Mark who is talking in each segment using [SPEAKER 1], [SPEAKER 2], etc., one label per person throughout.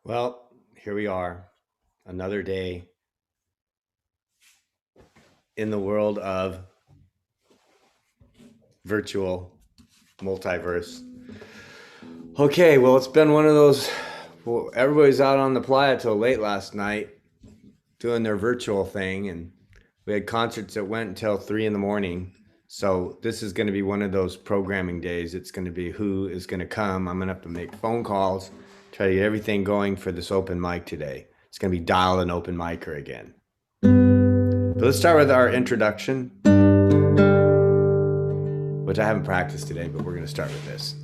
[SPEAKER 1] Well, here we are, another day in the world of virtual multiverse. Okay, well, it's been one of those. Well, everybody's out on the playa till late last night doing their virtual thing, and we had concerts that went until 3 in the morning. So this is going to be one of those programming days. It's going to be who is going to come. I'm going to have to make phone calls, try to get everything going for this open mic today. It's going to be dial an open micer again. But let's start with our introduction, which I haven't practiced today, but we're going to start with this.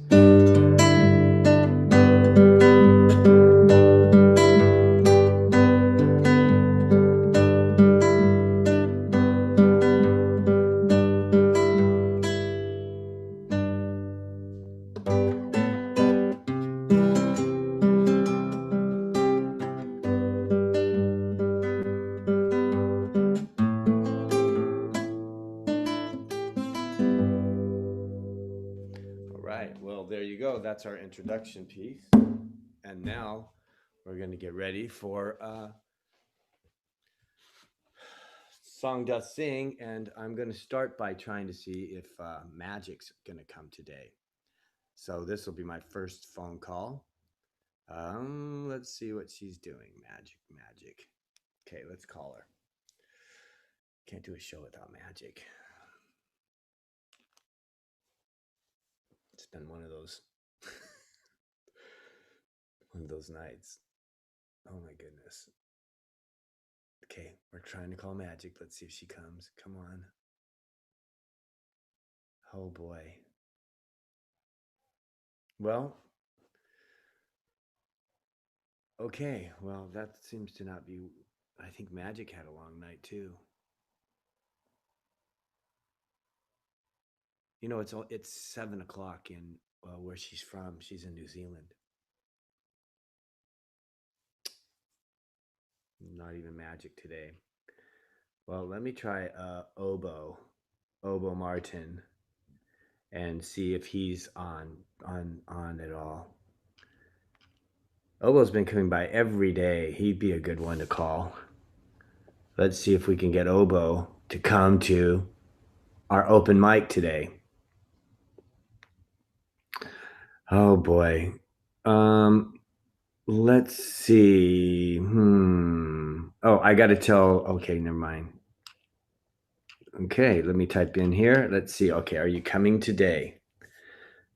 [SPEAKER 1] Well, there you go. That's our introduction piece. And now we're going to get ready for Song Does Sing. And I'm going to start by trying to see if Magic's going to come today. So this will be my first phone call. Let's see what she's doing. Magic. Okay, let's call her. Can't do a show without Magic. It's been one of those nights. Oh my goodness. Okay, we're trying to call Magic. Let's see if she comes. Come on. Oh boy. Well, okay. Well, that seems to not be. I think Magic had a long night too. You know, it's 7 o'clock in where she's from. She's in New Zealand. Not even Magic today. Well, let me try Obo Martin, and see if he's on at all. Obo's been coming by every day. He'd be a good one to call. Let's see if we can get Obo to come to our open mic today. Oh boy. Let's see. Oh, I got to tell. Okay, never mind. Okay, let me type in here. Let's see. Okay, are you coming today?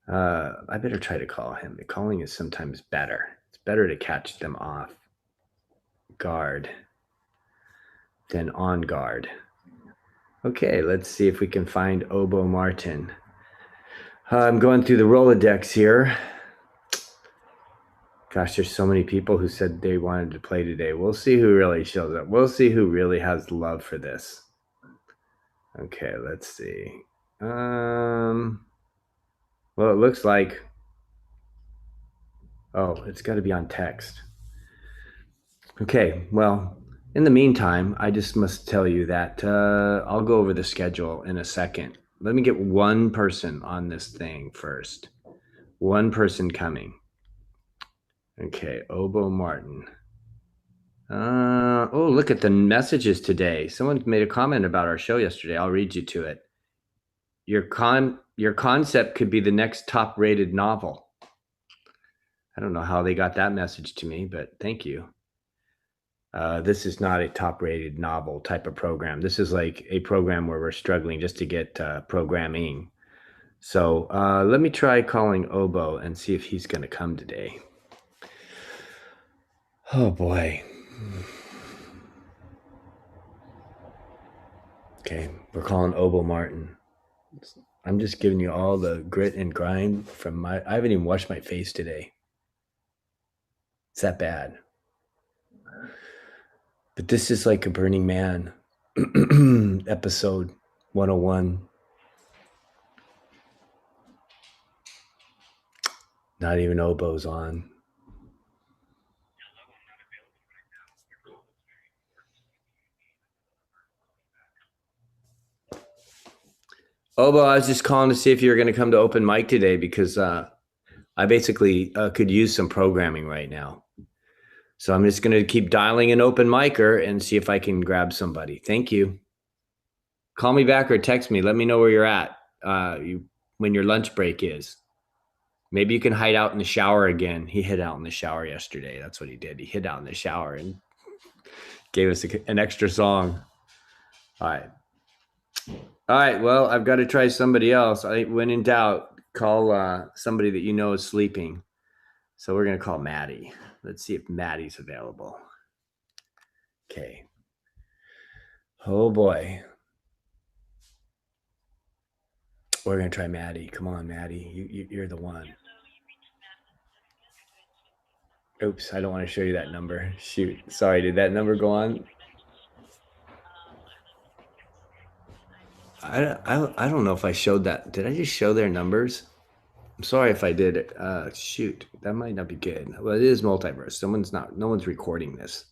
[SPEAKER 1] I better try to call him. The calling is sometimes better. It's better to catch them off guard than on guard. Okay, let's see if we can find Obo Martin. I'm going through the Rolodex here. Gosh, there's so many people who said they wanted to play today. We'll see who really shows up. We'll see who really has love for this. Okay, let's see. Well, it looks like, oh, it's got to be on text. Okay, well, in the meantime, I just must tell you that I'll go over the schedule in a second. Let me get one person on this thing first. One person coming. Okay, Obo Martin. Oh, look at the messages today. Someone made a comment about our show yesterday. I'll read you to it. Your concept could be the next top-rated novel. I don't know how they got that message to me, but thank you. This is not a top-rated novel type of program. This is like a program where we're struggling just to get programming. So let me try calling Obo and see if he's going to come today. Oh, boy. Okay, we're calling Obo Martin. I'm just giving you all the grit and grind from I haven't even washed my face today. It's that bad. But this is like a Burning Man episode 101. Not even Obo's on. Obo, I was just calling to see if you were going to come to open mic today because I basically could use some programming right now. So I'm just going to keep dialing an open micer and see if I can grab somebody. Thank you. Call me back or text me. Let me know where you're at when your lunch break is. Maybe you can hide out in the shower again. He hid out in the shower yesterday. That's what he did. He hid out in the shower and gave us an extra song. All right. All right. Well, I've got to try somebody else. When in doubt, call somebody that you know is sleeping. So we're going to call Maddie. Let's see if Maddie's available. Okay. Oh, boy. We're going to try Maddie. Come on, Maddie. You're the one. Oops, I don't want to show you that number. Shoot. Sorry, did that number go on? I don't know if I showed that. Did I just show their numbers? I'm sorry if I did. Shoot, that might not be good. Well, it is multiverse. No one's recording this.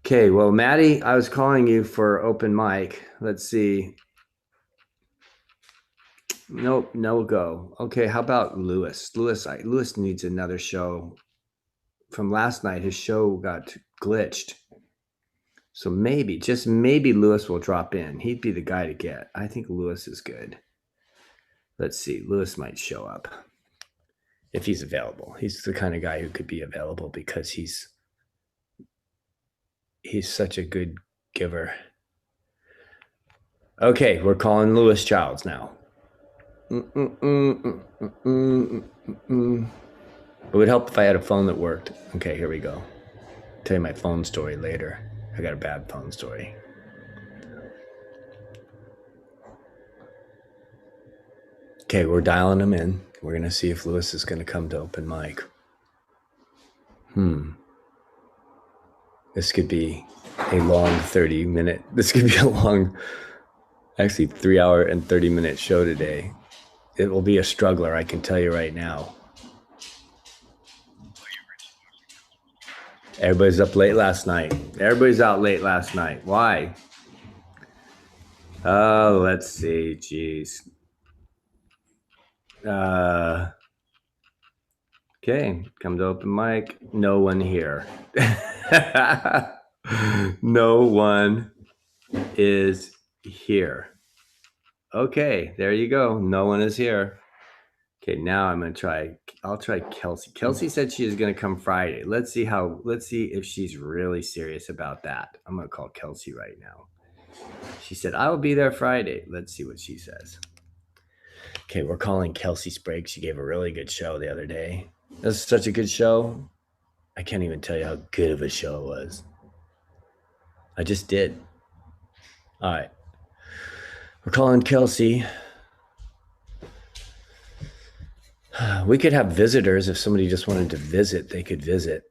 [SPEAKER 1] Okay, well, Maddie, I was calling you for open mic. Let's see. Nope, no go. Okay, how about Lewis? Lewis needs another show. From last night, his show got glitched. So maybe, just maybe Lewis will drop in. He'd be the guy to get. I think Lewis is good. Let's see. Lewis might show up if he's available. He's the kind of guy who could be available because he's such a good giver. Okay, we're calling Lewis Childs now. It would help if I had a phone that worked. Okay, here we go. I'll tell you my phone story later. I got a bad phone story. Okay, we're dialing him in. We're going to see if Lewis is going to come to open mic. This could be a long 30-minute. This could be a long, actually 3 hour and 30-minute show today. It will be a struggler, I can tell you right now. Everybody's up late last night. Everybody's out late last night. Why? Oh, let's see. Jeez. Okay, come to open mic. No one here. No one is here. Okay, there you go. No one is here. Okay, now I'm gonna try. I'll try Kelsey. Kelsey said she is gonna come Friday. Let's see if she's really serious about that. I'm gonna call Kelsey right now. She said I will be there Friday. Let's see what she says. Okay, we're calling Kelsey Sprague. She gave a really good show the other day. It was such a good show. I can't even tell you how good of a show it was. I just did. All right. We're calling Kelsey. We could have visitors. If somebody just wanted to visit, they could visit.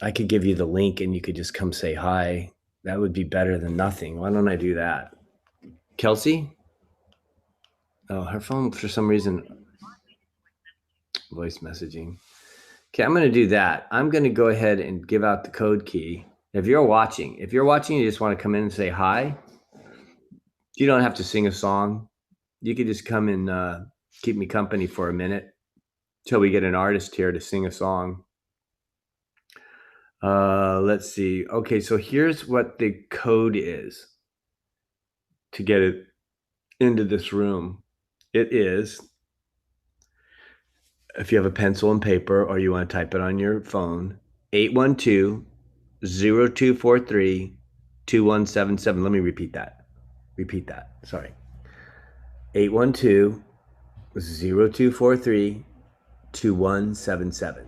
[SPEAKER 1] I could give you the link and you could just come say hi. That would be better than nothing. Why don't I do that? Kelsey? Oh, her phone for some reason. Voice messaging. Okay, I'm going to do that. I'm going to go ahead and give out the code key. If you're watching, you just want to come in and say hi. You don't have to sing a song. You could just come and keep me company for a minute till we get an artist here to sing a song. Let's see. Okay, so here's what the code is to get it into this room. It is, if you have a pencil and paper or you want to type it on your phone, 812-0243-2177. Let me repeat that. Sorry. 812-0243-2177.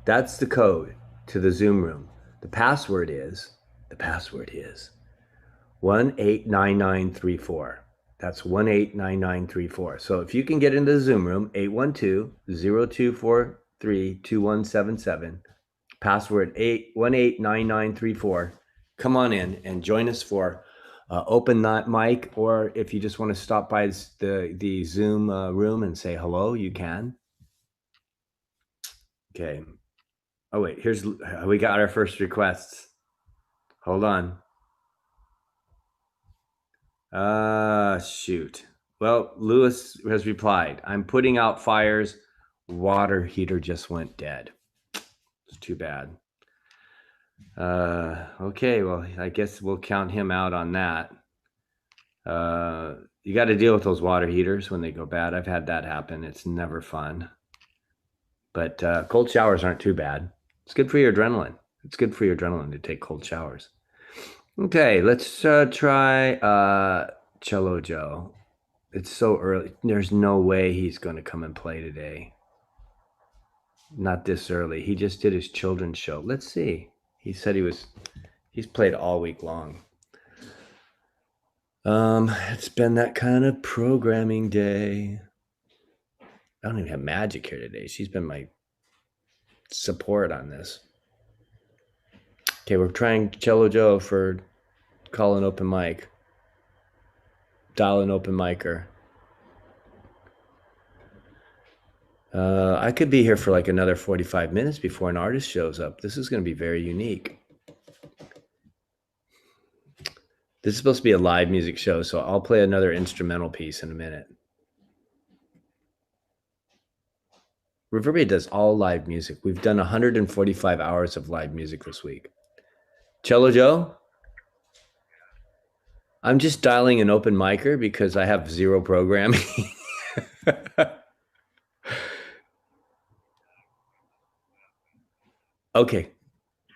[SPEAKER 1] That's the code to the Zoom room. The password is 189934. That's 189934. So if you can get into the Zoom room, 812-0243-2177, password 189934. Come on in and join us for open mic, or if you just want to stop by the Zoom room and say hello, you can. Okay. Oh wait, we got our first requests. Hold on. Shoot. Well, Lewis has replied, I'm putting out fires. Water heater just went dead. It's too bad. Okay, well, I guess we'll count him out on that. You got to deal with those water heaters when they go bad. I've had that happen. It's never fun. But cold showers aren't too bad. It's good for your adrenaline. It's good for your adrenaline to take cold showers. Okay, let's try Cello Joe. It's so early. There's no way he's going to come and play today. Not this early. He just did his children's show. Let's see. He said he's played all week long. It's been that kind of programming day. I don't even have Magic here today. She's been my support on this. Okay, we're trying Cello Joe for calling open mic. Dial an open micer. I could be here for like another 45 minutes before an artist shows up. This is going to be very unique. This is supposed to be a live music show, so I'll play another instrumental piece in a minute. Reverbia does all live music. We've done 145 hours of live music this week. Cello Joe? I'm just dialing an open micer because I have zero programming. Okay.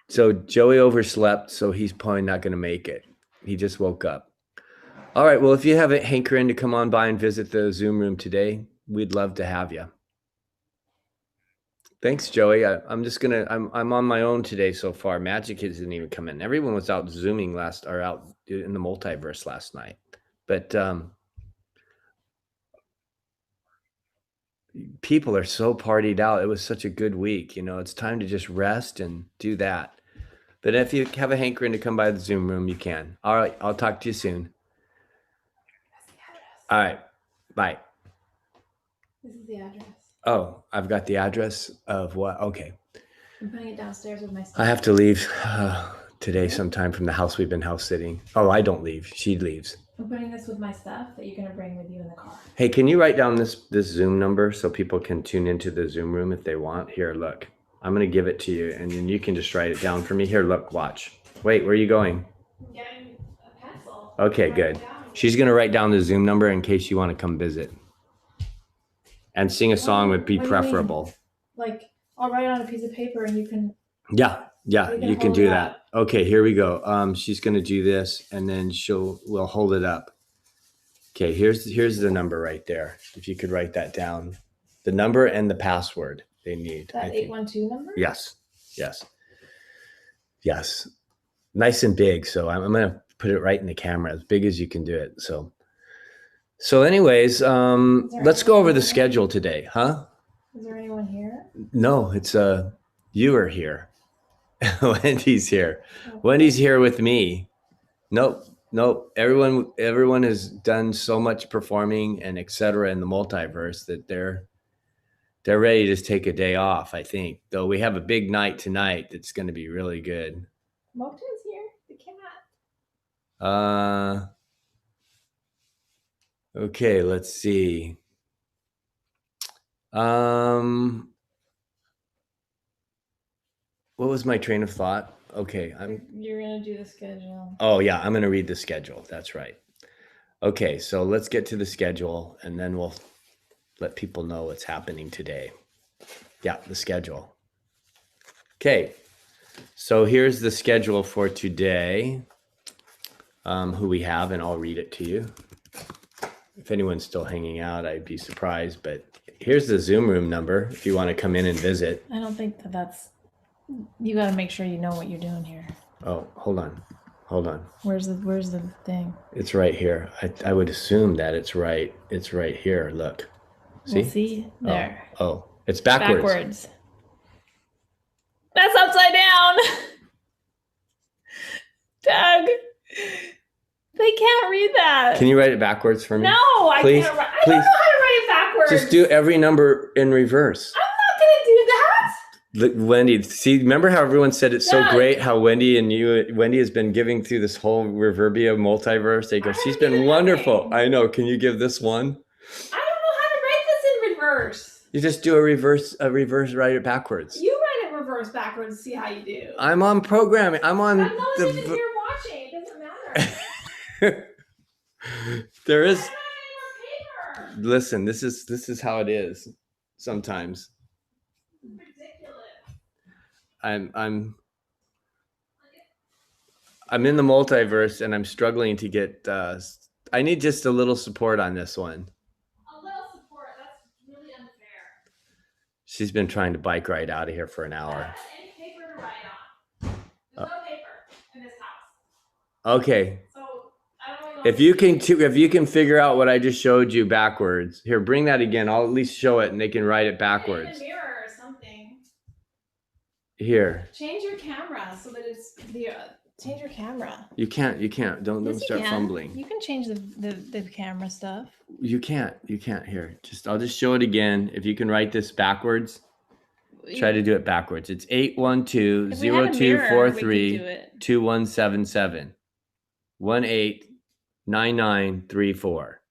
[SPEAKER 1] So Joey overslept, so he's probably not going to make it. He just woke up. All right. Well, if you have a hankering to come on by and visit the Zoom room today, we'd love to have you. Thanks, Joey. I'm on my own today so far. Magic didn't even come in. Everyone was out Zooming out in the multiverse last night. But people are so partied out. It was such a good week. It's time to just rest and do that. But if you have a hankering to come by the Zoom room, you can. All right. I'll talk to you soon. All right. Bye.
[SPEAKER 2] This is the address.
[SPEAKER 1] Oh, I've got the address of what? Okay.
[SPEAKER 2] I'm putting it downstairs with my stuff.
[SPEAKER 1] I have to leave today sometime from the house we've been house sitting. Oh, I don't leave. She leaves.
[SPEAKER 2] I'm putting this with my stuff that you're going to bring with you in the car.
[SPEAKER 1] Hey, can you write down this Zoom number so people can tune into the Zoom room if they want? Here, look. I'm going to give it to you, and then you can just write it down for me. Here, look, watch. Wait, where are you going?
[SPEAKER 2] I'm getting a pencil.
[SPEAKER 1] Okay, good. She's going to write down the Zoom number in case you want to come visit. And sing a song would be preferable.
[SPEAKER 2] Like, I'll write it on a piece of paper and you can...
[SPEAKER 1] Yeah, you can do that. Okay, here we go. She's going to do this, and then we'll hold it up. Okay, here's the number right there. If you could write that down. The number and the password they need.
[SPEAKER 2] That 812 number?
[SPEAKER 1] Yes. Nice and big. So I'm going to put it right in the camera, as big as you can do it. So anyways, let's go over the schedule today, huh?
[SPEAKER 2] Is there anyone here?
[SPEAKER 1] No, it's you are here. Wendy's here. Okay. Wendy's here with me. Nope. Everyone has done so much performing and etc. in the multiverse that they're ready to take a day off, I think. Though we have a big night tonight that's going to be really good.
[SPEAKER 2] Mota's here, the cat.
[SPEAKER 1] Okay, let's see. What was my train of thought? Okay,
[SPEAKER 2] You're gonna do the schedule.
[SPEAKER 1] Oh yeah, I'm gonna read the schedule. That's right. Okay, so let's get to the schedule, and then we'll let people know what's happening today. Yeah, the schedule. Okay, so here's the schedule for today. Who we have, and I'll read it to you. If anyone's still hanging out, I'd be surprised, but here's the Zoom room number if you want to come in and visit.
[SPEAKER 2] I don't think that's... You got to make sure you know what you're doing here.
[SPEAKER 1] Oh, hold on.
[SPEAKER 2] Where's the thing?
[SPEAKER 1] It's right here. I would assume that it's right here. Look. See?
[SPEAKER 2] We'll see there.
[SPEAKER 1] Oh, it's backwards.
[SPEAKER 2] That's upside down. Doug. They can't read that.
[SPEAKER 1] Can you write it backwards for me?
[SPEAKER 2] No, I can't. I don't know how to write it backwards.
[SPEAKER 1] Just do every number in reverse.
[SPEAKER 2] I'm not going to do that.
[SPEAKER 1] Wendy, see, remember how everyone said it's so great how Wendy has been giving through this whole Reverbia multiverse. They go, she's been wonderful. I know. Can you give this one?
[SPEAKER 2] I don't know how to write this in reverse.
[SPEAKER 1] You just do a reverse, write it backwards.
[SPEAKER 2] You write it reverse. reverse backwards to see how you do.
[SPEAKER 1] I'm on programming. I'm on
[SPEAKER 2] I'm not even here watching. It doesn't matter.
[SPEAKER 1] There is.
[SPEAKER 2] I'm not even on paper.
[SPEAKER 1] Listen, this is how it is. Sometimes
[SPEAKER 2] Ridiculous.
[SPEAKER 1] I'm in the multiverse and I'm struggling to get. I need just a little support on this one.
[SPEAKER 2] A little support. That's really unfair.
[SPEAKER 1] She's been trying to bike ride out of here for an hour.
[SPEAKER 2] I don't have any paper to write on. There's no paper in this house.
[SPEAKER 1] Okay.
[SPEAKER 2] So I don't know.
[SPEAKER 1] If you can figure out what I just showed you backwards, here, bring that again. I'll at least show it and they can write it backwards.
[SPEAKER 2] In a mirror or something.
[SPEAKER 1] Here.
[SPEAKER 2] Change your camera so that it's the. Change your camera.
[SPEAKER 1] You can't. Don't start fumbling.
[SPEAKER 2] You can change the camera stuff.
[SPEAKER 1] You can't. Here. I'll just show it again. If you can write this backwards, try to do it backwards. It's 812-0243-2177. 189934.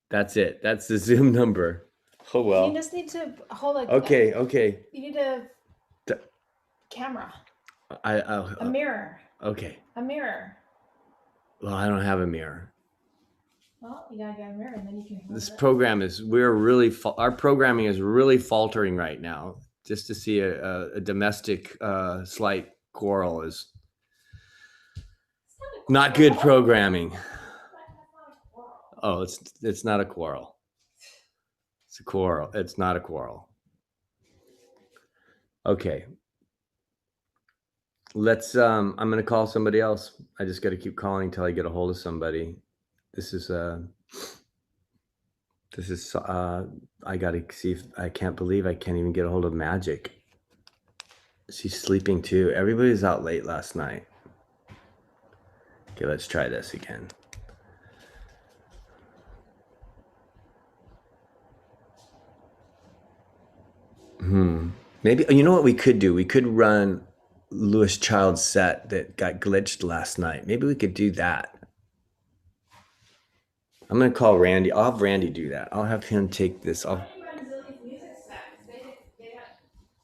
[SPEAKER 1] That's it. That's the Zoom number. Oh well.
[SPEAKER 2] You just need to hold it.
[SPEAKER 1] Okay.
[SPEAKER 2] You need a camera. A mirror.
[SPEAKER 1] Okay.
[SPEAKER 2] A mirror.
[SPEAKER 1] Well, I don't have a mirror.
[SPEAKER 2] Well, you gotta get a mirror, and then you can.
[SPEAKER 1] This program is. Our programming is really faltering right now. Just to see a domestic slight quarrel is not good programming. Oh, it's not a quarrel. It's a quarrel. It's not a quarrel. Okay. Let's I'm going to call somebody else. I just got to keep calling until I get a hold of somebody. This is I got to see if I can't believe I can't even get a hold of Magic. She's sleeping too. Everybody's out late last night. Okay, let's try this again. Maybe, you know what we could do? We could run Louis Child's set that got glitched last night. Maybe we could do that. I'm going to call Randy. I'll have Randy do that. I'll have him take this.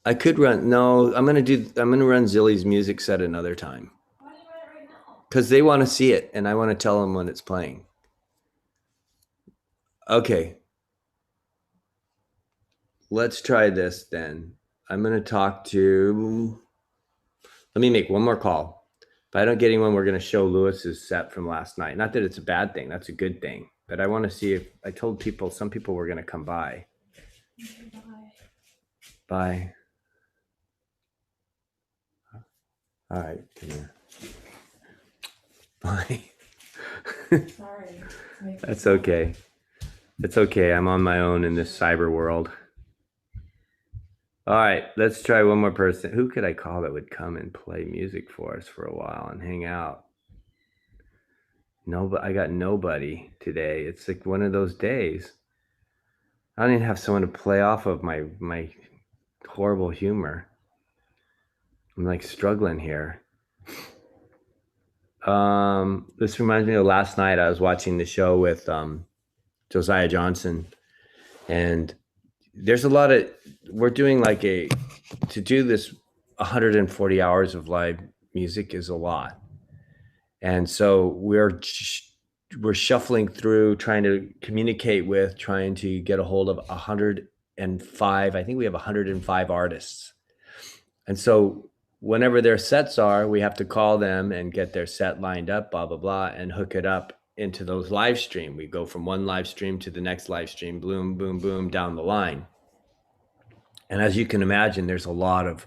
[SPEAKER 1] I could run. No, I'm going to run Zilly's music set another time.
[SPEAKER 2] Why do you run it right now?
[SPEAKER 1] Because they want to see it and I want to tell them when it's playing. Okay. Let's try this then. I'm going to talk to. Let me make one more call. If I don't get anyone, we're going to show Lewis's set from last night. Not that it's a bad thing. That's a good thing. But I want to see if I told people, some people were going to come by. Bye. All right. Come here. Bye.
[SPEAKER 2] Sorry.
[SPEAKER 1] That's okay. It's okay. I'm on my own in this cyber world. All right, let's try one more person. Who could I call that would come and play music for us for a while and hang out? No, but I got nobody today. It's like one of those days. I don't even have someone to play off of my horrible humor. I'm like struggling here. This reminds me of last night. I was watching the show with Josiah Johnson, and there's a lot of, we're doing to do this 140 hours of live music is a lot. And so we're shuffling through, trying to communicate with, trying to get a hold of 105. I think we have 105 artists. And so whenever their sets are, we have to call them and get their set lined up, blah, blah, blah, and hook it up into those live stream. We go from one live stream to the next live stream, boom, boom, boom, down the line. And as you can imagine, there's a lot of,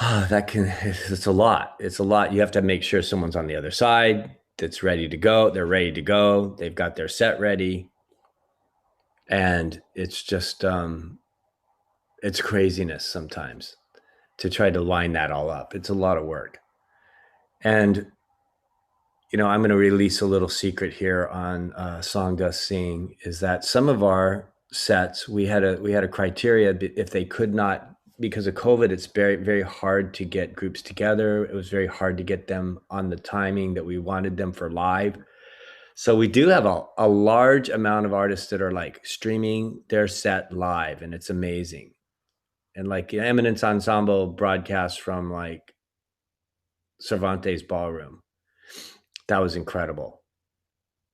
[SPEAKER 1] it's a lot. It's a lot. You have to make sure someone's on the other side that's ready to go. They're ready to go. They've got their set ready. And it's just, it's craziness sometimes to try to line that all up. It's a lot of work. And I'm going to release a little secret here on Song Does Sing, is that some of our sets, we had a criteria. If they could not, because of COVID, it's very, very hard to get groups together. It was very hard to get them on the timing that we wanted them for live. So we do have a large amount of artists that are like streaming their set live, and it's amazing. and like Eminence Ensemble broadcast from like Cervantes Ballroom. That was incredible.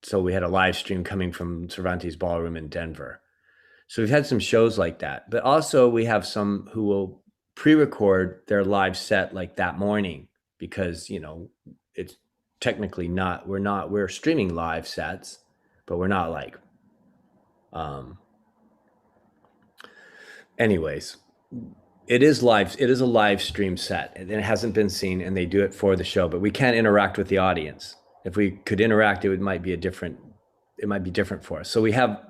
[SPEAKER 1] So we had a live stream coming from Cervantes Ballroom in Denver. So we've had some shows like that, but also we have some who will pre-record their live set like that morning because, you know, it's technically not, we're streaming live sets, but we're not like, um, anyways, it is live. It is a live stream set and it hasn't been seen and they do it for the show, but we can't interact with the audience. If we could interact, it might be different for us. So we have,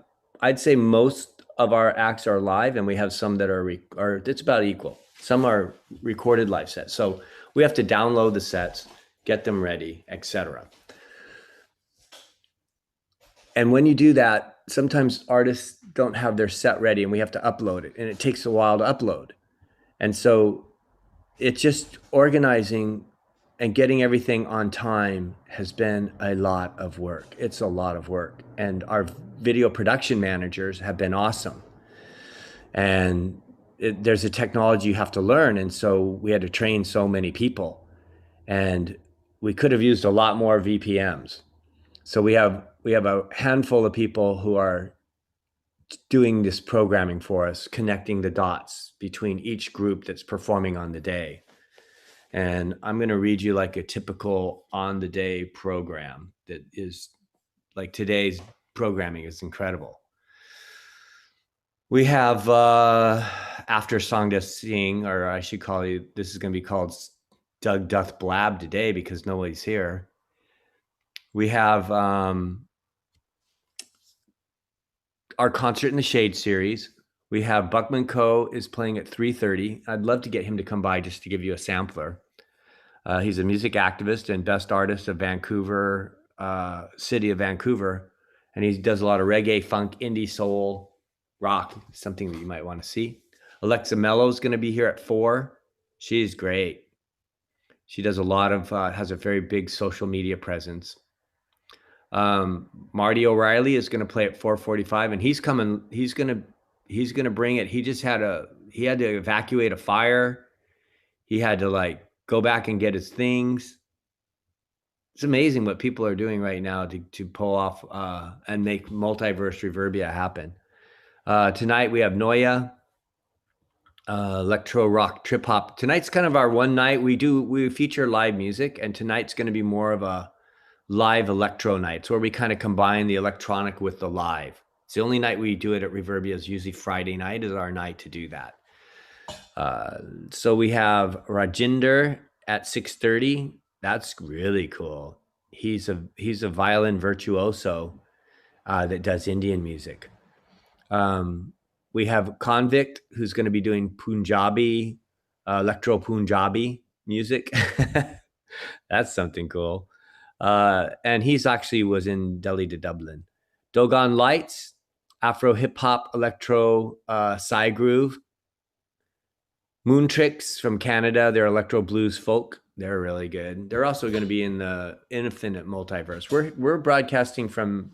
[SPEAKER 1] I'd say most of our acts are live and we have some that are it's about equal. Some are recorded live sets. So we have to download the sets, get them ready, etc. And when you do that, sometimes artists don't have their set ready and we have to upload it and it takes a while to upload. And so it's just organizing and getting everything on time has been a lot of work. It's a lot of work. And our video production managers have been awesome. And there's a technology you have to learn. And so we had to train so many people. And we could have used a lot more VPMs. So we have a handful of people who are doing this programming for us, connecting the dots between each group that's performing on the day. And I'm going to read you like a typical on the day program that is like today's programming is incredible. We have after Song to Sing, or I should call you, this is going to be called Doug Doth Blab today because nobody's here. We have our Concert in the Shade series. We have Buckman Co. is playing at 3:30. I'd love to get him to come by just to give you a sampler. He's a music activist and best artist of Vancouver, city of Vancouver. And he does a lot of reggae, funk, indie, soul, rock, something that you might want to see. Alexa Mello is going to be here at 4. She's great. She does a lot of, has a very big social media presence. Marty O'Reilly is going to play at 4:45 and he's coming, he's going to bring it. He had to evacuate a fire. He had to like go back and get his things. It's amazing what people are doing right now to pull off and make multiverse Reverbia happen. Tonight we have Noya, electro rock trip hop. Tonight's kind of our one night. We feature live music, and tonight's going to be more of a live electro nights where we kind of combine the electronic with the live. It's the only night we do it at Reverbia is usually Friday night is our night to do that. So we have Rajinder at 6:30. That's really cool. He's a violin virtuoso that does Indian music. We have Convict, who's going to be doing Punjabi, electro Punjabi music. That's something cool. And he's actually was in Delhi to Dublin. Dogon Lights, Afro hip hop, electro, Psy groove. Moon Tricks from Canada, they're electro blues folk. They're really good. They're also going to be in the Infinite Multiverse. We're broadcasting from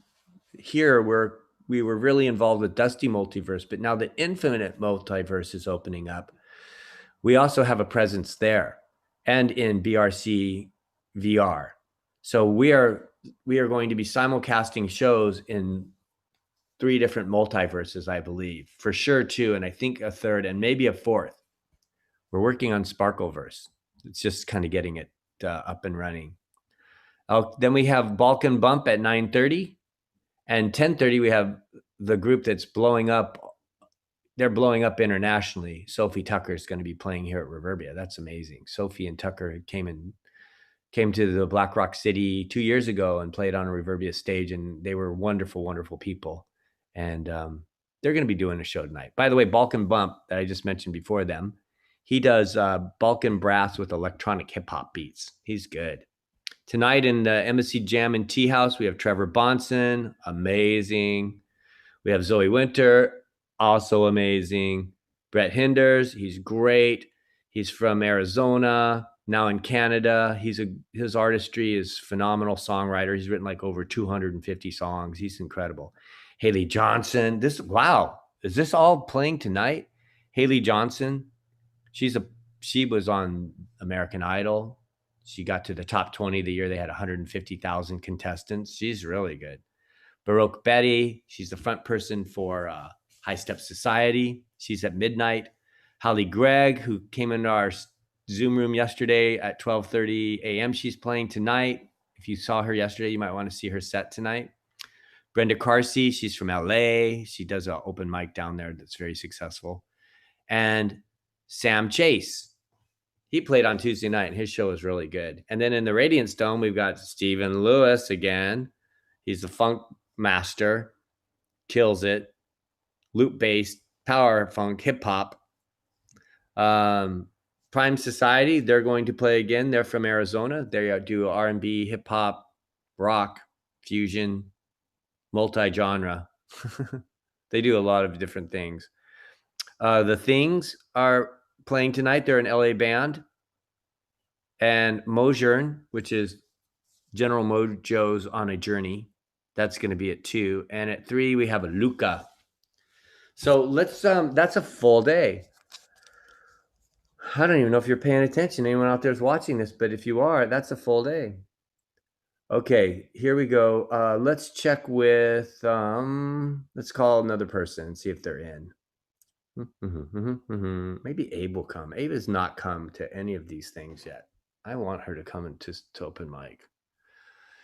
[SPEAKER 1] here where we were really involved with Dusty Multiverse, but now the Infinite Multiverse is opening up. We also have a presence there and in BRC VR. So we are going to be simulcasting shows in 3 different multiverses, I believe. For sure 2, and I think a 3rd and maybe a 4th. We're working on Sparkleverse. It's just kind of getting it up and running. Then we have Balkan Bump at 9:30. And 10:30, we have the group that's blowing up. They're blowing up internationally. Sophie Tucker is going to be playing here at Reverbia. That's amazing. Sophie and Tucker came to the Black Rock City 2 years ago and played on a Reverbia stage, and they were wonderful, wonderful people. And they're going to be doing a show tonight. By the way, Balkan Bump that I just mentioned before them, he does Balkan brass with electronic hip hop beats. He's good. Tonight in the Embassy Jam and Tea House, we have Trevor Bonson, amazing. We have Zoe Winter, also amazing. Brett Hinders, he's great. He's from Arizona, now in Canada. His artistry is phenomenal. Songwriter. He's written like over 250 songs. He's incredible. Haley Johnson, is this all playing tonight? Haley Johnson, She was on American Idol. She got to the top 20 the year they had 150,000 contestants. She's really good. Baroque Betty, she's the front person for High Step Society. She's at midnight. Holly Gregg, who came into our Zoom room yesterday at 12:30 a.m. She's playing tonight. If you saw her yesterday, you might want to see her set tonight. Brenda Carsey, she's from LA. She does an open mic down there that's very successful. And Sam Chase, he played on Tuesday night, and his show was really good. And then in the Radiance Dome, we've got Stephen Lewis again. He's the funk master, kills it, loop bass, power funk, hip hop. Prime Society, they're going to play again. They're from Arizona. They do R&B, hip hop, rock, fusion, multi-genre. They do a lot of different things. The Things are playing tonight. They're an LA band. And Mojern, which is General Mojo's On a Journey, that's going to be at 2. And at 3, we have a Luca. So let's, that's a full day. I don't even know if you're paying attention. Anyone out there is watching this, but if you are, that's a full day. Okay, here we go. Let's check with, let's call another person and see if they're in. Maybe Abe will come. Abe has not come to any of these things yet. I want her to come to open mic.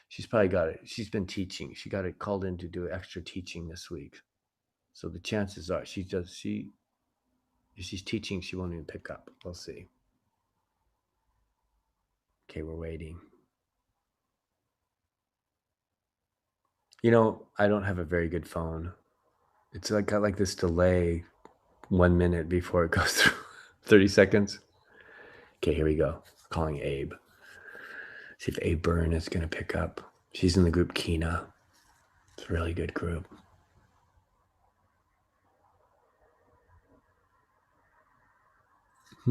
[SPEAKER 1] She's probably got it. She's been teaching. She got it called in to do extra teaching this week. So the chances are if she's teaching, she won't even pick up. We'll see. Okay, we're waiting. You know, I don't have a very good phone. It's like got like this delay 1 minute before it goes through. 30 seconds. Okay, here we go. Calling Abe. See if Abe Byrne is going to pick up. She's in the group Kina. It's a really good group. I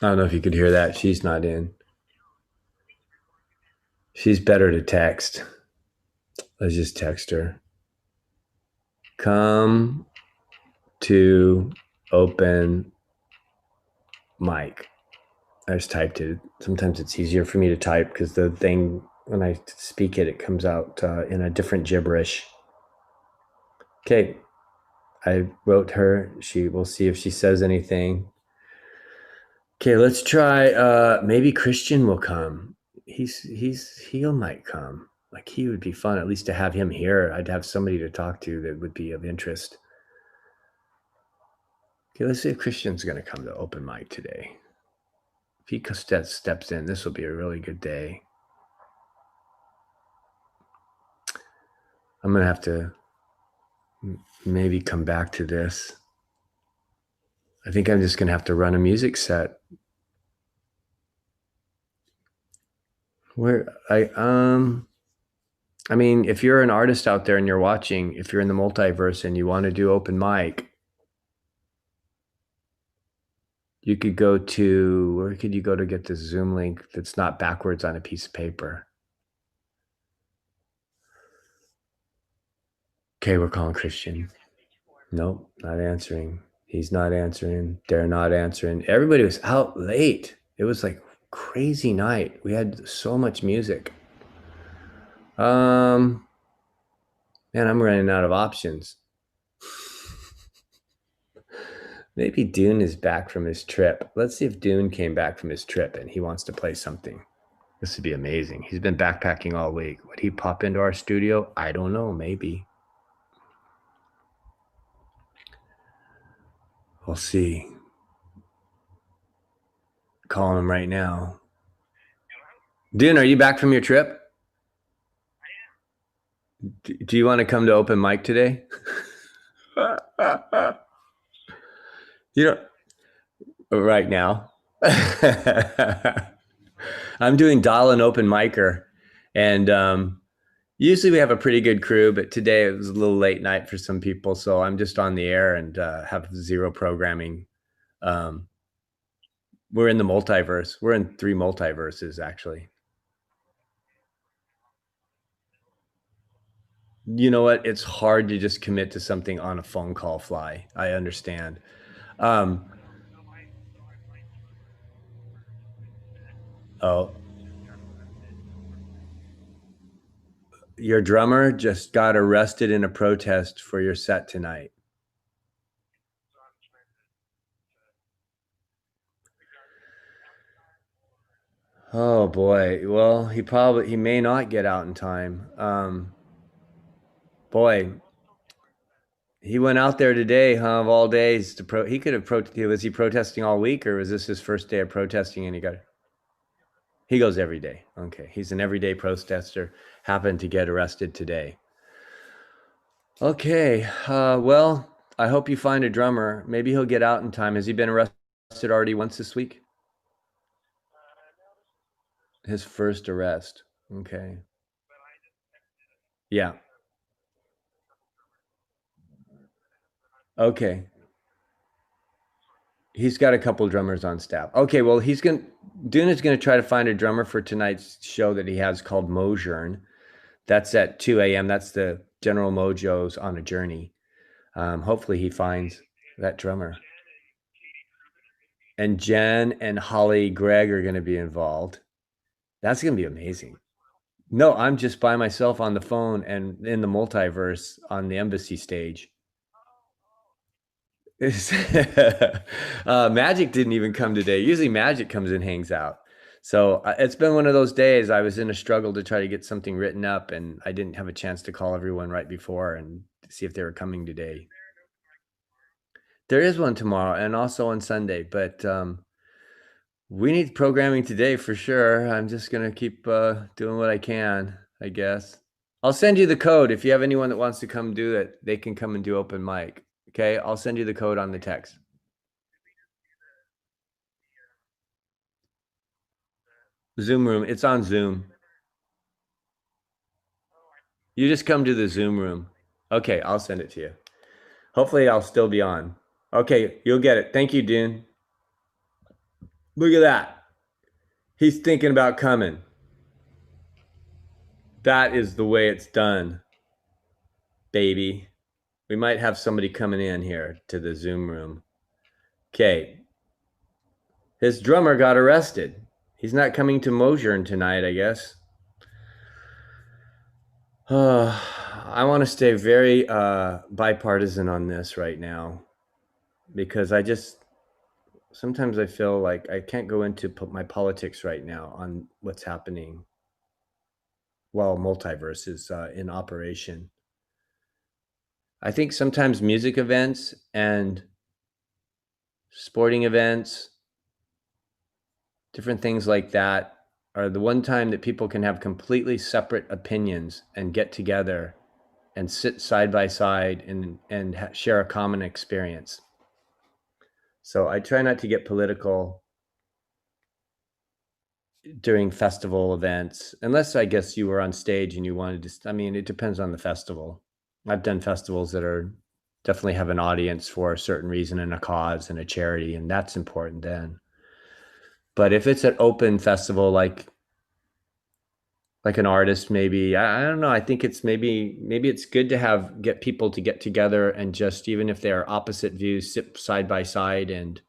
[SPEAKER 1] don't know if you could hear that. She's not in. She's better to text. Let's just text her. Come to open mic. I just typed it. Sometimes it's easier for me to type because the thing, when I speak it, it comes out in a different gibberish. Okay. I wrote her. We'll see if she says anything. Okay, let's try. Maybe Christian will come. He might come. Like he would be fun, at least to have him here. I'd have somebody to talk to that would be of interest. Okay, let's see if Christian's going to come to open mic today. If he steps in, this will be a really good day. I'm going to have to maybe come back to this. I think I'm just going to have to run a music set. I mean, if you're an artist out there and you're watching, if you're in the multiverse and you want to do open mic, you could go to, where could you go to get this Zoom link that's not backwards on a piece of paper? Okay, we're calling Christian. Nope, not answering. He's not answering. They're not answering. Everybody was out late. It was like crazy night. We had so much music. Man, I'm running out of options. Maybe Dune is back from his trip. Let's see if Dune came back from his trip and he wants to play something. This would be amazing. He's been backpacking all week. Would he pop into our studio? I don't know. Maybe. We'll see. Calling him right now. Dune, are you back from your trip? Do you want to come to open mic today? You know, right now. I'm doing Dahl and open micer, and usually we have a pretty good crew, but today it was a little late night for some people, so I'm just on the air and have zero programming. We're in the multiverse. We're in 3 multiverses, actually. You know what? It's hard to just commit to something on a phone call fly. I understand. Um, oh, your drummer just got arrested in a protest for your set tonight. Oh boy. Well, he may not get out in time. Boy, he went out there today, huh? Of all days to he could have was he protesting all week, or was this his first day of protesting and he got? He goes every day. Okay, he's an everyday protester. Happened to get arrested today. Okay. Well, I hope you find a drummer. Maybe he'll get out in time. Has he been arrested already once this week? His first arrest. Okay. Yeah. Okay. He's got a couple drummers on staff. Okay. Well, Dune is gonna try to find a drummer for tonight's show that he has called Mojern. That's at 2 a.m. That's the General Mojo's on a journey. Hopefully he finds that drummer. And Jen and Holly Gregg are going to be involved. That's going to be amazing. No, I'm just by myself on the phone and in the multiverse on the embassy stage. Magic didn't even come today. Usually Magic comes and hangs out. So it's been one of those days. I was in a struggle to try to get something written up, and I didn't have a chance to call everyone right before and see if they were coming today. There is one tomorrow and also on Sunday, but we need programming today for sure. I'm just gonna keep doing what I can, I guess. I'll send you the code if you have anyone that wants to come do it. They can come and do open mic. Okay, I'll send you the code on the text. Zoom room. It's on Zoom. You just come to the Zoom room. Okay, I'll send it to you. Hopefully, I'll still be on. Okay, you'll get it. Thank you, Dune. Look at that. He's thinking about coming. That is the way it's done, baby. We might have somebody coming in here to the Zoom room. Okay. His drummer got arrested. He's not coming to Mojern tonight, I guess. I want to stay very bipartisan on this right now because sometimes I feel like I can't go into my politics right now on what's happening while multiverse is in operation. I think sometimes music events and sporting events, different things like that, are the one time that people can have completely separate opinions and get together and sit side by side and share a common experience. So I try not to get political during festival events, unless I guess you were on stage and you wanted to. I mean, it depends on the festival. I've done festivals that are definitely have an audience for a certain reason and a cause and a charity, and that's important then. But if it's an open festival like an artist, maybe I don't know. I think it's maybe it's good to get people to get together and just, even if they are opposite views, sit side by side, and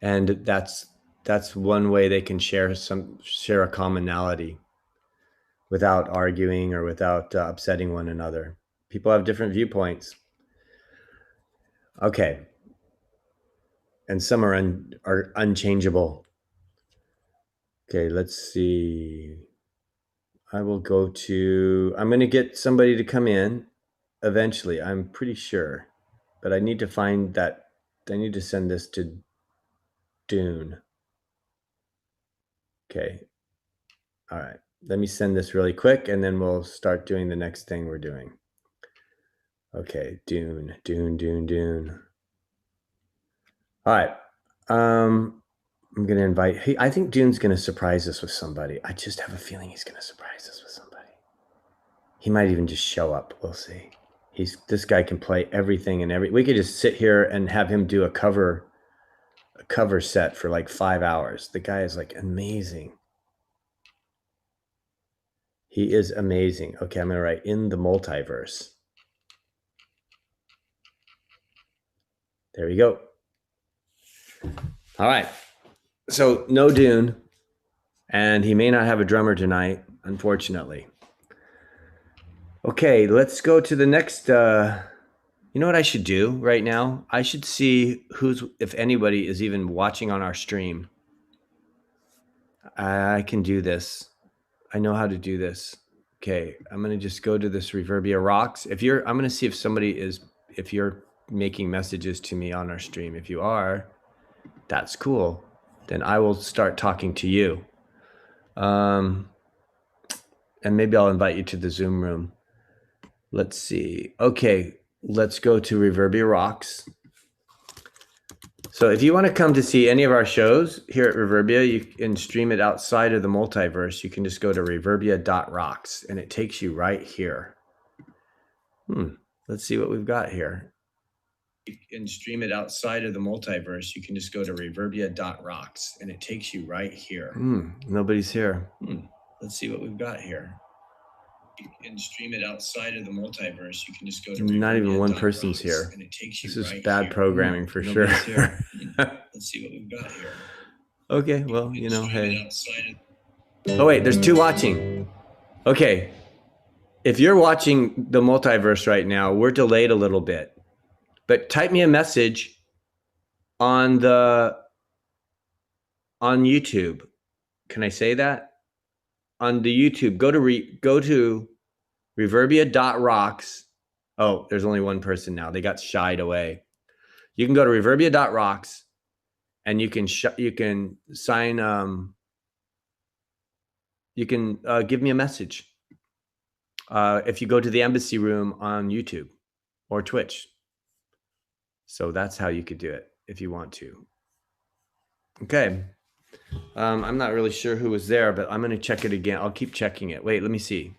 [SPEAKER 1] that's one way they can share a commonality without arguing or without upsetting one another. People have different viewpoints. Okay, and some are unchangeable. Okay, let's see. I'm going to get somebody to come in eventually, I'm pretty sure. But I need to find that. I need to send this to Dune. Okay. All right. Let me send this really quick and then we'll start doing the next thing we're doing. Okay. Dune. All right. I'm going to invite. I think Dune's going to surprise us with somebody. I just have a feeling he's going to surprise us with somebody. He might even just show up. We'll see. This guy can play everything we could just sit here and have him do a cover set for like 5 hours. The guy is like amazing. He is amazing. Okay, I'm going to write in the multiverse. There we go. All right. So no Dune, and he may not have a drummer tonight, unfortunately. Okay, let's go to the next. You know what I should do right now? I should see if anybody is even watching on our stream. I can do this. I know how to do this. Okay, I'm gonna just go to this Reverbia Rocks. I'm gonna see if you're making messages to me on our stream. If you are, that's cool. Then I will start talking to you. And maybe I'll invite you to the Zoom room. Let's see. Okay, let's go to Reverbia Rocks. So if you want to come to see any of our shows here at Reverbia, you can stream it outside of the multiverse. You can just go to reverbia.rocks and it takes you right here. Let's see what we've got here. You can stream it outside of the multiverse. You can just go to reverbia.rocks and it takes you right here. Nobody's here. Let's see what we've got here. You can stream it outside of the multiverse. You can just go to not even one person's here. And it takes you this is bad programming for sure. Let's see what we've got here. Okay, well, hey. Oh wait, there's 2 watching. Okay. If you're watching the multiverse right now, we're delayed a little bit. But type me a message on YouTube. Can I say that? On the YouTube, go to reverbia.rocks. Oh, there's only one person now. They got shied away. You can go to reverbia.rocks and you can sign you can give me a message. If you go to the Embassy room on YouTube or Twitch. So that's how you could do it if you want to. Okay. I'm not really sure who was there, but I'm going to check it again. I'll keep checking it. Wait, let me see.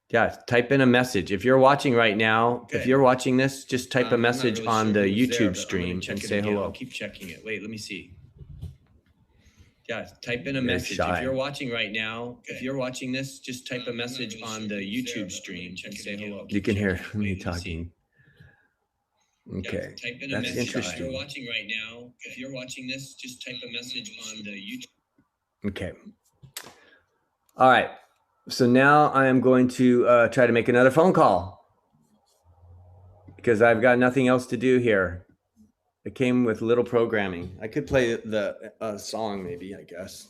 [SPEAKER 1] Yeah, type in a message. If you're watching right now, if you're watching this, just type a message on the YouTube stream and say hello. I'll keep checking it. Wait, let me see. Yeah, type in a message. If you're watching right now, if you're watching this, just type a message on the YouTube stream and say hello. You can hear me talking. Okay, yeah, type in a that's message. Interesting. If you're watching right now, if you're watching this, just type a message on the YouTube. Okay. All right. So now I am going to try to make another phone call because I've got nothing else to do here. It came with little programming. I could play the song maybe, I guess.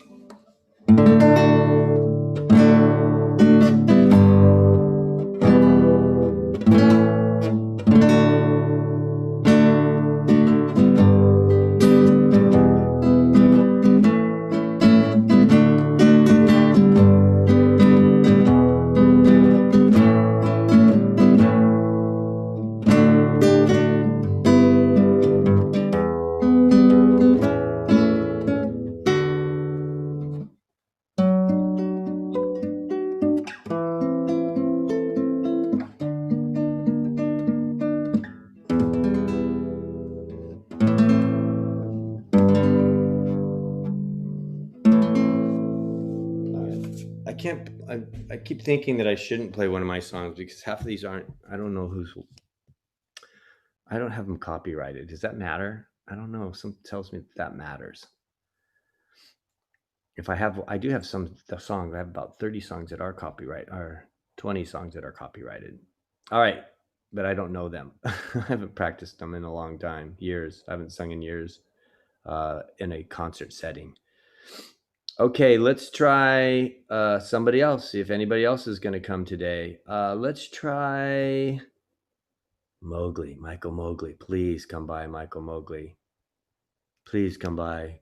[SPEAKER 1] I keep thinking that I shouldn't play one of my songs because half of these aren't, I don't know I don't have them copyrighted. Does that matter? I don't know. Something tells me that matters. I do have some songs. I have about 30 songs that are copyright, or 20 songs that are copyrighted. All right. But I don't know them. I haven't practiced them in a long time, years. I haven't sung in years in a concert setting. Okay, let's try somebody else. See if anybody else is going to come today. Let's try Mowgli, Michael Mowgli. Please come by, Michael Mowgli. Please come by.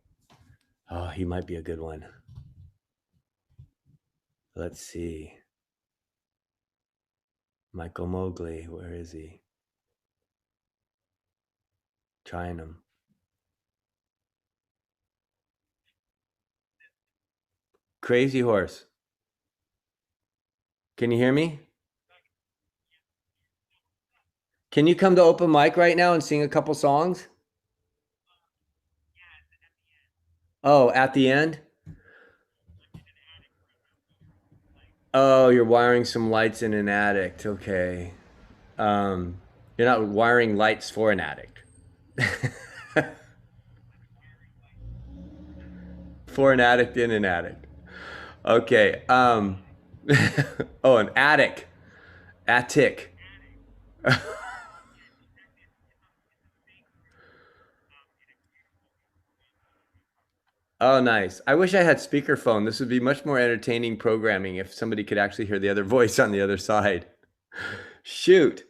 [SPEAKER 1] Oh, he might be a good one. Let's see. Michael Mowgli, where is he? Trying him. Crazy Horse. Can you hear me? Can you come to open mic right now and sing a couple songs? Oh, at the end? Oh, you're wiring some lights in an attic. Okay. Um, you're not wiring lights for an attic. For an addict in an attic. Okay. Oh, an attic. Attic. Oh, nice. I wish I had speakerphone. This would be much more entertaining programming if somebody could actually hear the other voice on the other side. Shoot.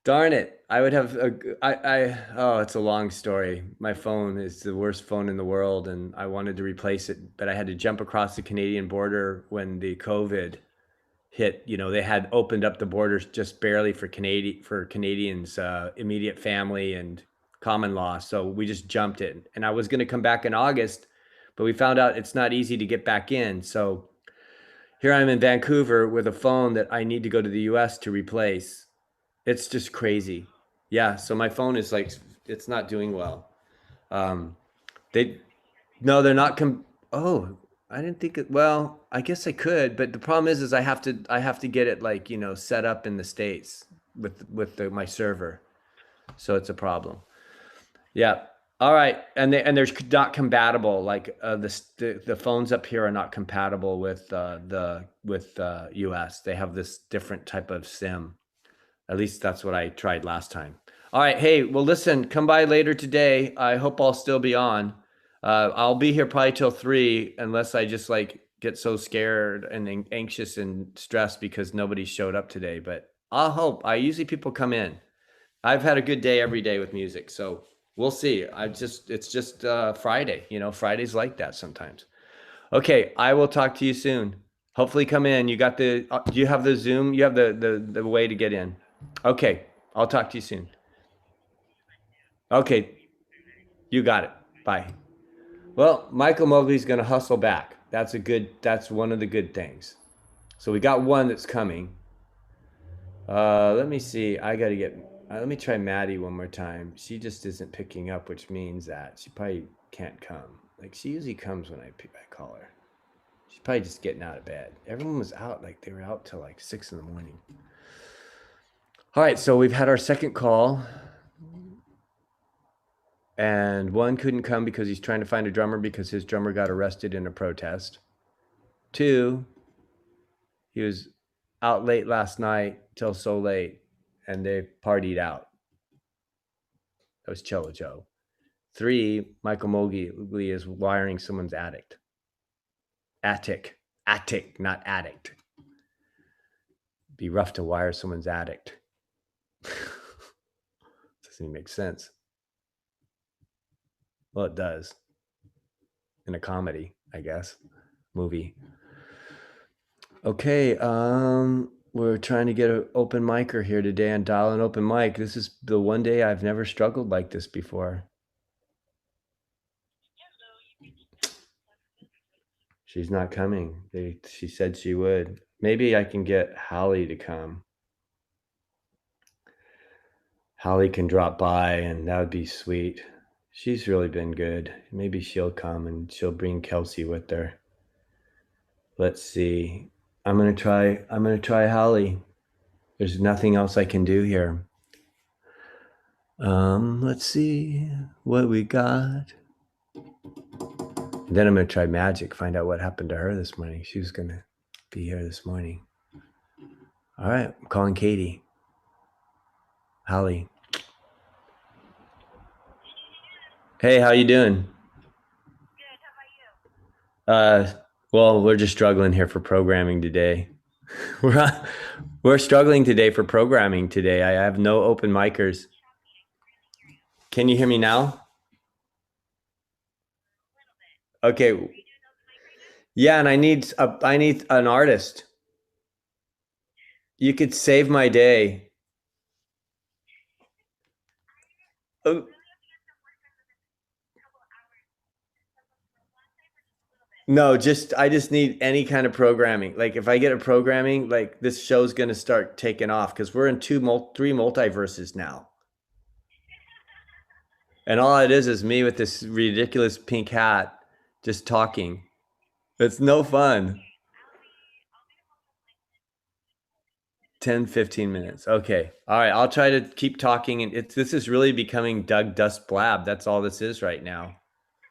[SPEAKER 1] Darn it. I would have oh, it's a long story. My phone is the worst phone in the world and I wanted to replace it, but I had to jump across the Canadian border when the COVID hit. They had opened up the borders just barely for Canadians, immediate family and common law. So we just jumped it. And I was going to come back in August, but we found out it's not easy to get back in. So here I'm in Vancouver with a phone that I need to go to the US to replace. It's just crazy. Yeah, so my phone is like it's not doing well. Um, they no, they're not oh, I didn't think it well, I guess I could, but the problem is I have to get it like, set up in the States with my server. So it's a problem. Yeah. All right. And there's not compatible like the phones up here are not compatible with US. They have this different type of SIM. At least that's what I tried last time. All right. Hey, well, listen, come by later today. I hope I'll still be on. I'll be here probably till 3, unless I just like get so scared and anxious and stressed because nobody showed up today. But I'll hope. I usually people come in. I've had a good day every day with music, so we'll see. It's just Friday. Fridays like that sometimes. Okay, I will talk to you soon. Hopefully, come in. Do you have the Zoom? You have the way to get in. Okay, I'll talk to you soon. Okay, you got it. Bye. Well, Michael Mobley's going to hustle back. That's one of the good things. So we got one that's coming. Let me see. Let me try Maddie one more time. She just isn't picking up, which means that she probably can't come. Like she usually comes when I call her. She's probably just getting out of bed. Everyone was out, like they were out till like 6 in the morning. All right, so we've had our second call, and one couldn't come because he's trying to find a drummer because his drummer got arrested in a protest. Two, he was out late last night till so late, and they partied out. That was Cello Joe. Three, Michael Mobley is wiring someone's attic, not addict. Be rough to wire someone's attic. Doesn't even make sense. Well, it does. In a comedy, I guess, movie. Okay, we're trying to get an open micer here today and dial an open mic. This is the one day I've never struggled like this before. She's not coming. She said she would. Maybe I can get Hallie to come. Hallie can drop by, and that would be sweet. She's really been good. Maybe she'll come and she'll bring Kelsey with her. Let's see. I'm gonna try Hallie. There's nothing else I can do here. Let's see what we got. Then I'm gonna try Magic, find out what happened to her this morning. She was gonna be here this morning. All right, I'm calling Katie. Hallie. Hey, how you doing? Uh, well, we're just struggling here for programming today. we're we're struggling today for programming today. I have no open micers. Can you hear me now? Okay. Yeah, and I need an artist. You could save my day. Oh, no, I just need any kind of programming. Like if I get a programming, like this show's gonna start taking off because we're in three multiverses now, and all it is me with this ridiculous pink hat, just talking. It's no fun. 10, 15 minutes. Okay. All right. I'll try to keep talking. And this is really becoming Doug Dust Blab. That's all this is right now.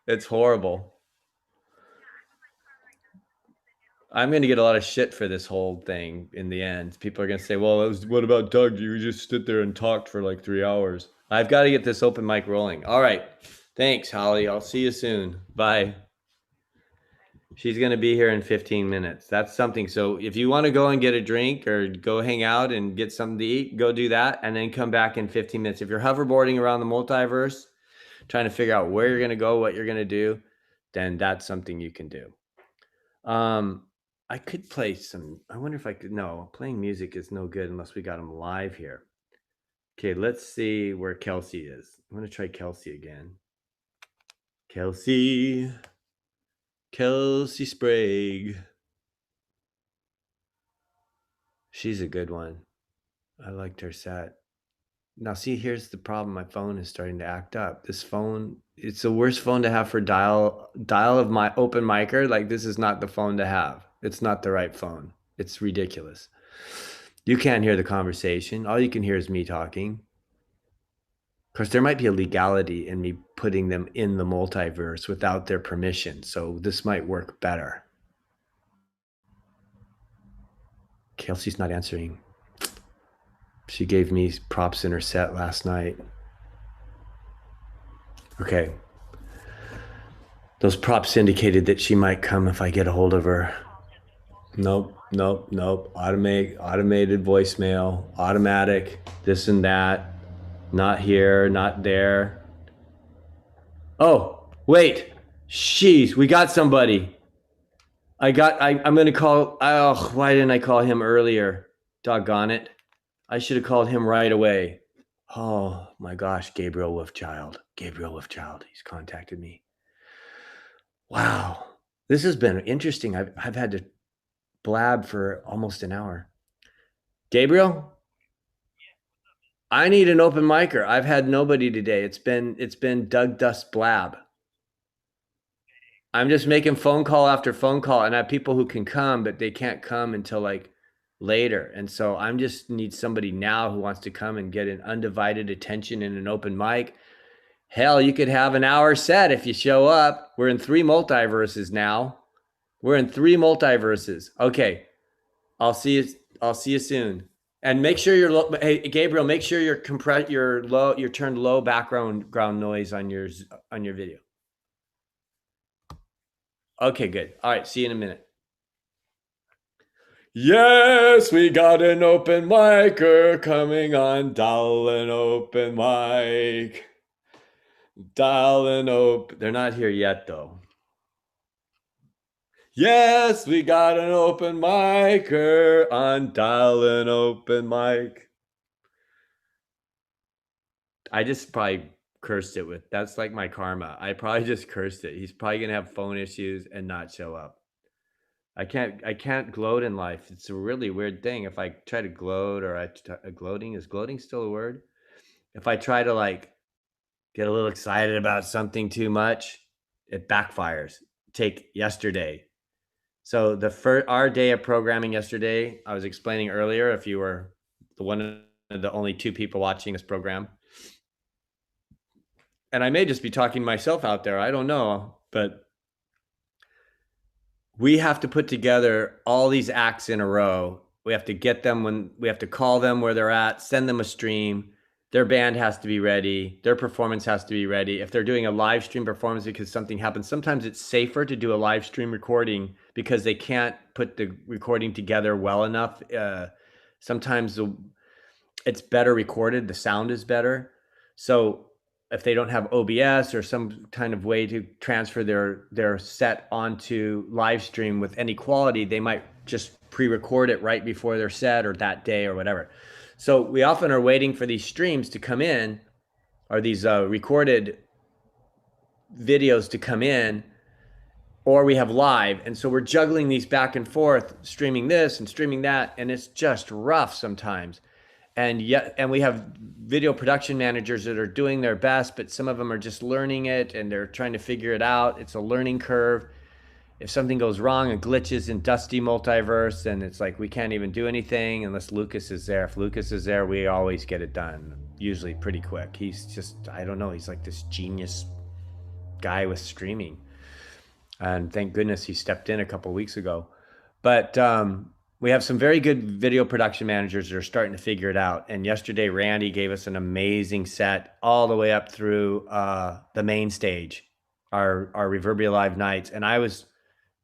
[SPEAKER 1] It's horrible. I'm going to get a lot of shit for this whole thing in the end. People are going to say, well, what about Doug? You just stood there and talked for like 3 hours. I've got to get this open mic rolling. All right. Thanks, Holly. I'll see you soon. Bye. She's going to be here in 15 minutes. That's something. So if you want to go and get a drink or go hang out and get something to eat, go do that and then come back in 15 minutes. If you're hoverboarding around the multiverse, trying to figure out where you're going to go, what you're going to do, then that's something you can do. I could play some, I wonder if I could, no, playing music is no good unless we got them live here. Okay, let's see where Kelsey is. I'm going to try Kelsey again. Kelsey Sprague. She's a good one. I liked her set. Now, see, here's the problem. My phone is starting to act up. This phone, it's the worst phone to have for dial of my open micer. Like, this is not the phone to have. It's not the right phone. It's ridiculous. You can't hear the conversation. All you can hear is me talking. Of course, there might be a legality in me putting them in the multiverse without their permission. So this might work better. Kelsey's not answering. She gave me props in her set last night. Okay. Those props indicated that she might come if I get a hold of her. Nope. Automated voicemail, automatic, this and that. Not here, not there. Oh, wait. Jeez, we got somebody. I'm going to call. Oh, why didn't I call him earlier? Doggone it. I should have called him right away. Oh my gosh, Gabriel Wolfchild. He's contacted me. Wow. This has been interesting. I've had to blab for almost an hour. Gabriel? I need an open micer. I've had nobody today. It's been Doug Dust Blab. I'm just making phone call after phone call, and I have people who can come, but they can't come until like later. And so I'm just need somebody now who wants to come and get an undivided attention in an open mic. Hell, you could have an hour set if you show up. We're in 3 multiverses now. Okay. I'll see you soon. And make sure hey Gabriel, make sure you're turned low background noise on your video. Okay, good. All right, see you in a minute. Yes, we got an open micer coming on. Dial an open mic. They're not here yet, though. Yes, we got an open micer on Dial an Open Mic. I just probably cursed it that's like my karma. I probably just cursed it. He's probably gonna have phone issues and not show up. I can't gloat in life. It's a really weird thing. If I try to gloat or gloating, is gloating still a word? If I try to like get a little excited about something too much, it backfires. Take yesterday. So our day of programming yesterday, I was explaining earlier, if you were one of the only 2 people watching this program, and I may just be talking myself out there, I don't know, but we have to put together all these acts in a row. We have to get them we have to call them where they're at, send them a stream. Their band has to be ready. Their performance has to be ready. If they're doing a live stream performance because something happens, sometimes it's safer to do a live stream recording because they can't put the recording together well enough. Sometimes it's better recorded. The sound is better. So if they don't have OBS or some kind of way to transfer their set onto live stream with any quality, they might just pre-record it right before their set or that day or whatever. So we often are waiting for these streams to come in, or these recorded videos to come in, or we have live. And so we're juggling these back and forth, streaming this and streaming that, and it's just rough sometimes. And we have video production managers that are doing their best, but some of them are just learning it and they're trying to figure it out. It's a learning curve. if something goes wrong and glitches in Dusty Multiverse, then it's like we can't even do anything unless Lucas is there. If Lucas is there, we always get it done, usually pretty quick. He's just, I don't know, he's like this genius guy with streaming. And thank goodness he stepped in a couple weeks ago. But we have some very good video production managers that are starting to figure it out. And yesterday, Randy gave us an amazing set all the way up through the main stage, our Reverbia Live nights. And I was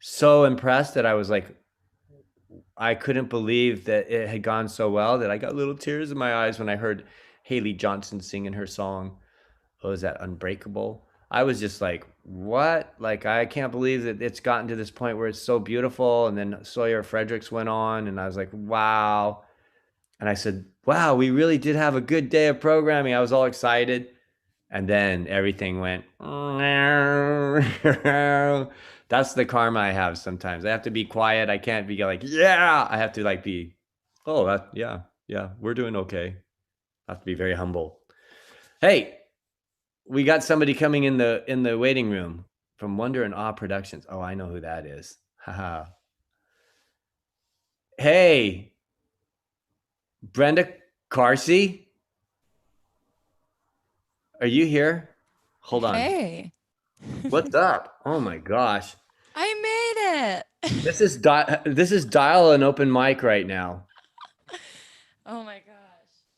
[SPEAKER 1] so impressed that I was like, I couldn't believe that it had gone so well that I got little tears in my eyes when I heard Haley Johnson singing her song. What was that, Unbreakable? I was just like, what? Like, I can't believe that it's gotten to this point where it's so beautiful. And then Sawyer Fredericks went on, and I was like, wow. And I said, wow, we really did have a good day of programming. I was all excited. And then everything went. That's the karma I have sometimes. I have to be quiet. I can't be like, yeah. I have to like be, oh, yeah, we're doing okay. I have to be very humble. Hey, we got somebody coming in the waiting room from Wonder and Awe Productions. Oh, I know who that is. Haha. Hey, Brenda Carsey, are you here? Hold on.
[SPEAKER 3] Hey,
[SPEAKER 1] What's up? Oh my gosh.
[SPEAKER 3] I made it.
[SPEAKER 1] This is dial an open mic right now.
[SPEAKER 3] Oh my gosh.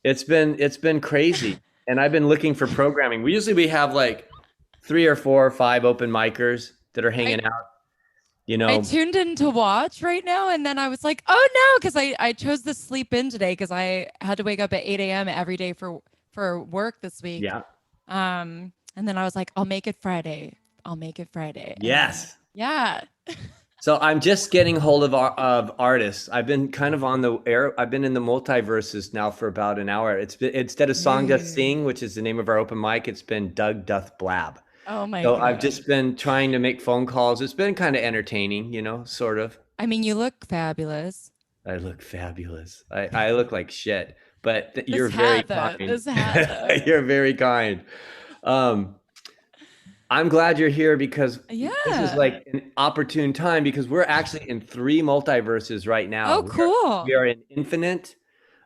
[SPEAKER 1] It's been crazy. And I've been looking for programming. We have like 3 or 4 or 5 open micers that are hanging out. You know,
[SPEAKER 3] I tuned in to watch right now, and then I was like, oh no, because I chose to sleep in today because I had to wake up at 8 a.m. every day for work this week.
[SPEAKER 1] yeah.
[SPEAKER 3] And then I was like, I'll make it Friday. I'll make it Friday.
[SPEAKER 1] Yes.
[SPEAKER 3] Yeah.
[SPEAKER 1] So I'm just getting hold of artists. I've been kind of on the air. I've been in the multiverses now for about an hour. It's been, instead of Song Doth Sing, which is the name of our open mic, it's been Doug Doth Blab.
[SPEAKER 3] Oh my
[SPEAKER 1] So
[SPEAKER 3] God.
[SPEAKER 1] I've just been trying to make phone calls. It's been kind of entertaining, you know, sort of.
[SPEAKER 3] I mean, you look fabulous.
[SPEAKER 1] I look fabulous. I look like shit, but you're
[SPEAKER 3] This
[SPEAKER 1] very
[SPEAKER 3] hat, though.
[SPEAKER 1] kind.
[SPEAKER 3] This hat, though.
[SPEAKER 1] You're very kind. I'm glad you're here because
[SPEAKER 3] Yeah.
[SPEAKER 1] this is like an opportune time because we're actually in 3 multiverses right now.
[SPEAKER 3] Oh, cool.
[SPEAKER 1] We are in Infinite,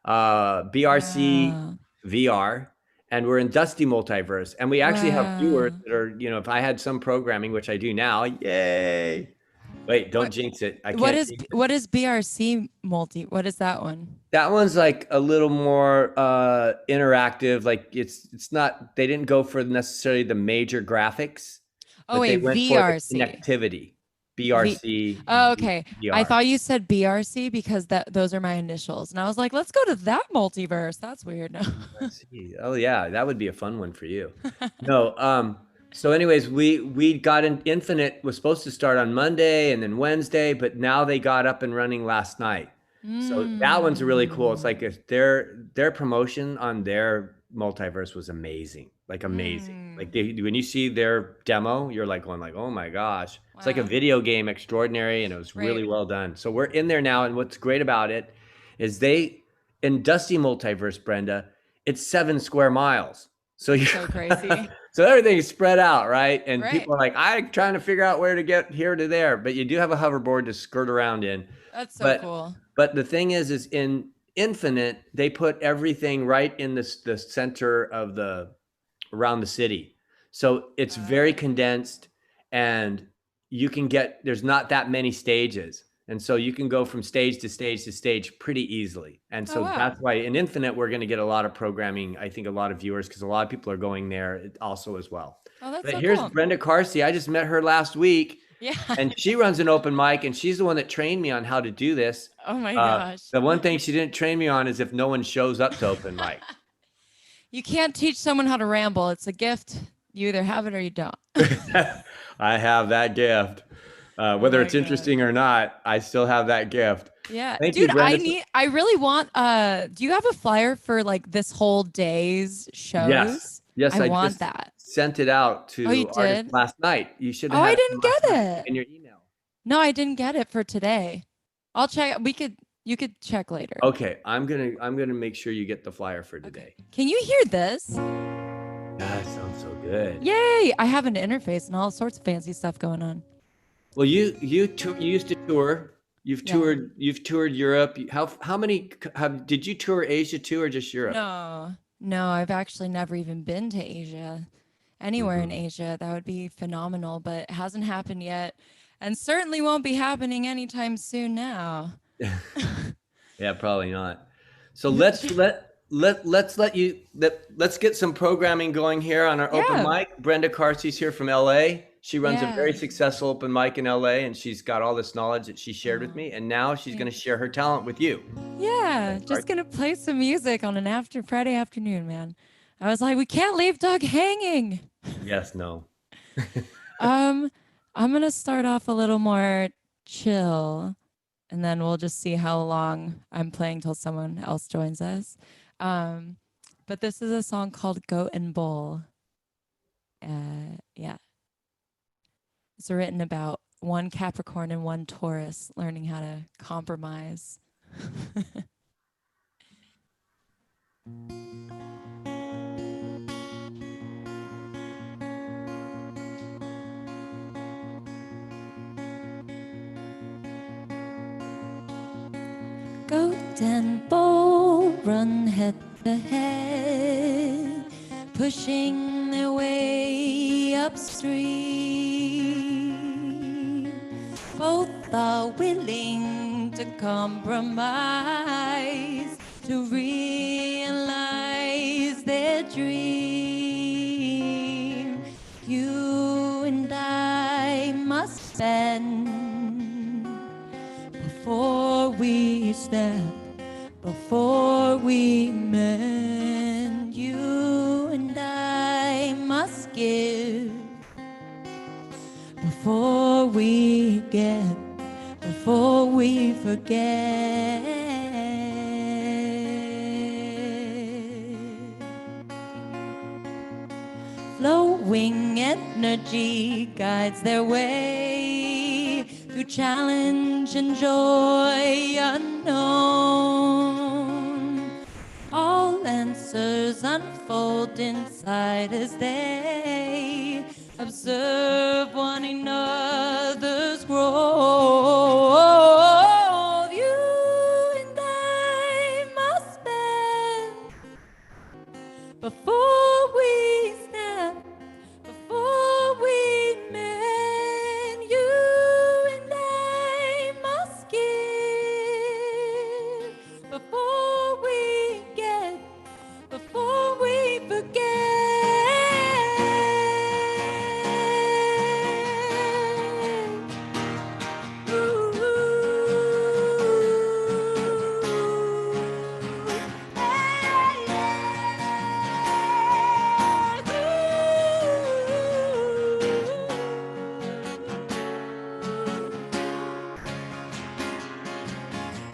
[SPEAKER 1] BRC,
[SPEAKER 3] Wow.
[SPEAKER 1] VR, and we're in Dusty Multiverse. And we actually have viewers
[SPEAKER 3] Wow.
[SPEAKER 1] that are, you know, if I had some programming, which I do now, yay. Wait, don't jinx it. I can't jinx it.
[SPEAKER 3] What is BRC multi? What is that one?
[SPEAKER 1] That one's like a little more interactive. Like it's not, they didn't go for necessarily the major graphics,
[SPEAKER 3] Oh
[SPEAKER 1] but they
[SPEAKER 3] wait,
[SPEAKER 1] went
[SPEAKER 3] VRC.
[SPEAKER 1] for the connectivity. BRC.
[SPEAKER 3] Oh, okay. I
[SPEAKER 1] VR.
[SPEAKER 3] thought you said BRC because those are my initials, and I was like, let's go to that multiverse. That's weird. No.
[SPEAKER 1] BRC. Oh yeah, that would be a fun one for you. No, so anyways, we got in Infinite was supposed to start on Monday and then Wednesday, but now they got up and running last night. So that one's really cool. It's like if their promotion on their multiverse was amazing, like amazing. Like when you see their demo, you're like going like, oh my gosh, it's like a
[SPEAKER 3] Wow.
[SPEAKER 1] video game extraordinary, and it was really
[SPEAKER 3] Right.
[SPEAKER 1] well done. So we're in there now, and what's great about it is they in Dusty Multiverse, Brenda, it's 7 square miles. So you're
[SPEAKER 3] So crazy.
[SPEAKER 1] so everything is spread out, right? And
[SPEAKER 3] Right.
[SPEAKER 1] people are like, I'm trying to figure out where to get here to there, but you do have a hoverboard to skirt around in.
[SPEAKER 3] That's so
[SPEAKER 1] But
[SPEAKER 3] cool.
[SPEAKER 1] but the thing is in Infinite, they put everything right in the center of around the city. So it's very condensed, and you can there's not that many stages. And so you can go from stage to stage to stage pretty easily. And so
[SPEAKER 3] wow.
[SPEAKER 1] that's why in Infinite, we're going to get a lot of programming. I think a lot of viewers, because a lot of people are going there also as well.
[SPEAKER 3] Oh, that's
[SPEAKER 1] But
[SPEAKER 3] so
[SPEAKER 1] here's
[SPEAKER 3] cool.
[SPEAKER 1] Brenda Carsey. I just met her last week.
[SPEAKER 3] Yeah.
[SPEAKER 1] And she runs an open mic, and she's the one that trained me on how to do this.
[SPEAKER 3] Oh my gosh.
[SPEAKER 1] The one thing she didn't train me on is if no one shows up to open mic.
[SPEAKER 3] You can't teach someone how to ramble. It's a gift. You either have it or you don't.
[SPEAKER 1] I have that gift. Whether
[SPEAKER 3] my
[SPEAKER 1] it's
[SPEAKER 3] God.
[SPEAKER 1] interesting or not, I still have that gift.
[SPEAKER 3] Yeah.
[SPEAKER 1] Thank you,
[SPEAKER 3] Dude,
[SPEAKER 1] Brenda.
[SPEAKER 3] I really want do you have a flyer for like this whole day's shows?
[SPEAKER 1] Yes,
[SPEAKER 3] I
[SPEAKER 1] I
[SPEAKER 3] want
[SPEAKER 1] just
[SPEAKER 3] that.
[SPEAKER 1] sent it out to
[SPEAKER 3] Oh, you
[SPEAKER 1] artists
[SPEAKER 3] did?
[SPEAKER 1] last night. You should
[SPEAKER 3] Oh,
[SPEAKER 1] have
[SPEAKER 3] I
[SPEAKER 1] had
[SPEAKER 3] didn't
[SPEAKER 1] last
[SPEAKER 3] get
[SPEAKER 1] night
[SPEAKER 3] it.
[SPEAKER 1] in your email.
[SPEAKER 3] No, I didn't get it for today. I'll check. You could check later.
[SPEAKER 1] Okay, I'm gonna make sure you get the flyer for today.
[SPEAKER 3] Can you hear this?
[SPEAKER 1] That sounds so good.
[SPEAKER 3] Yay! I have an interface and all sorts of fancy stuff going on.
[SPEAKER 1] Well, you used to tour.
[SPEAKER 3] Yeah.
[SPEAKER 1] You've toured Europe. How many did you tour Asia too, or just Europe?
[SPEAKER 3] No, no, I've actually never even been to Asia. Anywhere in
[SPEAKER 1] Hmm.
[SPEAKER 3] Asia, that would be phenomenal, but it hasn't happened yet, and certainly won't be happening anytime soon now.
[SPEAKER 1] Yeah, probably not. So let's get some programming going here on our open
[SPEAKER 3] Yeah,
[SPEAKER 1] mic. Brenda Carsey's here from LA. She runs a very
[SPEAKER 3] yeah.
[SPEAKER 1] successful open mic in LA, and she's got all this knowledge that she shared with
[SPEAKER 3] Oh,
[SPEAKER 1] me, and now she's going to
[SPEAKER 3] thanks.
[SPEAKER 1] share her talent with you.
[SPEAKER 3] Yeah, just gonna play some music on an after Friday afternoon, man. I was like, we can't leave Doug hanging.
[SPEAKER 1] Yes, no.
[SPEAKER 3] Um, I'm gonna start off a little more chill, and then we'll just see how long I'm playing till someone else joins us. Um, but this is a song called Goat and Bull. Yeah, it's written about one Capricorn and one Taurus learning how to compromise. Goat and bull run head to head, pushing their way upstream. Both are willing to compromise to realize their dream. You and I must bend before we step, before we mend. You and I must give before we get, before we forget. Flowing energy guides their way through challenge and joy unknown. All answers unfold inside as they observe one another's growth. You and I must bend before we snap, before we mend. You and I must give before we get, before we forget.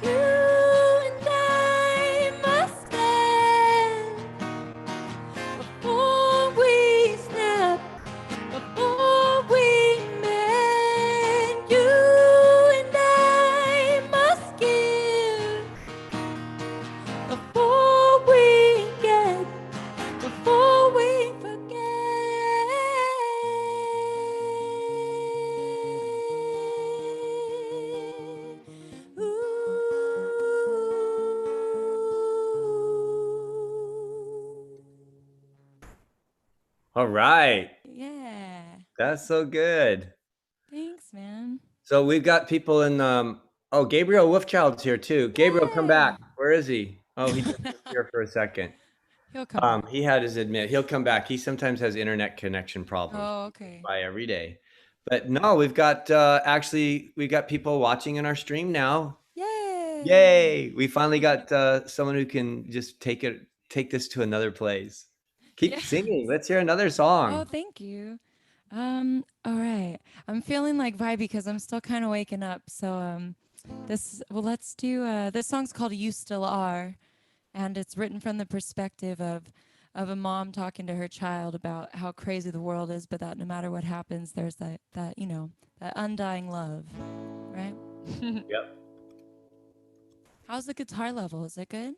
[SPEAKER 3] You and I must stand before we snap, before we mend. You and I must give before we get, before we forget.
[SPEAKER 1] All right.
[SPEAKER 3] Yeah.
[SPEAKER 1] That's so good.
[SPEAKER 3] Thanks, man.
[SPEAKER 1] So we've got people in oh, Gabriel Wolfchild's here too. Gabriel, come back.
[SPEAKER 3] Yay.
[SPEAKER 1] Where is he? Oh, he just was here for a second.
[SPEAKER 3] He'll come back.
[SPEAKER 1] He had his admit. He'll come back. He sometimes has internet connection problems
[SPEAKER 3] Oh, okay.
[SPEAKER 1] by every day. But no, we've got actually we got people watching in our stream now.
[SPEAKER 3] Yay.
[SPEAKER 1] Yay! We finally got someone who can just take this to another place. Keep
[SPEAKER 3] Yeah.
[SPEAKER 1] singing. Let's hear another
[SPEAKER 3] Oh,
[SPEAKER 1] song.
[SPEAKER 3] thank you. All right. I'm feeling like vibey because I'm still kind of waking up. So let's do this song's called You Still Are, and it's written from the perspective of a mom talking to her child about how crazy the world is, but that no matter what happens, there's that, that undying love, right?
[SPEAKER 1] Yep.
[SPEAKER 3] How's the guitar level? Is it good?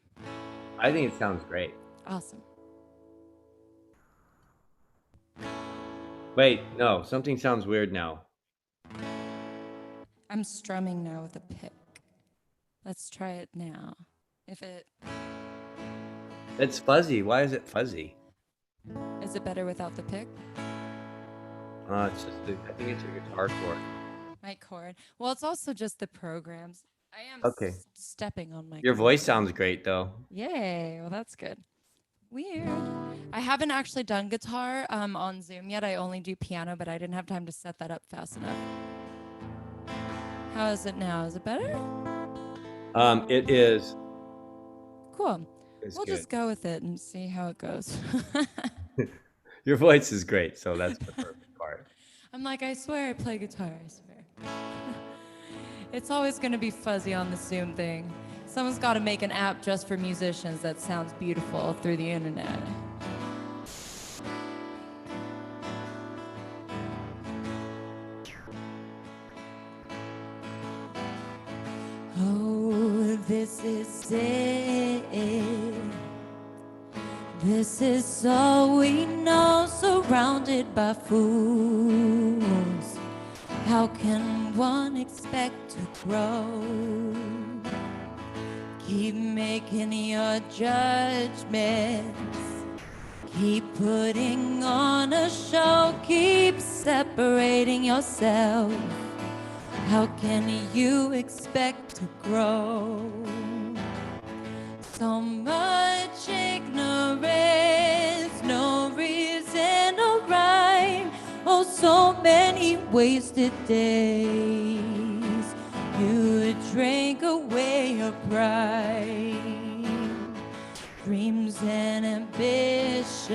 [SPEAKER 1] I think it sounds great.
[SPEAKER 3] Awesome.
[SPEAKER 1] Wait, no, something sounds weird now.
[SPEAKER 3] I'm strumming now with a pick. Let's try it now. If it
[SPEAKER 1] It's fuzzy. Why is it fuzzy?
[SPEAKER 3] is it better without the pick?
[SPEAKER 1] It's just I think it's your guitar chord.
[SPEAKER 3] My chord. Well, it's also just the programs. I am
[SPEAKER 1] Okay.
[SPEAKER 3] stepping on my
[SPEAKER 1] Your
[SPEAKER 3] chord.
[SPEAKER 1] voice sounds great though.
[SPEAKER 3] Yay. Well, that's good. Weird. I haven't actually done guitar on Zoom yet. I only do piano, but I didn't have time to set that up fast enough. How is it now? Is it better?
[SPEAKER 1] It is.
[SPEAKER 3] Cool.
[SPEAKER 1] It's
[SPEAKER 3] We'll
[SPEAKER 1] good.
[SPEAKER 3] just go with it and see how it goes.
[SPEAKER 1] Your voice is great, so that's the perfect part.
[SPEAKER 3] I'm like, I swear I play guitar, I swear. It's always going to be fuzzy on the Zoom thing. Someone's got to make an app just for musicians that sounds beautiful through the internet. Oh, this is it. This is all we know, surrounded by fools. How can one expect to grow? Keep making your judgments. Keep putting on a show. Keep separating yourself. How can you expect to grow? So much ignorance, no reason or rhyme. Oh, so many wasted days. You drank away your pride. Dreams and ambitions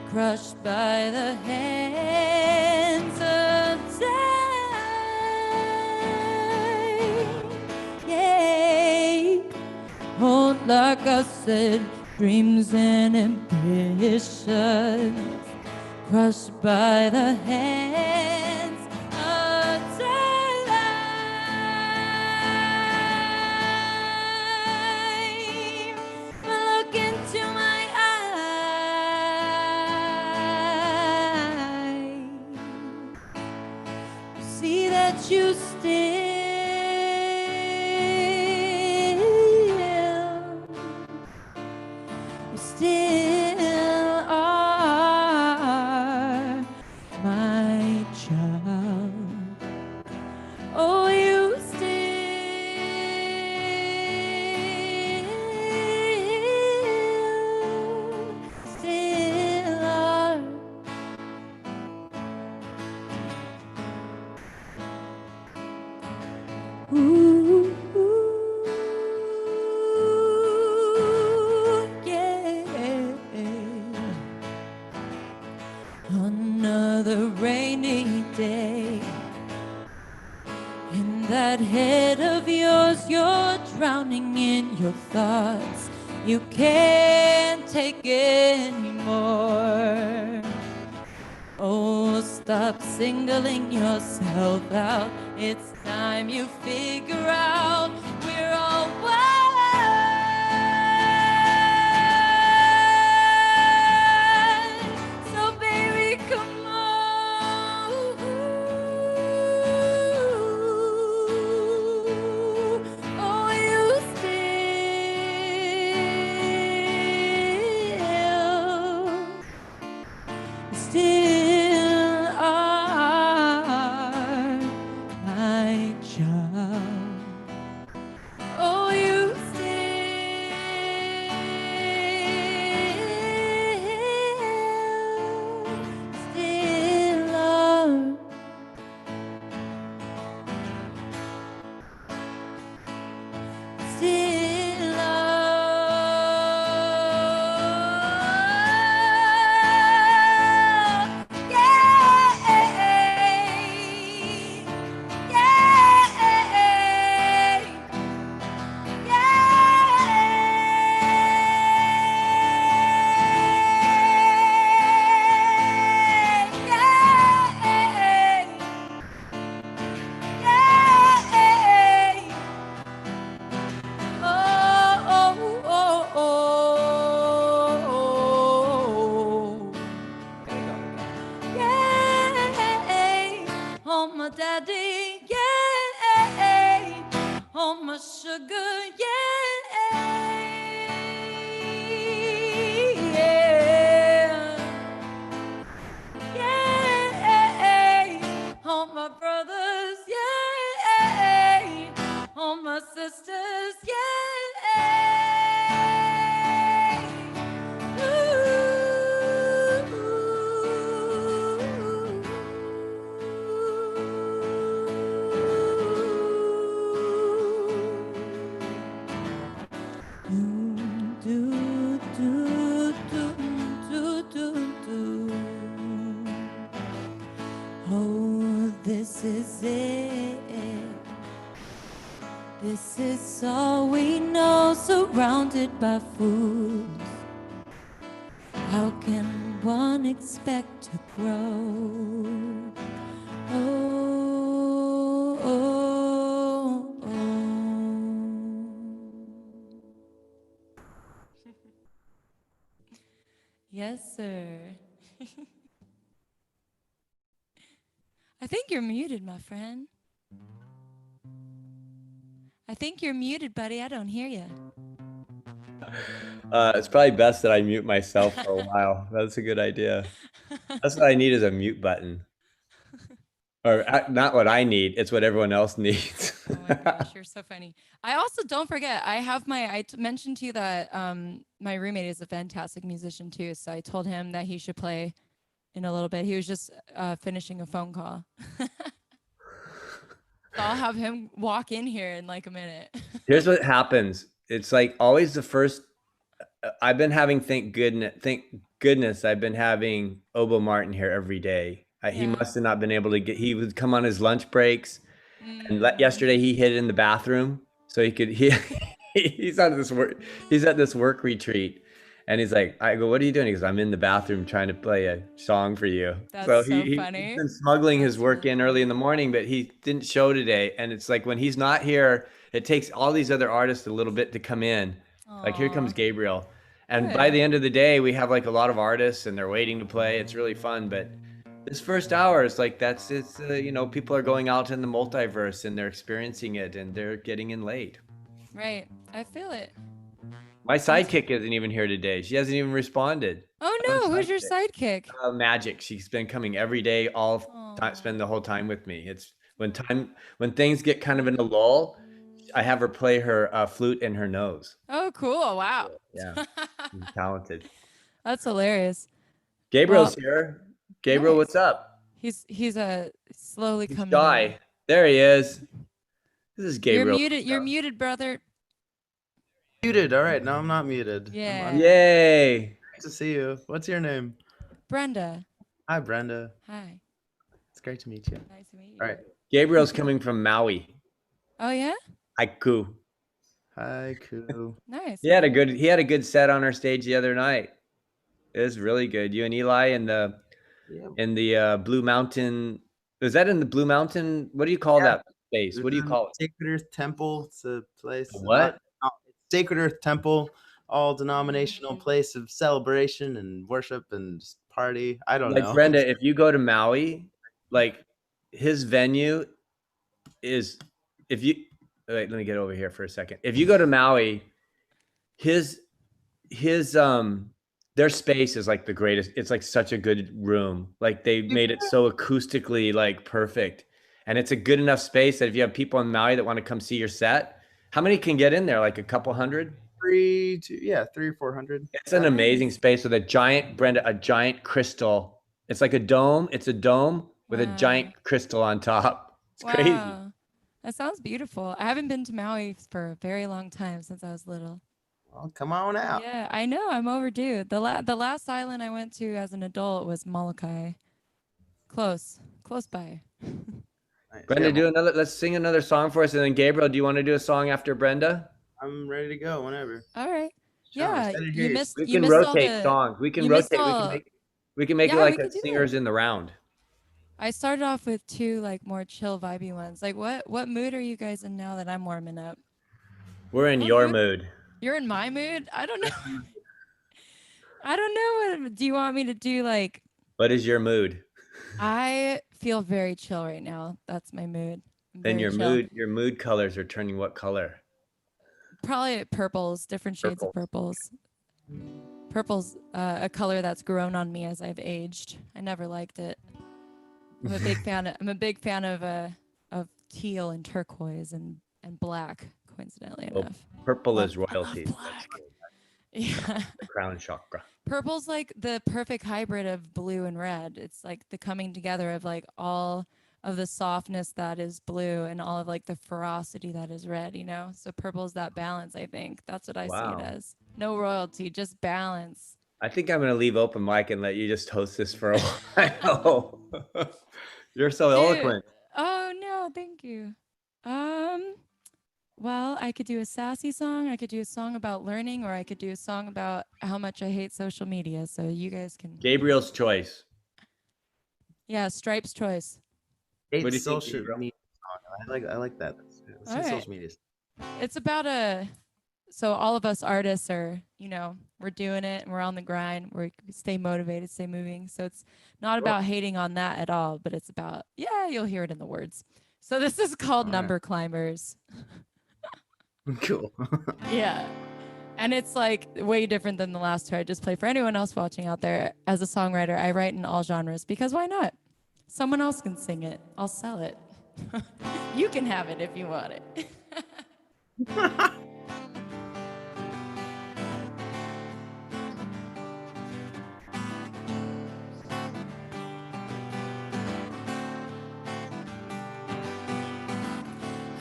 [SPEAKER 3] crushed by the hands of time. Yeah. Oh, like I said, dreams and ambitions crushed by the hands of time. Look into my eyes, see that you still are my child. Oh, you still are. Ooh, yeah. Another rainy day. In that head of yours, you're drowning in your thoughts. You can't take anymore. Oh, stop singling yourself out. It's time you figure out we're all one. So baby, come on. Oh, you still are my child. Oh, you my sugar, yeah, yeah. All my brothers, yeah. All my sisters, yeah. Oh, this is it. This is all we know, surrounded by fools. How can one expect to grow? Oh, oh, oh. Yes, sir. I think you're muted, my friend. I think you're muted, buddy. I don't hear you.
[SPEAKER 1] It's probably best that I mute myself for a while. That's a good idea. That's what I need is a mute button. Or not what I need, it's what everyone else needs.
[SPEAKER 3] Oh my gosh, you're so funny. I also don't forget, I mentioned to you that my roommate is a fantastic musician too. So I told him that he should play in a little bit. He was just finishing a phone call. So I'll have him walk in here in like a minute.
[SPEAKER 1] Here's what happens. It's like always the first. I've been having thank goodness I've been having Obo Martin here every day. He
[SPEAKER 3] Yeah.
[SPEAKER 1] must have not been able to get. He would come on his lunch breaks, and
[SPEAKER 3] Mm.
[SPEAKER 1] yesterday he hid in the bathroom so he could. He's at this work. He's at this work retreat, and he's like, I go, "What are you doing?" He goes, "I'm in the bathroom trying to play a song for you."
[SPEAKER 3] That's
[SPEAKER 1] so
[SPEAKER 3] so
[SPEAKER 1] he's
[SPEAKER 3] funny.
[SPEAKER 1] been smuggling his
[SPEAKER 3] That's
[SPEAKER 1] work
[SPEAKER 3] really
[SPEAKER 1] in early in the
[SPEAKER 3] funny.
[SPEAKER 1] morning, but he didn't show today. And it's like when he's not here, it takes all these other artists a little bit to come in. Like here comes
[SPEAKER 3] Aw,
[SPEAKER 1] Gabriel. And by
[SPEAKER 3] good.
[SPEAKER 1] the end of the day, we have like a lot of artists and they're waiting to play. It's really fun. But this first hour is like people are going out in the multiverse and they're experiencing it and they're getting in late.
[SPEAKER 3] Right. I feel it.
[SPEAKER 1] My sidekick isn't even here today. She hasn't even responded.
[SPEAKER 3] Oh
[SPEAKER 1] I have a
[SPEAKER 3] no, who's your
[SPEAKER 1] sidekick.
[SPEAKER 3] sidekick?
[SPEAKER 1] Magic. She's been coming every day, all time,
[SPEAKER 3] Aw.
[SPEAKER 1] spend the whole time with me. It's when things get kind of in a lull, I have her play her flute in her nose.
[SPEAKER 3] Oh, cool. Wow.
[SPEAKER 1] Yeah, she's talented.
[SPEAKER 3] That's hilarious.
[SPEAKER 1] Gabriel's
[SPEAKER 3] Well,
[SPEAKER 1] here. Gabriel,
[SPEAKER 3] nice.
[SPEAKER 1] what's up?
[SPEAKER 3] He's slowly
[SPEAKER 1] He's
[SPEAKER 3] coming in.
[SPEAKER 1] shy. There he is. This is Gabriel.
[SPEAKER 3] You're muted, brother.
[SPEAKER 4] Muted. All right, no, I'm not muted.
[SPEAKER 3] Yeah.
[SPEAKER 1] Yay.
[SPEAKER 4] Great to see you. What's your name?
[SPEAKER 3] Brenda.
[SPEAKER 4] Hi, Brenda.
[SPEAKER 3] Hi.
[SPEAKER 4] It's great to meet you.
[SPEAKER 3] Nice to meet you.
[SPEAKER 4] All right.
[SPEAKER 1] Gabriel's coming from Maui.
[SPEAKER 3] Oh yeah?
[SPEAKER 1] Haiku.
[SPEAKER 4] Hi, Koo.
[SPEAKER 3] Nice.
[SPEAKER 1] He had a good set on our stage the other night. It was really good. You and Eli in the Blue Mountain. Was that in the Blue Mountain? What do you call that space? What do you call it?
[SPEAKER 4] Sacred Earth Temple. It's a place.
[SPEAKER 1] What?
[SPEAKER 4] Sacred Earth Temple, all denominational place of celebration and worship and just party. I don't
[SPEAKER 1] Like
[SPEAKER 4] know.
[SPEAKER 1] Brenda, if you go to Maui, like his venue is if you wait, let me get over here for a second. If you go to Maui, his their space is like the greatest. It's like such a good room. Like they made it so acoustically like perfect. And it's a good enough space that if you have people in Maui that want to come see your set, how many can get in there? Like a couple hundred?
[SPEAKER 4] 300 or 400.
[SPEAKER 1] It's an amazing space with a giant crystal. It's like a dome. It's a dome with a giant crystal on top. It's crazy.
[SPEAKER 3] Wow. That sounds beautiful. I haven't been to Maui for a very long time since I was little.
[SPEAKER 4] Well, come on out.
[SPEAKER 3] Yeah, I know. I'm overdue. The last island I went to as an adult was Molokai. Close by.
[SPEAKER 4] Nice.
[SPEAKER 1] Brenda,
[SPEAKER 4] Yeah,
[SPEAKER 1] let's sing another song for us. And then Gabriel, do you want to do a song after Brenda?
[SPEAKER 4] I'm ready to go whenever.
[SPEAKER 3] All right.
[SPEAKER 4] Sean,
[SPEAKER 3] Yeah,
[SPEAKER 4] excited to hear
[SPEAKER 3] you
[SPEAKER 4] you.
[SPEAKER 3] missed.
[SPEAKER 1] We
[SPEAKER 3] You
[SPEAKER 1] can
[SPEAKER 3] missed all
[SPEAKER 1] rotate
[SPEAKER 3] the.
[SPEAKER 1] songs. We can
[SPEAKER 3] you missed
[SPEAKER 1] rotate.
[SPEAKER 3] all-
[SPEAKER 1] We can make it
[SPEAKER 3] Yeah,
[SPEAKER 1] like
[SPEAKER 3] we
[SPEAKER 1] a
[SPEAKER 3] could do
[SPEAKER 1] singers
[SPEAKER 3] that.
[SPEAKER 1] in the round.
[SPEAKER 3] I started off with two like more chill vibey ones. Like what mood are you guys in now that I'm warming up?
[SPEAKER 1] We're in
[SPEAKER 3] What
[SPEAKER 1] your
[SPEAKER 3] mood?
[SPEAKER 1] mood.
[SPEAKER 3] You're in my mood? I don't know. I don't know. Do you want me to do like?
[SPEAKER 1] What is your mood?
[SPEAKER 3] I feel very chill right now. That's my mood. I'm
[SPEAKER 1] Then
[SPEAKER 3] very chill.
[SPEAKER 1] your mood colors are turning what color?
[SPEAKER 3] Probably purples, different shades of purples. Purple's a color that's grown on me as I've aged. I never liked it. I'm a big fan. I'm a big fan of teal and turquoise and black. Coincidentally
[SPEAKER 1] Oh,
[SPEAKER 3] enough,
[SPEAKER 1] purple
[SPEAKER 3] Love-
[SPEAKER 1] is
[SPEAKER 3] I love
[SPEAKER 1] royalty.
[SPEAKER 3] black. Yeah,
[SPEAKER 1] The crown chakra.
[SPEAKER 3] purple's like the perfect hybrid of blue and red. It's like the coming together of like all of the softness that is blue and all of like the ferocity that is red. You know, so purple's that balance. I think that's what I see it
[SPEAKER 1] Wow.
[SPEAKER 3] as. No royalty, just balance.
[SPEAKER 1] I think I'm gonna leave open mic and let you just host this for a while. You're so
[SPEAKER 3] Dude,
[SPEAKER 1] eloquent.
[SPEAKER 3] oh no, thank you. Well, I could do a sassy song, I could do a song about learning, or I could do a song about how much I hate social media. So you guys can.
[SPEAKER 1] Gabriel's choice.
[SPEAKER 3] Yeah, Stripe's choice.
[SPEAKER 4] Hate
[SPEAKER 1] What do you think,
[SPEAKER 4] social
[SPEAKER 1] Gabriel?
[SPEAKER 4] media song. I like that. Let's
[SPEAKER 3] All
[SPEAKER 4] see
[SPEAKER 3] right.
[SPEAKER 4] social media.
[SPEAKER 3] It's about so all of us artists are, we're doing it and we're on the grind. We stay motivated, stay moving. So it's not about hating on that at all, but it's about, you'll hear it in the words. So this is called
[SPEAKER 1] All right.
[SPEAKER 3] Number Climbers.
[SPEAKER 1] Cool.
[SPEAKER 3] Yeah. And it's like way different than the last two I just played. For anyone else watching out there, as a songwriter, I write in all genres because why not? Someone else can sing it. I'll sell it. You can have it if you want it.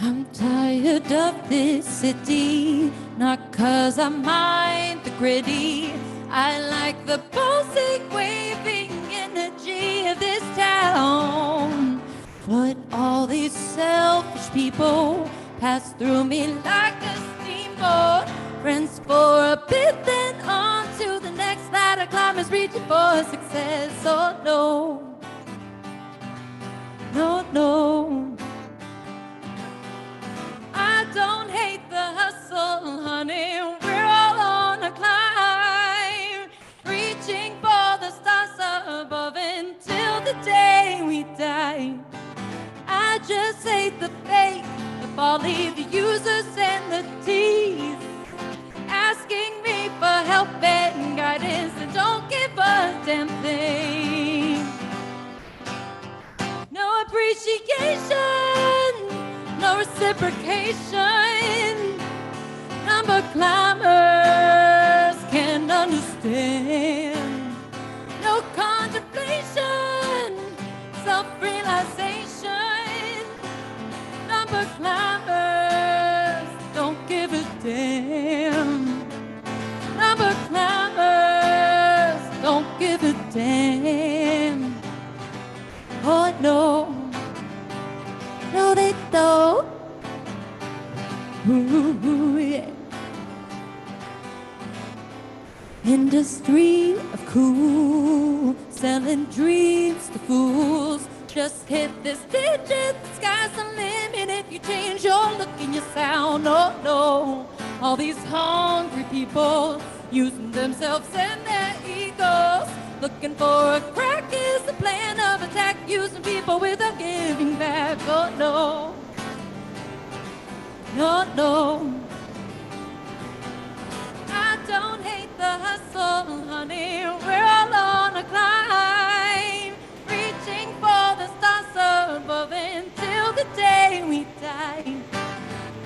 [SPEAKER 3] I'm tired of this city, not 'cause I mind the gritty. I like the pulsing, waving energy of this town. But all these selfish people pass through me like a steamboat. Friends for a bit, then on to the next ladder. Climbers reaching for success. Oh no, no, no. I don't hate the hustle, honey. We're all on a climb, reaching for the stars above until the day we die. I just hate the fake, the folly, the users and the tease, asking me for help and guidance and don't give a damn thing. No appreciation, no reciprocation. Number climbers can't understand. No contemplation, self-realization. Number climbers don't give a damn. Number climbers don't give a damn. Oh no, no they don't. Ooh, yeah. Industry of cool, selling dreams to fools. Just hit this digit, the sky's the limit if you change your look and your sound. Oh no, all these hungry people using themselves and their egos, looking for a crack is the plan of attack, using people without giving back. Oh no, no, no. I don't hate the hustle, honey. We're all on a climb, reaching for the stars above until the day we die.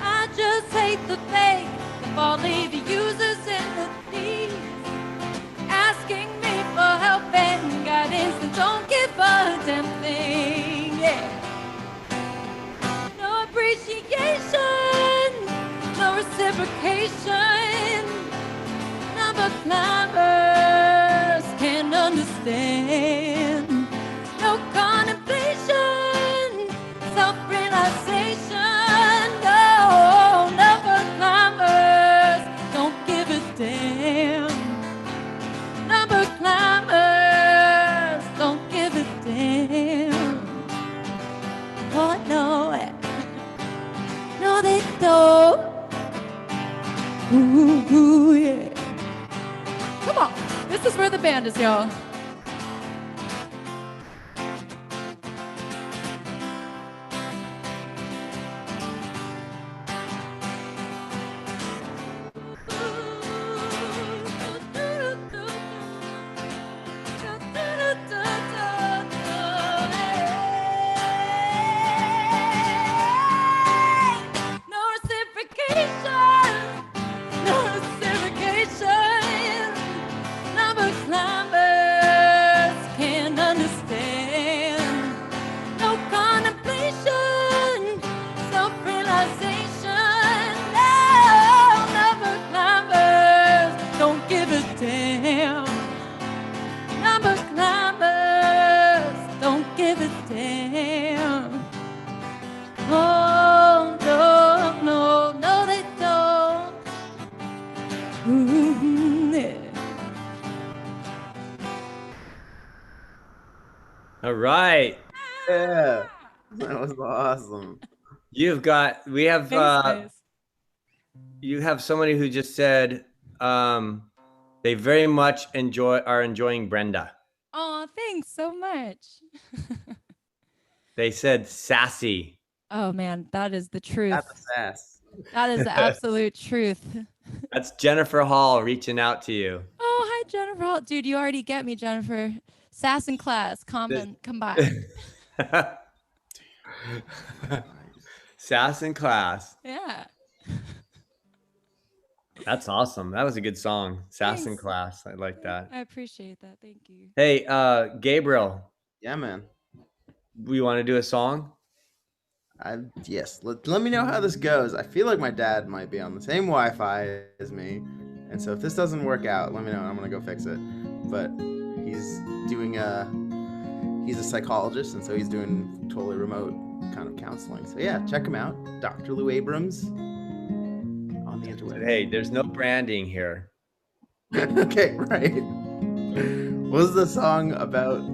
[SPEAKER 3] I just hate the fake, the folly, the users and the thieves, asking me for help and guidance and don't give a damn thing. Yeah. No appreciation, no reciprocation. Number climbers can't understand. No contemplation, self-realization. No, number climbers don't give a damn. Number climbers don't give a damn. Oh no, no they don't. Ooh, yeah. Come on, this is where the band is, y'all.
[SPEAKER 1] All right.
[SPEAKER 4] Yeah, that was awesome.
[SPEAKER 1] We have
[SPEAKER 3] Thanks, guys.
[SPEAKER 1] you have somebody who just said they very much are enjoying Brenda.
[SPEAKER 3] Oh, thanks so much.
[SPEAKER 1] They said sassy.
[SPEAKER 3] Oh man, that is the truth.
[SPEAKER 4] Got the sass.
[SPEAKER 3] That is the absolute truth.
[SPEAKER 1] That's Jennifer Hall reaching out to you.
[SPEAKER 3] Oh, hi, Jennifer. Oh, dude, you already get me, Jennifer. Sass and class, combined.
[SPEAKER 1] Sass in class.
[SPEAKER 3] Yeah.
[SPEAKER 1] That's awesome. That was a good song. Sass in
[SPEAKER 3] Thanks.
[SPEAKER 1] class. I like that.
[SPEAKER 3] I appreciate that. Thank you.
[SPEAKER 1] Hey, Gabriel,
[SPEAKER 4] Yeah, man.
[SPEAKER 1] we want to do a song?
[SPEAKER 4] Yes. Let me know how this goes. I feel like my dad might be on the same Wi-Fi as me, and so if this doesn't work out, let me know. I'm gonna go fix it. But he's doing he's a psychologist, and so he's doing totally remote kind of counseling. So yeah, check him out, Dr. Lou Abrams on the interweb.
[SPEAKER 1] Hey, there's no branding here.
[SPEAKER 4] Okay, right. What was the song about?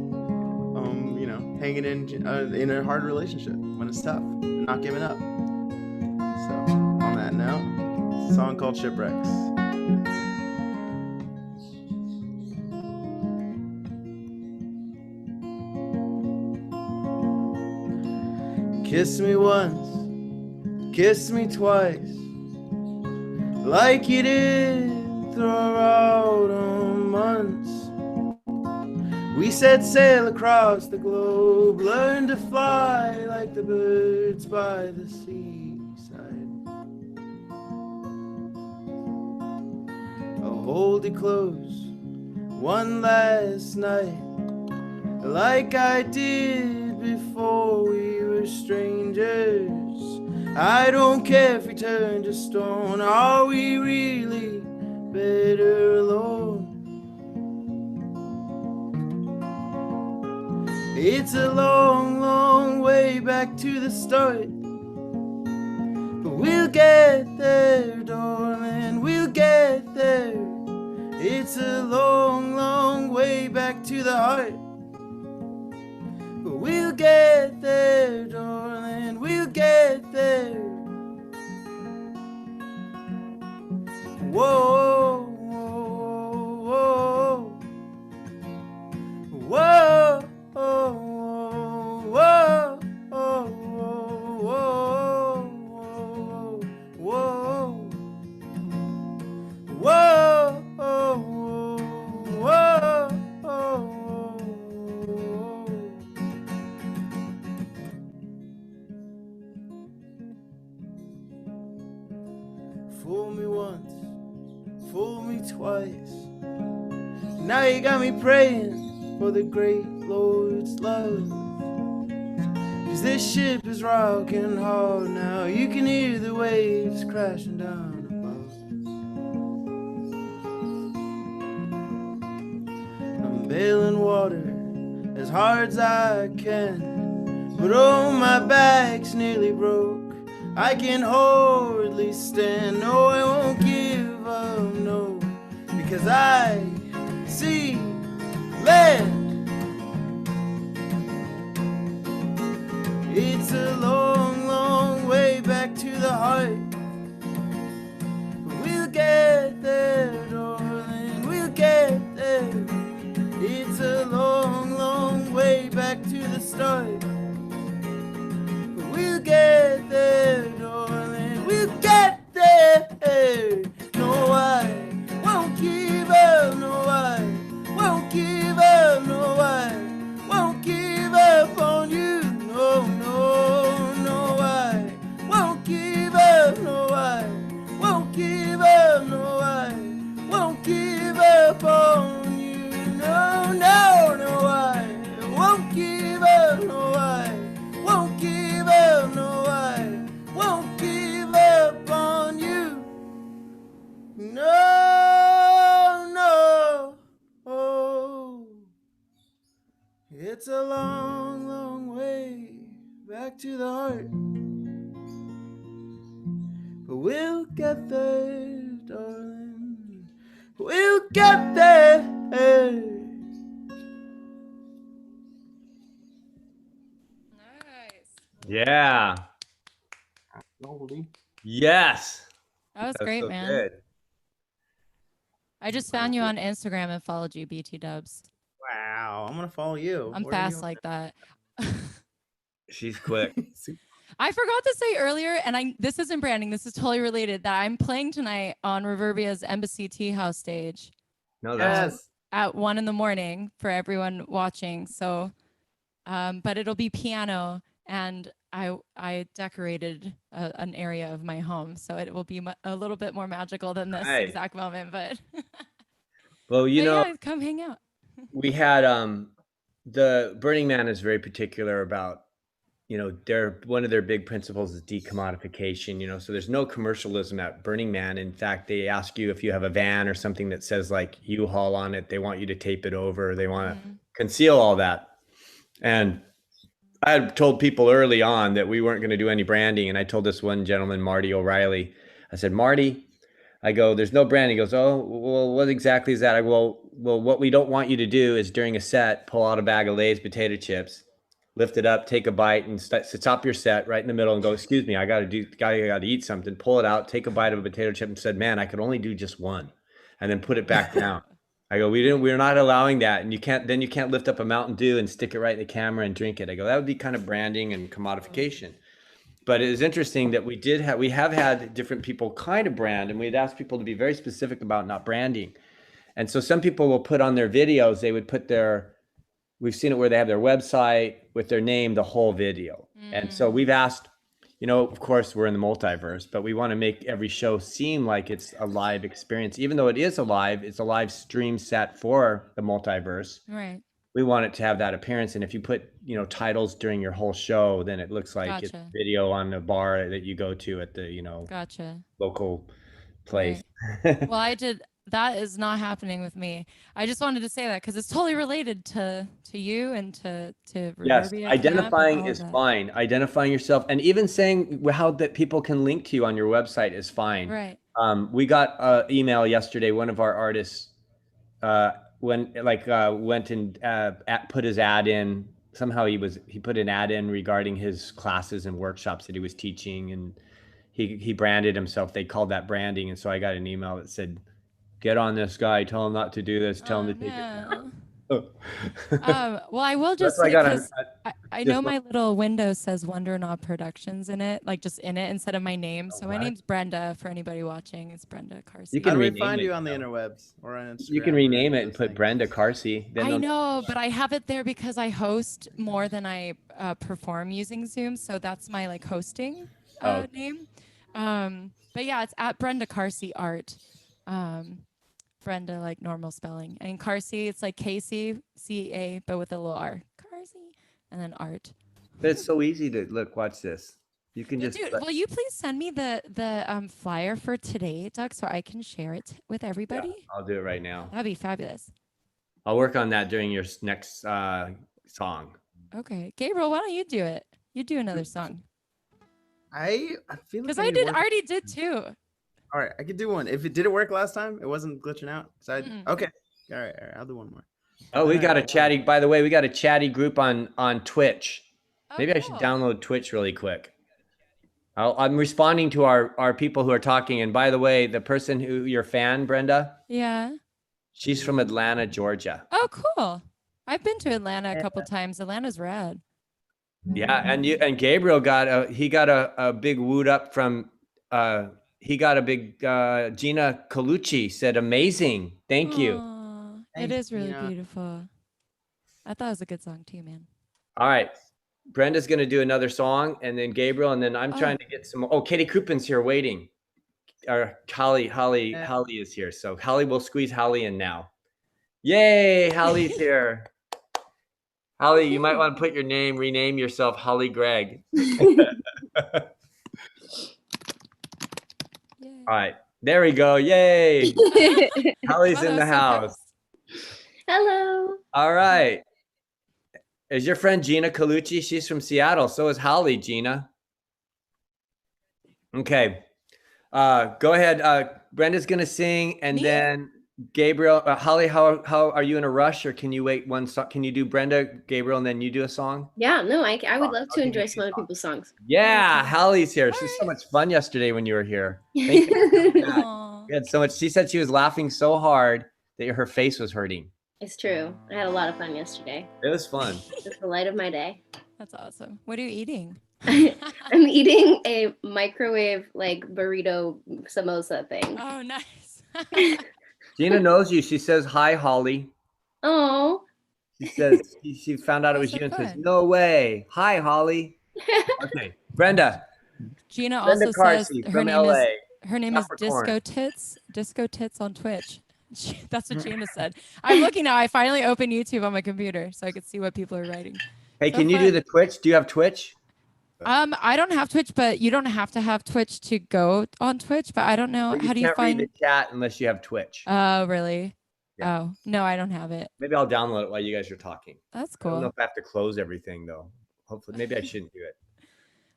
[SPEAKER 4] Hanging in a hard relationship when it's tough, and not giving up. So, on that note, a song called Shipwrecks. Kiss me once, kiss me twice, like you did throughout on months. We set sail across the globe, learned to fly like the birds by the seaside. I'll hold you close one last night, like I did before we were strangers. I don't care if we turn to stone, are we really better alone? It's a long, long way back to the start, but we'll get there, darling, we'll get there. It's a long, long way back to the heart, but we'll get there, darling, we'll get there. Whoa, whoa, whoa, whoa. Oh, whoa, oh, whoa, whoa, whoa, whoa, whoa, whoa. Fool me once, fool me twice. Now you got me praying for the great Lord's love. 'Cause this ship is rocking hard now. You can hear the waves crashing down above. I'm bailing water as hard as I can, but oh, my back's nearly broke. I can hardly stand. No, I won't give up, no, because I see land. It's a long, long way back to the heart, but we'll get there, darling, we'll get there. It's a long, long way back to the start, but we'll get there, darling, we'll get there. No, I won't give up, no, I won't give up, no, I won't give up on you. No, no, no, I won't give up, no, I won't give up, no, I won't give up on you. No, no, no, I won't give up, no, I won't give up, no, I won't give up on you. No, no, oh. It's a long, long way back to the heart, but we'll get there, darling, we'll get there.
[SPEAKER 1] Yeah. Yes.
[SPEAKER 3] That was
[SPEAKER 1] That's
[SPEAKER 3] great,
[SPEAKER 1] so
[SPEAKER 3] man.
[SPEAKER 1] good.
[SPEAKER 3] I just found you on Instagram and followed you, BT Dubs.
[SPEAKER 4] Wow, I'm gonna follow you.
[SPEAKER 3] I'm
[SPEAKER 4] Where are
[SPEAKER 3] fast
[SPEAKER 4] you?
[SPEAKER 3] like that.
[SPEAKER 1] She's quick.
[SPEAKER 3] I forgot to say earlier, and this isn't branding, this is totally related, that I'm playing tonight on Reverbia's Embassy Tea House stage.
[SPEAKER 1] No, that's
[SPEAKER 4] Yes.
[SPEAKER 3] At 1 a.m. for everyone watching. So, but it'll be piano, and I decorated an area of my home, so it will be a little bit more magical than this
[SPEAKER 1] nice.
[SPEAKER 3] exact moment. But,
[SPEAKER 1] Well, you
[SPEAKER 3] but
[SPEAKER 1] know,
[SPEAKER 3] yeah, come hang out.
[SPEAKER 1] we had the Burning Man is very particular about, their one of their big principles is decommodification, so there's no commercialism at Burning Man. In fact, they ask you if you have a van or something that says like U-Haul on it, they want you to tape it over, they want to conceal all that. And I had told people early on that we weren't going to do any branding, and I told this one gentleman, Marty O'Reilly, I said, Marty, I go, there's no brand. He goes, oh, well, what exactly is that? I go, well, what we don't want you to do is during a set, pull out a bag of Lay's potato chips, lift it up, take a bite, and stop your set right in the middle and go, excuse me, I got to eat something. Pull it out, take a bite of a potato chip, and said, man, I could only do just one, and then put it back down. I go, we're not allowing that, and you can't lift up a Mountain Dew and stick it right in the camera and drink it. I go, that would be kind of branding and commodification. But it is interesting that we have had different people kind of brand, and we'd asked people to be very specific about not branding. And so some people will put on their videos, they would put we've seen it where they have their website with their name, the whole video. And so we've asked, of course we're in the multiverse, but we want to make every show seem like it's a live experience, even though it's a live stream set for the multiverse.
[SPEAKER 3] Right.
[SPEAKER 1] We want it to have that appearance. And if you put, titles during your whole show, then it looks like it's
[SPEAKER 3] Gotcha.
[SPEAKER 1] video on a bar that you go to at the,
[SPEAKER 3] Gotcha.
[SPEAKER 1] local place.
[SPEAKER 3] Well, that is not happening with me. I just wanted to say that because it's totally related to you and to
[SPEAKER 1] Yes,
[SPEAKER 3] Reverbia
[SPEAKER 1] identifying is
[SPEAKER 3] that.
[SPEAKER 1] fine. Identifying yourself, and even saying how that people can link to you on your website is fine.
[SPEAKER 3] Right.
[SPEAKER 1] We got an email yesterday. One of our artists went and put his ad in. Somehow he put an ad in regarding his classes and workshops that he was teaching, and he branded himself. They called that branding, and so I got an email that said, "Get on this guy. Tell him not to do this. Tell him to take it down."
[SPEAKER 3] Well, I will just
[SPEAKER 1] That's
[SPEAKER 3] say
[SPEAKER 1] why
[SPEAKER 3] because I know
[SPEAKER 1] just-
[SPEAKER 3] my little window says Wonder Knob Productions in it, like just in it instead of my name. So my
[SPEAKER 1] what?
[SPEAKER 3] name's Brenda. For anybody watching, it's Brenda Carsey.
[SPEAKER 1] You
[SPEAKER 4] How
[SPEAKER 1] can
[SPEAKER 4] do we
[SPEAKER 1] rename
[SPEAKER 4] find
[SPEAKER 1] it,
[SPEAKER 4] you on the
[SPEAKER 1] though.
[SPEAKER 4] interwebs or on Instagram?
[SPEAKER 1] You can
[SPEAKER 4] or
[SPEAKER 1] rename it and
[SPEAKER 4] those
[SPEAKER 1] put
[SPEAKER 4] things?
[SPEAKER 1] Brenda Carsey. Then
[SPEAKER 3] I
[SPEAKER 1] they'll-
[SPEAKER 3] know, but I have it there because I host more than I perform using Zoom. So that's my like hosting name. But yeah, it's at Brenda Carsey Art. Brenda like normal spelling, and Carsey it's like KCCA but with a little R. Carsey, and then Art.
[SPEAKER 1] But it's so easy to look. Watch this. You can just.
[SPEAKER 3] Dude, will you please send me the flyer for today, Doug, so I can share it with everybody?
[SPEAKER 1] Yeah, I'll do it right now.
[SPEAKER 3] That'd be fabulous.
[SPEAKER 1] I'll work on that during your next song.
[SPEAKER 3] Okay, Gabriel, why don't you do it? You do another song
[SPEAKER 4] I feel like
[SPEAKER 3] because
[SPEAKER 4] need to work-
[SPEAKER 3] already did too.
[SPEAKER 4] All right, I could do one. If it didn't work last time, it wasn't glitching out. Okay. All right, I'll do one more.
[SPEAKER 1] Oh, we got a chatty. By the way, we got a chatty group on Twitch.
[SPEAKER 3] Oh,
[SPEAKER 1] Maybe I should
[SPEAKER 3] cool.
[SPEAKER 1] download Twitch really quick. I'm responding to our people who are talking. And by the way, the person who your fan, Brenda,
[SPEAKER 3] Yeah.
[SPEAKER 1] she's from Atlanta, Georgia.
[SPEAKER 3] Oh, cool. I've been to Atlanta a couple times. Atlanta's rad.
[SPEAKER 1] Yeah, and Gabriel got a big woot up from he got a big Gina Colucci said amazing. Thank you.
[SPEAKER 3] Aw, it
[SPEAKER 4] Thanks,
[SPEAKER 3] is really
[SPEAKER 4] Gina.
[SPEAKER 3] beautiful. I thought it was a good song too, man.
[SPEAKER 1] All right. Brenda's going to do another song, and then Gabriel, and then I'm trying to get some. Oh, Katie Krupin's here waiting. Or Holly is here. So Holly, we'll squeeze Holly in now. Yay, Holly's here. Holly, you might want to put your name, rename yourself Holly Gregg.
[SPEAKER 3] Yay.
[SPEAKER 1] All right, there we go. Yay, Holly's
[SPEAKER 3] Wow,
[SPEAKER 1] in
[SPEAKER 3] that
[SPEAKER 1] the
[SPEAKER 3] was so
[SPEAKER 1] house.
[SPEAKER 3] fast.
[SPEAKER 5] Hello.
[SPEAKER 1] All right. Is your friend Gina Colucci? She's from Seattle. So is Holly, Gina. Okay. Go ahead. Brenda's going to sing, and
[SPEAKER 3] Me?
[SPEAKER 1] then Gabriel, Holly, how are you in a rush, or can you wait one song? Can you do Brenda, Gabriel, and then you do a song?
[SPEAKER 5] Yeah, no, I would love
[SPEAKER 1] I'll
[SPEAKER 5] to
[SPEAKER 1] give you
[SPEAKER 5] enjoy
[SPEAKER 1] two
[SPEAKER 5] some other
[SPEAKER 1] songs.
[SPEAKER 5] people's songs.
[SPEAKER 1] Yeah, Hallie's here. She's so much fun yesterday when you were here. Thank you for coming back.
[SPEAKER 3] Aw.
[SPEAKER 1] We had so much. She said she was laughing so hard that her face was hurting.
[SPEAKER 5] It's true. I had a lot of fun yesterday.
[SPEAKER 1] It was fun.
[SPEAKER 5] It's the light of my day.
[SPEAKER 3] That's awesome. What are you eating?
[SPEAKER 5] I'm eating a microwave like burrito samosa thing.
[SPEAKER 3] Oh, nice.
[SPEAKER 1] Gina knows you. She says, hi, Holly.
[SPEAKER 5] Oh.
[SPEAKER 1] She says, she found out it was
[SPEAKER 3] so
[SPEAKER 1] you and says,
[SPEAKER 3] fun.
[SPEAKER 1] no way. Hi, Holly. Okay. Brenda.
[SPEAKER 3] Gina
[SPEAKER 1] Brenda
[SPEAKER 3] also
[SPEAKER 1] Carsey
[SPEAKER 3] says her
[SPEAKER 1] from
[SPEAKER 3] name
[SPEAKER 1] LA.
[SPEAKER 3] is
[SPEAKER 1] Capricorn.
[SPEAKER 3] Disco Tits on Twitch. That's what Gina said. I'm looking now. I finally opened YouTube on my computer so I could see what people are writing.
[SPEAKER 1] Hey,
[SPEAKER 3] So
[SPEAKER 1] can you do
[SPEAKER 3] fun.
[SPEAKER 1] the Twitch? Do you have Twitch?
[SPEAKER 3] I don't have Twitch, but you don't have to have Twitch to go on Twitch. But I don't know.
[SPEAKER 1] But
[SPEAKER 3] How do you
[SPEAKER 1] can't
[SPEAKER 3] find?
[SPEAKER 1] read the chat unless you have Twitch.
[SPEAKER 3] Oh, really?
[SPEAKER 1] Yeah.
[SPEAKER 3] Oh, no, I don't have it.
[SPEAKER 1] Maybe I'll download it while you guys are talking.
[SPEAKER 3] That's
[SPEAKER 1] I don't know
[SPEAKER 3] cool.
[SPEAKER 1] if I have to close everything though. Hopefully, maybe I shouldn't do it.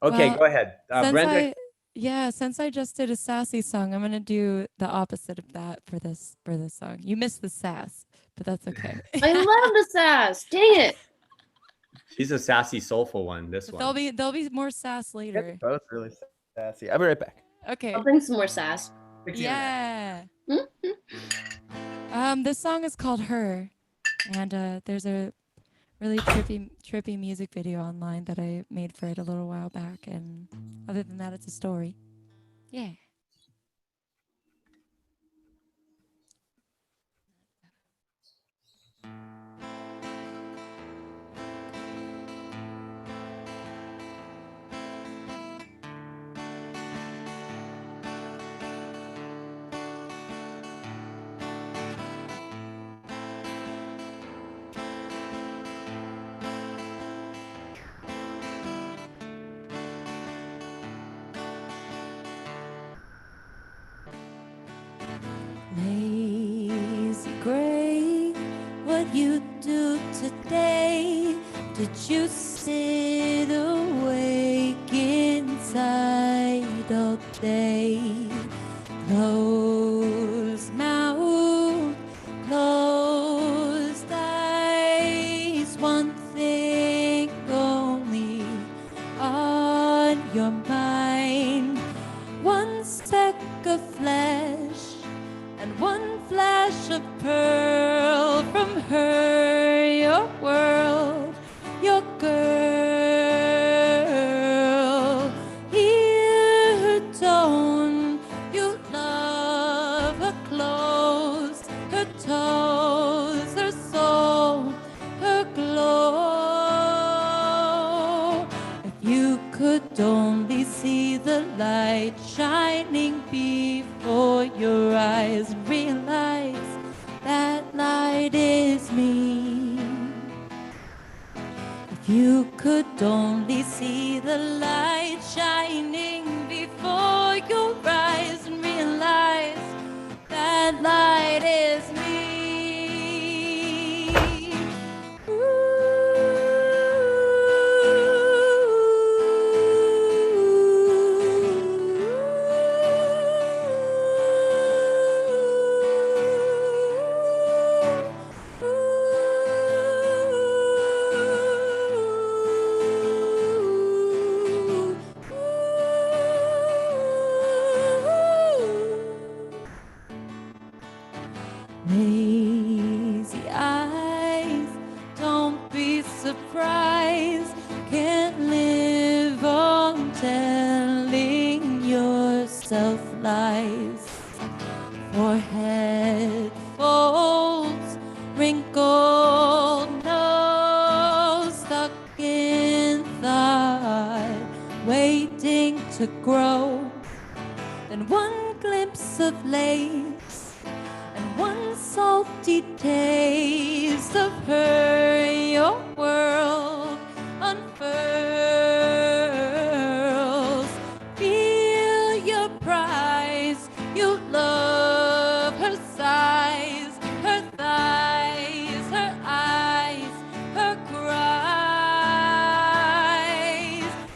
[SPEAKER 1] Okay,
[SPEAKER 3] Well,
[SPEAKER 1] go ahead. Brenda.
[SPEAKER 3] Since I just did a sassy song, I'm gonna do the opposite of that for this song. You missed the sass, but that's okay.
[SPEAKER 5] I love the sass. Dang it.
[SPEAKER 1] She's a sassy, soulful one. This
[SPEAKER 3] But
[SPEAKER 1] one.
[SPEAKER 3] there'll be more sass later.
[SPEAKER 4] Both really sassy. I'll be right back.
[SPEAKER 3] Okay.
[SPEAKER 5] I'll bring some more sass.
[SPEAKER 3] Yeah.
[SPEAKER 5] Mhm.
[SPEAKER 3] This song is called Her, and there's a really trippy music video online that I made for it a little while back, and other than that, it's a story. Yeah. Lazy gray, what you do today? Did you sit awake inside all day? Closed mouth, closed eyes, one thing only on your mind. One speck of flesh and one flash of pearl from her, your world, your girl. Hear her tone, you love her clothes, her toes, her soul, her glow. If you could only see the light shining before your eyes and realize that light is me. If you could only see the light shining before your eyes and realize that light is me. Lazy eyes, don't be surprised. Can't live on telling yourself lies. Forehead folds, wrinkled nose, stuck in thought, waiting to grow. Then one glimpse of lace and one salty taste of her, your world unfurls. Feel your prize, you love her size, her thighs, her eyes, her cries.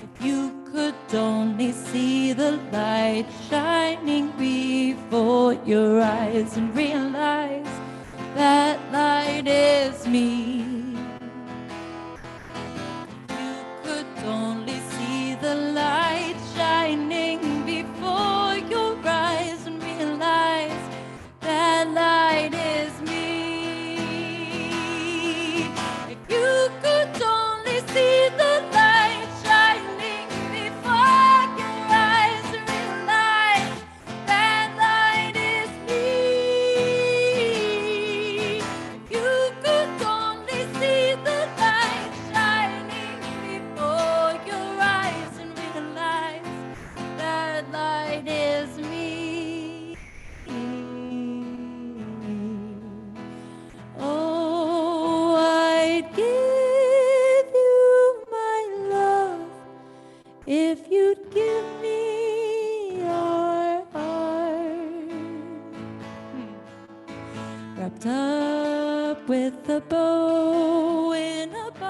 [SPEAKER 3] If you could only see the light shining before your eyes and realize that light is me. You could only see the light shining before your eyes and realize that light is me. If you could only see the light shining before your eyes and realize that light is me. If you could only see the light shining before your eyes and realize that light is me. Oh, I'd give you my love if you'd give me your heart. Wrapped up with a bow in a box.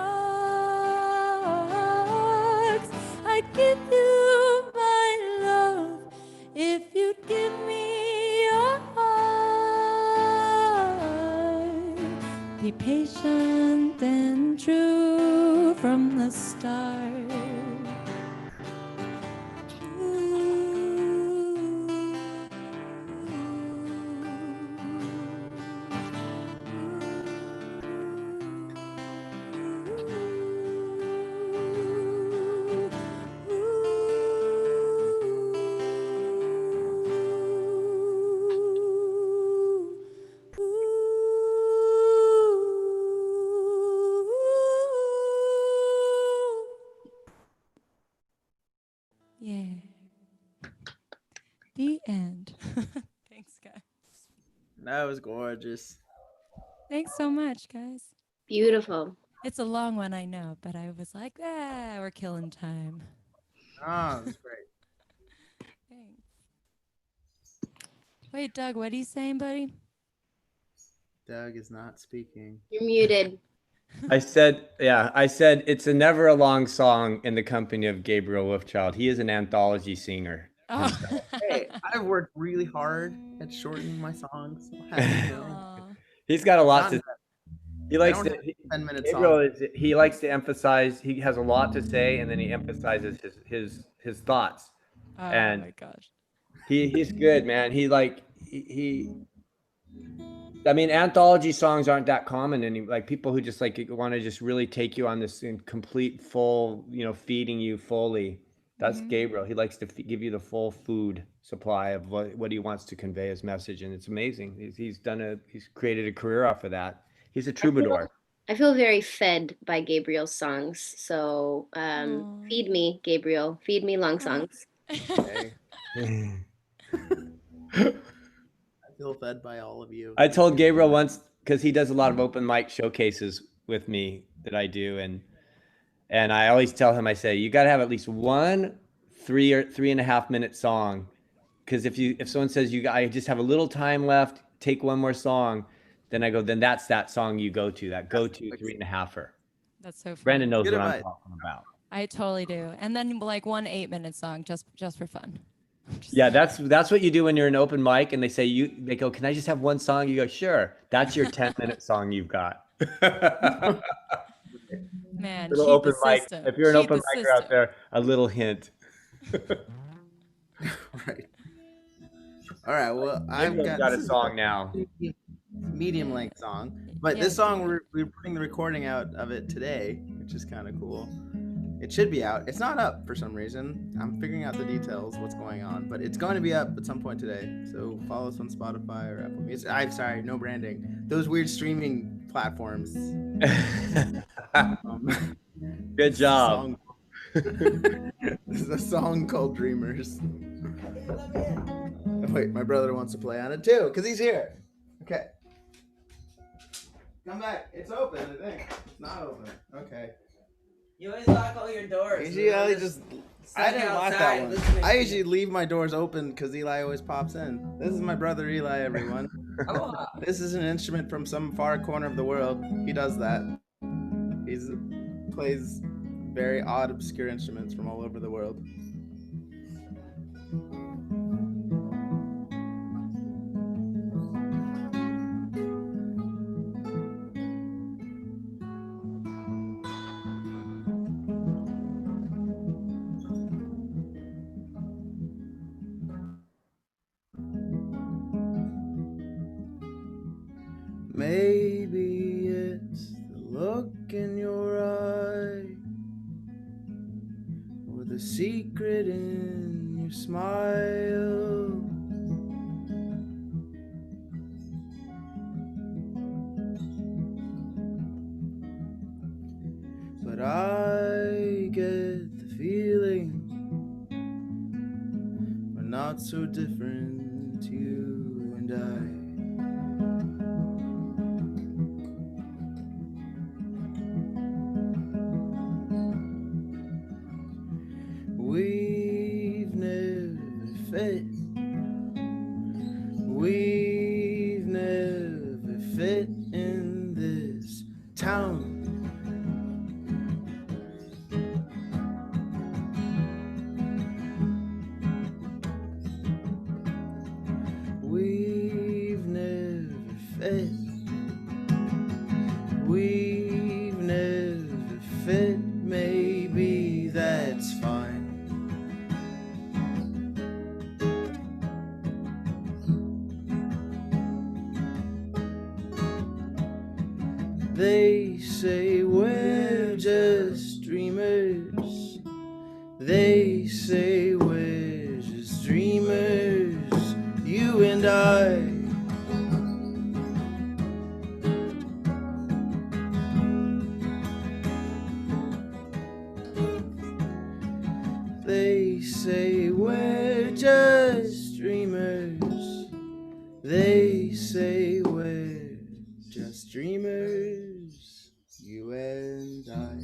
[SPEAKER 3] I'd give you my love if you'd give me your heart. Be patient and true from the start. Yeah. The end. Thanks, guys.
[SPEAKER 4] That was gorgeous.
[SPEAKER 3] Thanks so much, guys.
[SPEAKER 5] Beautiful.
[SPEAKER 3] It's a long one, I know, but I was like, we're killing time.
[SPEAKER 4] Ah, that was great.
[SPEAKER 3] Thanks. Wait, Doug, what are you saying, buddy?
[SPEAKER 4] Doug is not speaking.
[SPEAKER 5] You're muted.
[SPEAKER 1] I said it's a never a long song in the company of Gabriel Wolfchild. He is an anthology singer.
[SPEAKER 3] Oh.
[SPEAKER 4] Hey, I've worked really hard at shortening my songs. I'll have you know.
[SPEAKER 3] Aw.
[SPEAKER 1] He's got a lot
[SPEAKER 4] Not
[SPEAKER 1] to. He
[SPEAKER 4] I
[SPEAKER 1] likes
[SPEAKER 4] don't
[SPEAKER 1] to.
[SPEAKER 4] have 10-minute
[SPEAKER 1] Gabriel
[SPEAKER 4] songs.
[SPEAKER 1] he likes to emphasize. He has a lot to say, and then he emphasizes his thoughts.
[SPEAKER 3] Oh
[SPEAKER 1] And
[SPEAKER 3] my gosh.
[SPEAKER 1] he's good, man. He I mean, anthology songs aren't that common anymore. Like people who just like want to just really take you on this in complete full, feeding you fully. That's Gabriel. He likes to give you the full food supply of what he wants to convey as message, and it's amazing. He's created a career off of that. He's a troubadour.
[SPEAKER 5] I feel very fed by Gabriel's songs. So
[SPEAKER 3] Aw.
[SPEAKER 5] feed me, Gabriel. Feed me long songs.
[SPEAKER 1] Okay.
[SPEAKER 4] I feel fed by all of you.
[SPEAKER 1] I told Gabriel once, because he does a lot of open mic showcases with me that I do, and I always tell him, I say, you got to have at least one 3.5 minute song, because if someone says I just have a little time left, take one more song, then I go, then that's that song you go to, that go to 3.5er.
[SPEAKER 3] That's so funny.
[SPEAKER 1] Brandon knows
[SPEAKER 4] Good
[SPEAKER 1] what I'm
[SPEAKER 4] advice.
[SPEAKER 1] talking about.
[SPEAKER 3] I totally do. And then like one 8-minute song just for fun.
[SPEAKER 1] Yeah, that's what you do when you're in open mic and they go, can I just have one song? You go, sure. That's your 10-minute song you've got.
[SPEAKER 3] Man,
[SPEAKER 1] Little
[SPEAKER 3] cheat
[SPEAKER 1] open
[SPEAKER 3] the
[SPEAKER 1] mic.
[SPEAKER 3] system.
[SPEAKER 1] If you're an
[SPEAKER 3] Cheat
[SPEAKER 1] open
[SPEAKER 3] the
[SPEAKER 1] micer out
[SPEAKER 3] system.
[SPEAKER 1] there, a little hint.
[SPEAKER 4] Right. All right. Well, I've
[SPEAKER 1] Gabriel's got a song now.
[SPEAKER 4] medium length song, but
[SPEAKER 3] Yeah,
[SPEAKER 4] this song
[SPEAKER 3] do
[SPEAKER 4] we're putting the recording out of it today, which is kind of cool. It should be out. It's not up for some reason. I'm figuring out the details, what's going on, but it's going to be up at some point today. So follow us on Spotify or Apple Music. I'm sorry, no branding. Those weird streaming platforms.
[SPEAKER 1] Good job.
[SPEAKER 4] This is a song called Dreamers. Oh, wait, my brother wants to play on it too, because he's here. Okay. Come back. It's open, I think. It's not open. Okay.
[SPEAKER 6] You always lock all your doors.
[SPEAKER 4] Usually I
[SPEAKER 6] We're
[SPEAKER 4] just I
[SPEAKER 6] sitting
[SPEAKER 4] didn't lock that
[SPEAKER 6] outside
[SPEAKER 4] one.
[SPEAKER 6] listening
[SPEAKER 4] I
[SPEAKER 6] to
[SPEAKER 4] usually
[SPEAKER 6] you.
[SPEAKER 4] leave my doors open because Eli always pops in. This is my brother Eli, everyone.
[SPEAKER 6] Aloha.
[SPEAKER 4] This is an instrument from some far corner of the world. He does that. He plays very odd, obscure instruments from all over the world. Maybe it's the look in your eye, or the secret in your smile. But I get the feeling we're not so different, you and I. We've never fit. We've never fit in this town. We've never fit. We've never fit. Maybe that's fine. They say we're just dreamers. They say we're just dreamers, you and I. They say we're just dreamers. They say we're just dreamers, you and I.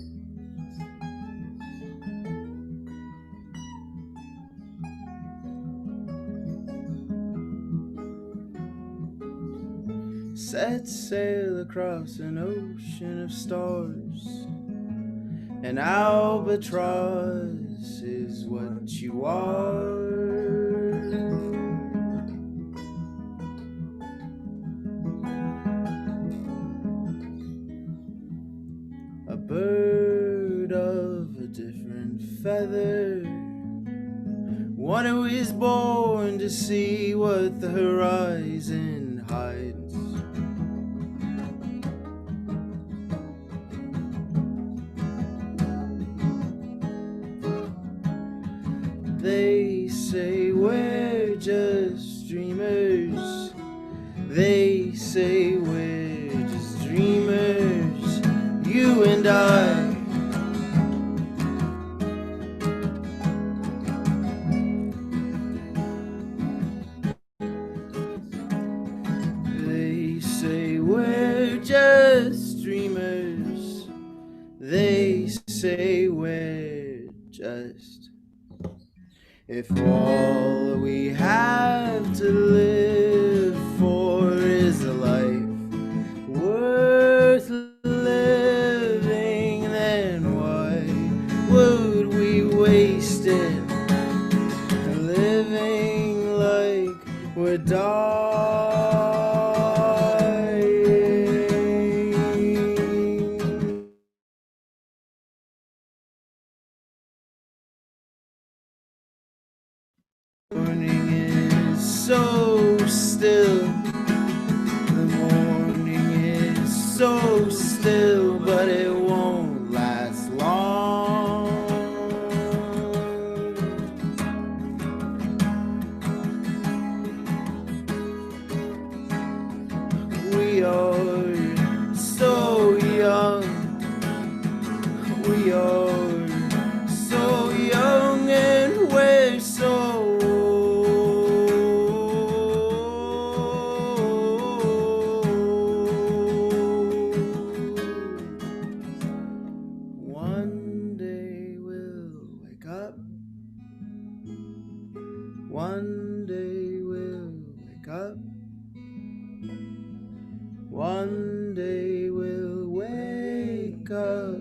[SPEAKER 4] Set sail across an ocean of stars. An albatross is what you are. A bird of a different feather, one who is born to see what the horizon hides. They say we're just dreamers. They say we're just dreamers, you and I. They say we're just dreamers. They say we're just. If all we have to live for is a life worth living, then why would we waste it living like we're dying? Morning is so still. The morning is so still, but it won't last long. We are so young. We are so young and we're so one day we'll wake up. One day we'll wake up. One day we'll wake up.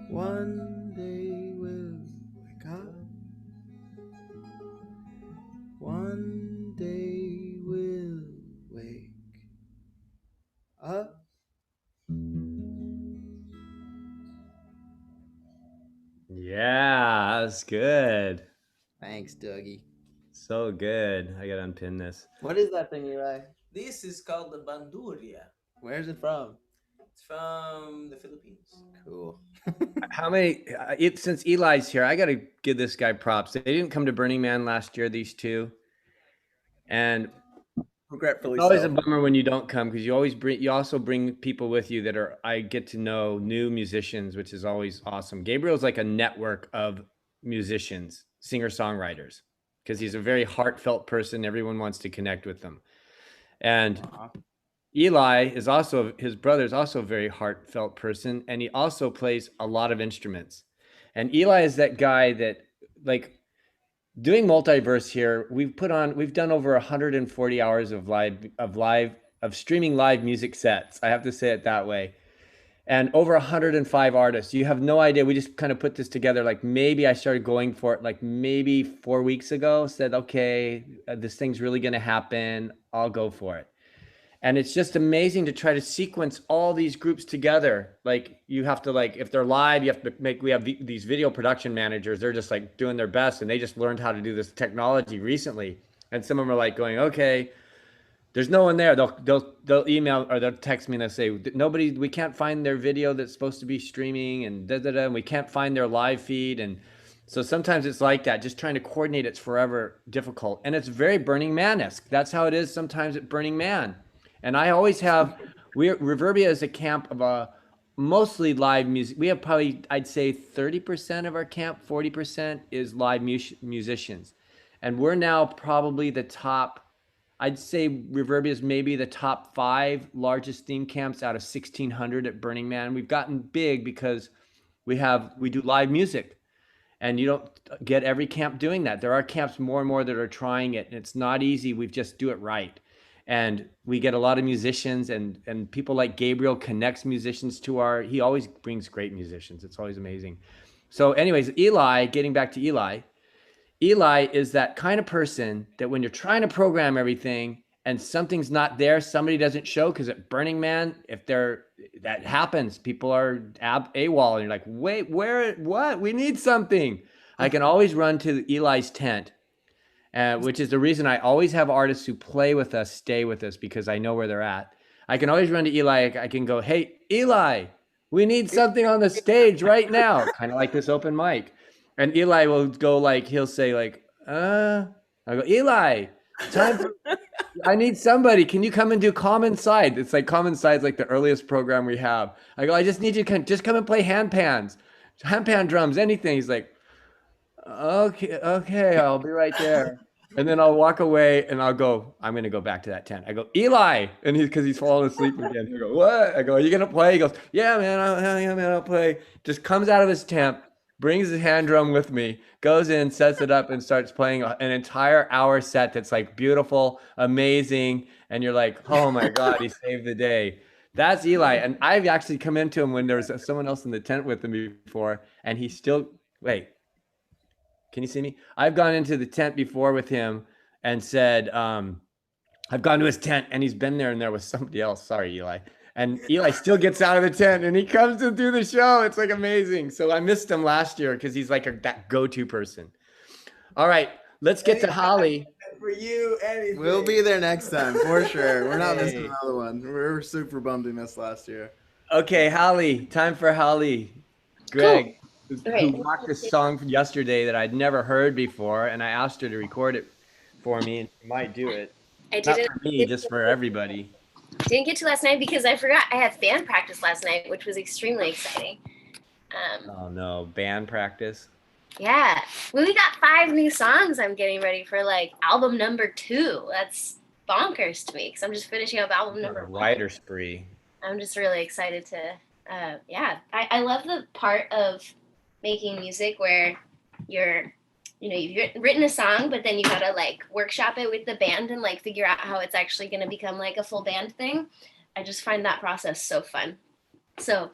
[SPEAKER 4] One day we'll wake up. One day we'll wake up.
[SPEAKER 1] Yeah, that was good.
[SPEAKER 4] Thanks, Dougie.
[SPEAKER 1] So good. I gotta unpin this.
[SPEAKER 4] What is that thing, Eli?
[SPEAKER 6] This is called the Banduria.
[SPEAKER 4] Where's it from?
[SPEAKER 6] It's from the Philippines.
[SPEAKER 4] Cool.
[SPEAKER 1] How many? Since Eli's here, I got to give this guy props. They didn't come to Burning Man last year, these two, and
[SPEAKER 4] Regretfully
[SPEAKER 1] it's always
[SPEAKER 4] so.
[SPEAKER 1] a bummer when you don't come because you also bring people with you that are I get to know new musicians, which is always awesome. Gabriel's like a network of musicians, singer-songwriters, because he's a very heartfelt person. Everyone wants to connect with them. And Eli is also, his brother is also a very heartfelt person, and he also plays a lot of instruments. And Eli is that guy that, like, doing multiverse here, we've done over 140 hours of streaming live music sets. I have to say it that way. And over 105 artists. You have no idea. We just kind of put this together. Like, maybe I started going for it like maybe 4 weeks ago, said, okay, this thing's really going to happen. I'll go for it. And it's just amazing to try to sequence all these groups together. Like, you have to, like, if they're live, you have to we have these video production managers. They're just like doing their best, and they just learned how to do this technology recently. And some of them are like going, okay, there's no one there. They'll email or they'll text me and they'll say, we can't find their video that's supposed to be streaming, and and we can't find their live feed. And so sometimes it's like that. Just trying to coordinate, it's forever difficult. And it's very Burning Man-esque. That's how it is sometimes at Burning Man. And I always have, Reverbia is a camp of mostly live music. We have probably, I'd say 30% of our camp, 40% is live musicians. And we're now probably the top, I'd say Reverbia is maybe the top 5 largest theme camps out of 1,600 at Burning Man. We've gotten big because we do live music. And you don't get every camp doing that. There are camps more and more that are trying it, and it's not easy. We just do it right. And we get a lot of musicians, and people like Gabriel connects musicians to he always brings great musicians. It's always amazing. So anyways, Eli, getting back to Eli is that kind of person that when you're trying to program everything and something's not there, somebody doesn't show, because at Burning Man, that happens, people are AWOL, and you're like, wait, what? We need something. I can always run to Eli's tent. Which is the reason I always have artists who play with us stay with us, because I know where they're at. I can always run to Eli. I can go, hey, Eli, we need something on the stage right now. Kind of like this open mic. And Eli will go he'll say I go, Eli, I need somebody. Can you come and do Common Side? It's like Common Side's like the earliest program we have. I go, I just need you to just come and play hand pan drums, anything. He's like, okay, I'll be right there. And then I'll walk away and I'll go, I'm going to go back to that tent. I go, Eli. And because he's falling asleep again. He'll go, what? I go, are you going to play? He goes, yeah, man, I'll play. Just comes out of his tent, brings his hand drum with me, goes in, sets it up, and starts playing an entire hour set that's like beautiful, amazing. And you're like, oh my God, he saved the day. That's Eli. And I've actually come into him when there was someone else in the tent with him before, and he still, wait. Can you see me? I've gone into the tent before with him and said, I've gone to his tent, and he's been there, and there was somebody else. Sorry, Eli. And Eli still gets out of the tent, and he comes to do the show. It's like amazing. So I missed him last year because he's like that go-to person. All right, let's get to Holly.
[SPEAKER 6] For you, anything.
[SPEAKER 4] We'll be there next time for sure. We're not missing another one. We were super bummed we missed last year.
[SPEAKER 1] Okay, Holly. Time for Holly. Greg.
[SPEAKER 5] Cool.
[SPEAKER 1] Who
[SPEAKER 5] Right.
[SPEAKER 1] rocked this song yesterday that I'd never heard before, and I asked her to record it for me, and she might do it.
[SPEAKER 5] I
[SPEAKER 1] Not
[SPEAKER 5] didn't
[SPEAKER 1] for me, just for everybody.
[SPEAKER 5] get to last night because I forgot I had band practice last night, which was extremely exciting.
[SPEAKER 1] Oh no, band practice.
[SPEAKER 5] Yeah. Well, we got 5 new songs I'm getting ready for album number 2. That's bonkers to me because I'm just finishing up album number 1.
[SPEAKER 1] Writer spree.
[SPEAKER 5] I'm just really excited to, I love the part of making music where you've written a song, but then you gotta workshop it with the band and figure out how it's actually gonna become a full band thing. I just find that process so fun. So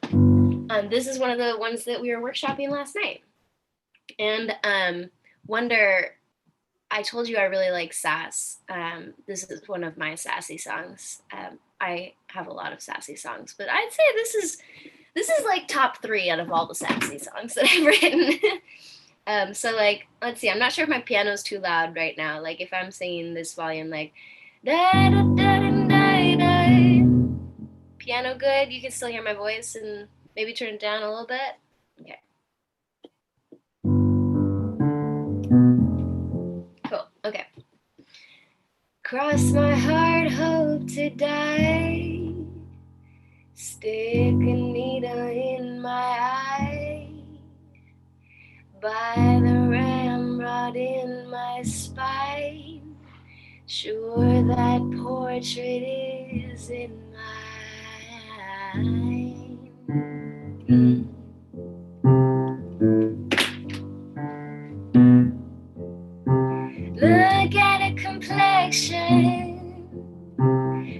[SPEAKER 5] this is one of the ones that we were workshopping last night. And Wonder, I told you I really like sass. This is one of my sassy songs. I have a lot of sassy songs, but I'd say this is top 3 out of all the sassy songs that I've written. So let's see. I'm not sure if my piano's too loud right now. If I'm singing this volume, da da da da Piano good? You can still hear my voice and maybe turn it down a little bit? Okay. Cool. Okay. Cross my heart, hope to die. Stick a needle in my eye. By the ramrod in my spine. Sure that portrait is in mine. Look at a complexion,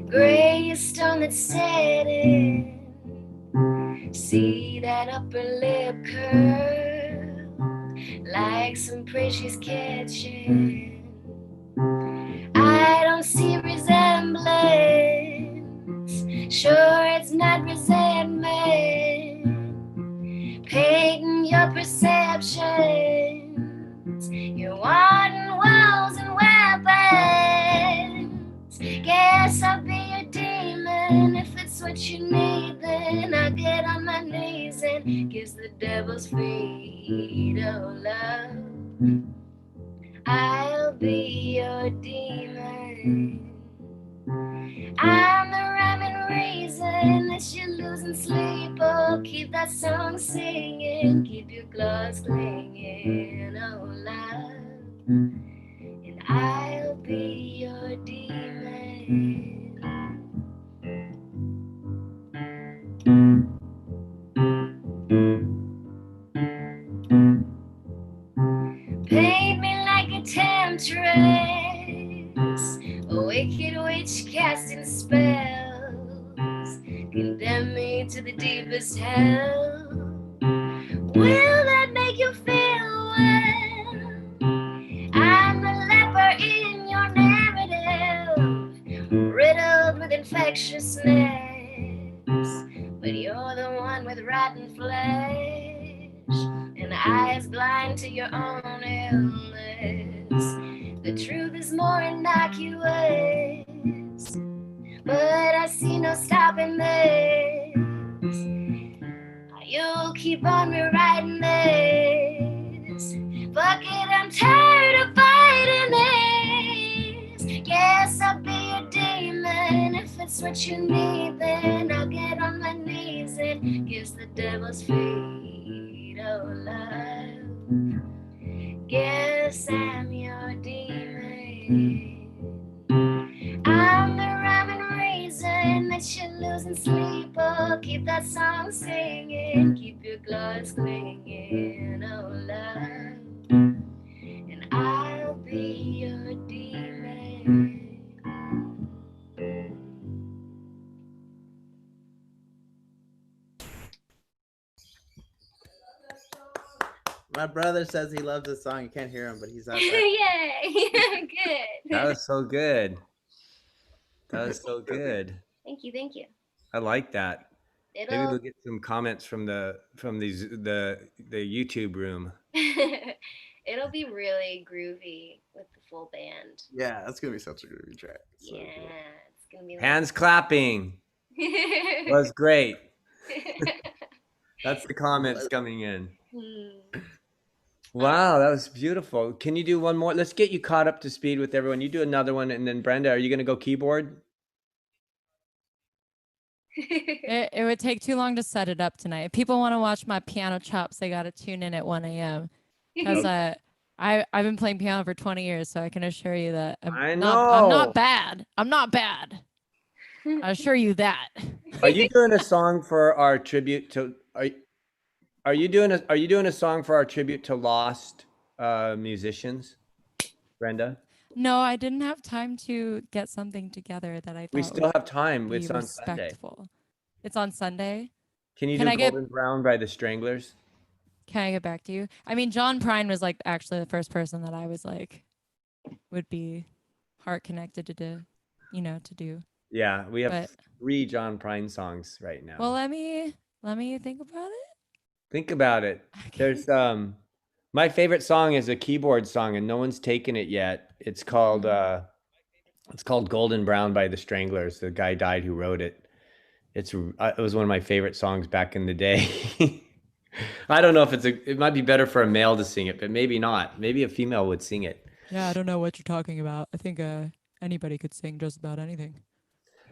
[SPEAKER 5] gray as stone that's setting. See that upper lip curl, like some prey she's catching. I don't see resemblance, sure it's not resentment. Painting your perceptions, you're wanting walls and weapons. Guess I'll be your demon. If it's what you need, then I'll get on my knees and kiss the devil's feet. Oh, love, I'll be your demon. I'm the rhyme and reason that you're losing sleep. Oh, keep that song singing, keep your claws clinging. Oh, love, and I'll be your demon. Paint me like a temptress, a wicked witch casting spells, condemn me to the deepest hell. Will that make you feel well? I'm the leper in your narrative, riddled with infectiousness, but you're the one with rotten flesh and eyes blind to your own illness. The truth is more innocuous, but I see no stopping this. You'll keep on rewriting this. Fuck it, I'm tired of fighting this. Yes, I'll be your demon. If it's what you need, then I'll get on my knees and kiss the devil's feet. Oh, love, guess I'm your demon. I'm the rhyme and reason that you're losing sleep. Oh, keep that song singing, keep your claws clinging. Oh, love, and I'll be your demon.
[SPEAKER 4] My brother says he loves this song. You can't hear him, but he's out there.
[SPEAKER 5] Yay! Good.
[SPEAKER 1] That was so good. That was so good.
[SPEAKER 5] Thank you, thank you.
[SPEAKER 1] I like that. Maybe
[SPEAKER 5] It'll
[SPEAKER 1] we'll get some comments from the YouTube room.
[SPEAKER 5] it'll be really groovy with the full band.
[SPEAKER 4] Yeah, that's gonna be such a groovy track. So
[SPEAKER 5] Yeah,
[SPEAKER 4] cool.
[SPEAKER 5] it's gonna be
[SPEAKER 1] Hands clapping was great. That's the comments coming in. Wow, that was beautiful. Can you do one more? Let's get you caught up to speed with everyone. You do another one, and then Brenda, are you going to go keyboard?
[SPEAKER 3] It would take too long to set it up tonight. If people want to watch my piano chops, they got to tune in at 1 a.m. Because I've been playing piano for 20 years, so I can assure you that I'm not bad. I'm not bad. I assure you that.
[SPEAKER 1] Are you doing a song for our tribute to? Are you doing a song for our tribute to lost musicians, Brenda?
[SPEAKER 3] No, I didn't have time to get something together that I thought
[SPEAKER 1] We still have time.
[SPEAKER 3] would
[SPEAKER 1] It's
[SPEAKER 3] be
[SPEAKER 1] on Sunday.
[SPEAKER 3] respectful. It's on Sunday.
[SPEAKER 1] Can you
[SPEAKER 3] Can
[SPEAKER 1] do
[SPEAKER 3] I get-
[SPEAKER 1] Golden Brown by the Stranglers?
[SPEAKER 3] Can I get back to you? I mean, John Prine was like actually the first person that I was like would be heart connected to do.
[SPEAKER 1] Yeah, we have
[SPEAKER 3] But
[SPEAKER 1] 3 John Prine songs right now.
[SPEAKER 3] well, let me think about it.
[SPEAKER 1] Think about it.
[SPEAKER 3] Okay.
[SPEAKER 1] There's my favorite song is a keyboard song, and no one's taken it yet. It's called It's called Golden Brown by the Stranglers. The guy died who wrote it. It was one of my favorite songs back in the day. I don't know if it might be better for a male to sing it, but maybe not. Maybe a female would sing it.
[SPEAKER 3] Yeah, I don't know what you're talking about. I think anybody could sing just about anything.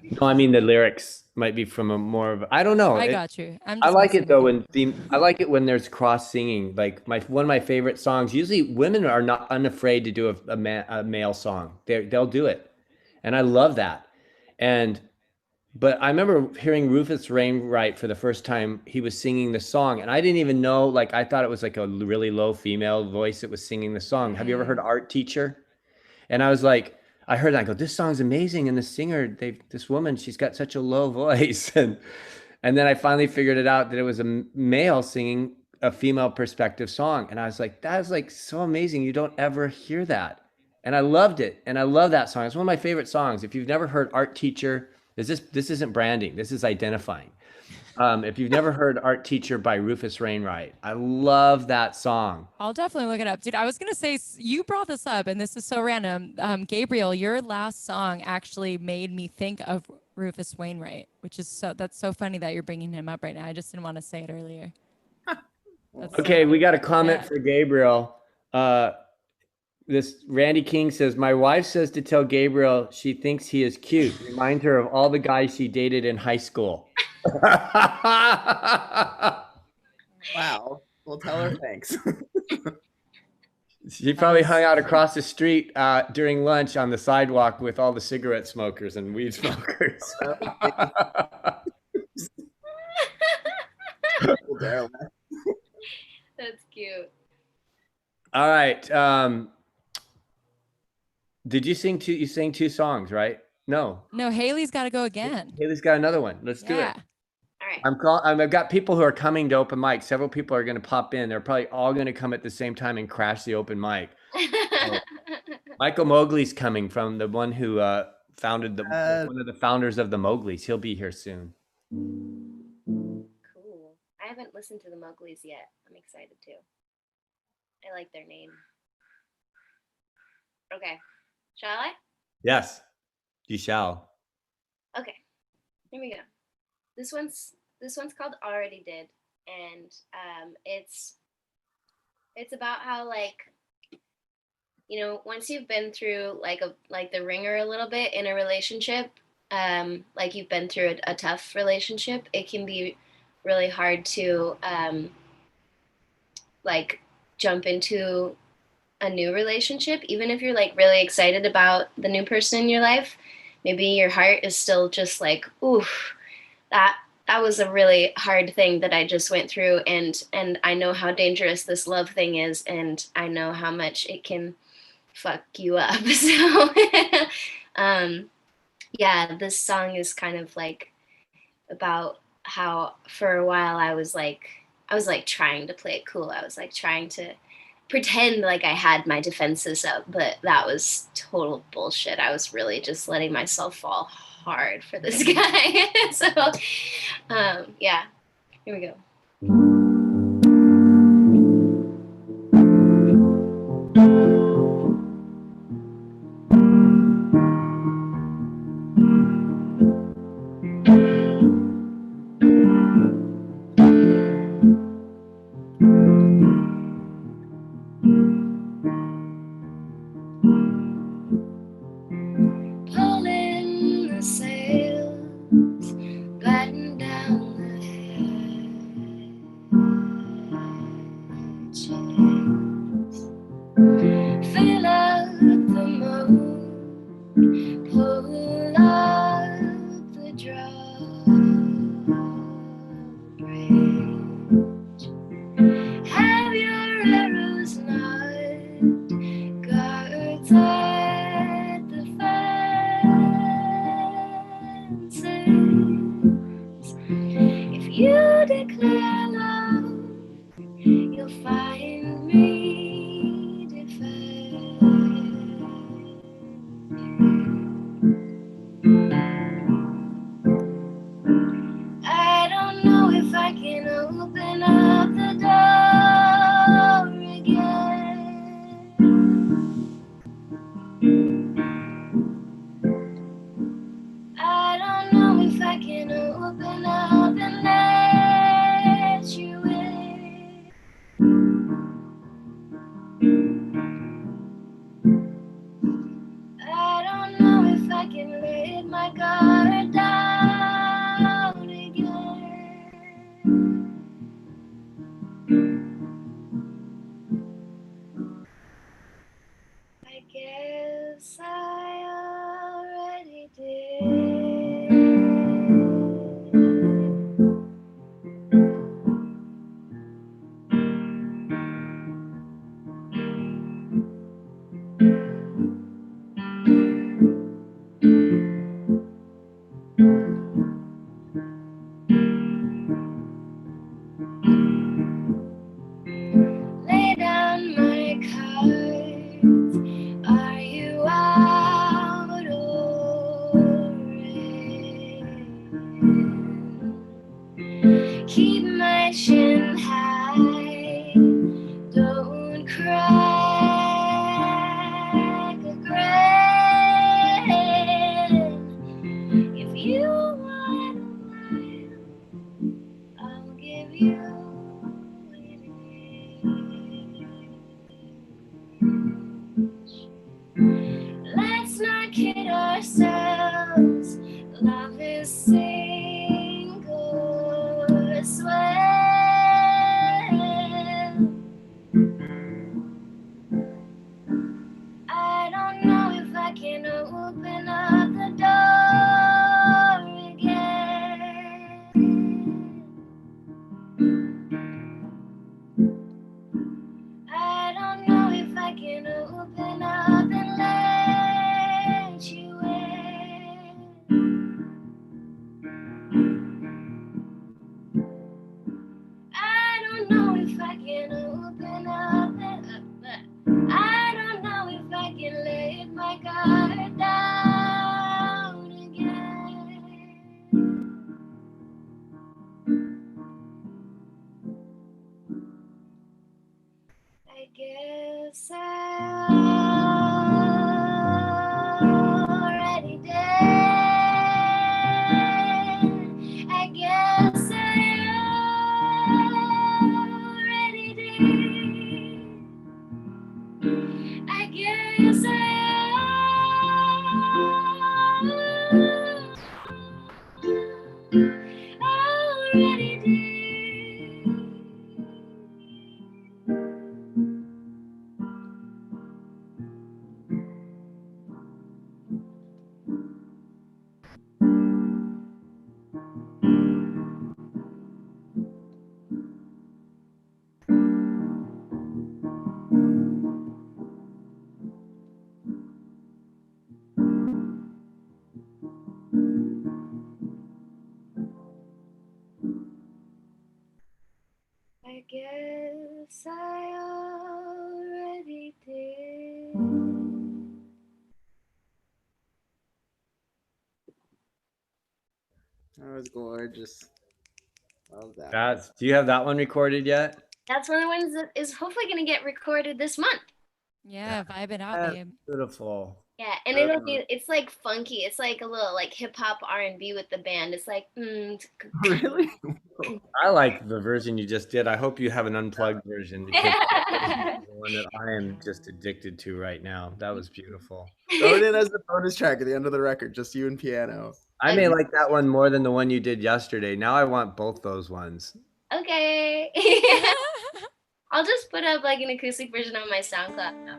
[SPEAKER 1] No, I mean the lyrics might be from a more of I don't know.
[SPEAKER 3] I got you. I'm
[SPEAKER 1] I
[SPEAKER 3] just
[SPEAKER 1] like
[SPEAKER 3] messing
[SPEAKER 1] it though
[SPEAKER 3] with you.
[SPEAKER 1] I like it when there's cross singing. Like one of my favorite songs. Usually, women are not unafraid to do a male song. They'll do it, and I love that. And but I remember hearing Rufus Wainwright for the first time. He was singing the song, and I didn't even know. Like I thought it was like a really low female voice that was singing the song. Have you ever heard Art Teacher? And I was like, I heard that. I go, this song's amazing, and the singer, this woman, she's got such a low voice, and then I finally figured it out that it was a male singing a female perspective song, and I was like, that is like so amazing. You don't ever hear that, and I loved it, and I love that song. It's one of my favorite songs. If you've never heard Art Teacher, this isn't branding. This is identifying. If you've never heard Art Teacher by Rufus Wainwright, I love that song.
[SPEAKER 3] I'll definitely look it up. Dude, I was going to say, you brought this up, and this is so random. Gabriel, your last song actually made me think of Rufus Wainwright, which is that's so funny that you're bringing him up right now. I just didn't want to say it earlier.
[SPEAKER 1] Okay, we got a comment
[SPEAKER 3] Yeah.
[SPEAKER 1] for Gabriel. This Randy King says, my wife says to tell Gabriel she thinks he is cute. Reminds her of all the guys she dated in high school.
[SPEAKER 6] Wow. Well, tell her thanks.
[SPEAKER 1] She probably hung out across the street during lunch on the sidewalk with all the cigarette smokers and weed smokers.
[SPEAKER 5] That's cute.
[SPEAKER 1] All right. Did you sing you sang two songs, right? No.
[SPEAKER 3] No, Haley's got to go again.
[SPEAKER 1] Haley's got another one. Let's do it.
[SPEAKER 3] Yeah.
[SPEAKER 5] All right.
[SPEAKER 1] I've got people who are coming to open mic. Several people are going to pop in. They're probably all going to come at the same time and crash the open mic. Michael Mowgli's coming from the one who founded one of the founders of the Mowgli's. He'll be here soon.
[SPEAKER 5] Cool. I haven't listened to the Mowgli's yet. I'm excited too. I like their name. Okay. Shall I?
[SPEAKER 1] Yes, you shall.
[SPEAKER 5] Okay. Here we go. This one's called Already Did, and it's about how, like, you know, once you've been through like the ringer a little bit in a relationship, like you've been through a tough relationship, it can be really hard to like jump into a new relationship, even if you're like really excited about the new person in your life. Maybe your heart is still just like, oof, that was a really hard thing that I just went through, and I know how dangerous this love thing is, and I know how much it can fuck you up. So yeah, this song is kind of like about how for a while I was like trying to play it cool. I was like trying to pretend like I had my defenses up, but that was total bullshit. I was really just letting myself fall hard for this guy. So yeah, here we go. Pulling the sails, batten down the hatches, fill up the moat, pull up the drawbridge, have your arrows not, guards at the fences. If you declare love, you'll find me defending. I don't know if I can open up the door again. my guard down again. I guess I already did. Lay down my cards. Are you out already? Keep my chin high. Don't crack a grin. If you want a while, I'll give you an inch. Let's not kid ourselves. Love is single swell. I don't know if I can open up the door again. I don't know if I can open up and let you in. I don't know if I can open up and I don't know if I can let my guard down again. I guess I already did. I guess I already did. I guess I already did. I guess I already did.
[SPEAKER 6] That was gorgeous. Love that.
[SPEAKER 1] Do you have that one recorded yet?
[SPEAKER 5] That's one of the ones that is hopefully going to get recorded this month.
[SPEAKER 3] Yeah, vibe it out,
[SPEAKER 1] That's
[SPEAKER 3] babe.
[SPEAKER 1] beautiful.
[SPEAKER 5] Yeah, and it'll be, it's like funky. It's like a little like hip hop R&B with the band. It's like,
[SPEAKER 6] Really?
[SPEAKER 1] I like the version you just did. I hope you have an unplugged version because the one that I am just addicted to right now. That was beautiful.
[SPEAKER 6] Throw it in as the bonus track at the end of the record, just you and piano.
[SPEAKER 1] I may like that one more than the one you did yesterday. Now I want both those ones.
[SPEAKER 5] Okay. I'll just put up like an acoustic version on my SoundCloud.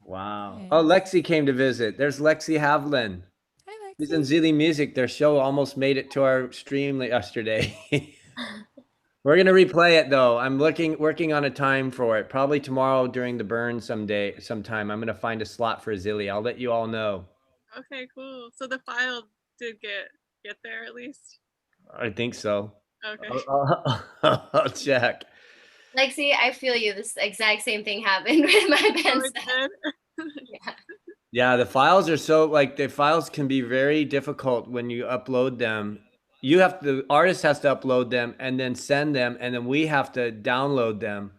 [SPEAKER 1] Wow.
[SPEAKER 3] Nice.
[SPEAKER 1] Oh, Lexi came to visit. There's Lexi Havlin.
[SPEAKER 3] Hi,
[SPEAKER 1] She's in
[SPEAKER 3] Lexi.
[SPEAKER 1] Zilly Music. Their show almost made it to our stream yesterday. We're gonna replay it though. I'm working on a time for it. Probably tomorrow during the burn sometime. I'm gonna find a slot for Zilly. I'll let you all know.
[SPEAKER 7] Okay, cool. So the file did get there at least.
[SPEAKER 1] I think so.
[SPEAKER 7] Okay.
[SPEAKER 1] I'll check.
[SPEAKER 5] Lexi, I feel you. This exact same thing happened with my
[SPEAKER 7] Oh,
[SPEAKER 5] band.
[SPEAKER 7] it did?
[SPEAKER 1] Yeah, the files are so the files can be very difficult when you upload them. The artist has to upload them and then send them, and then we have to download them,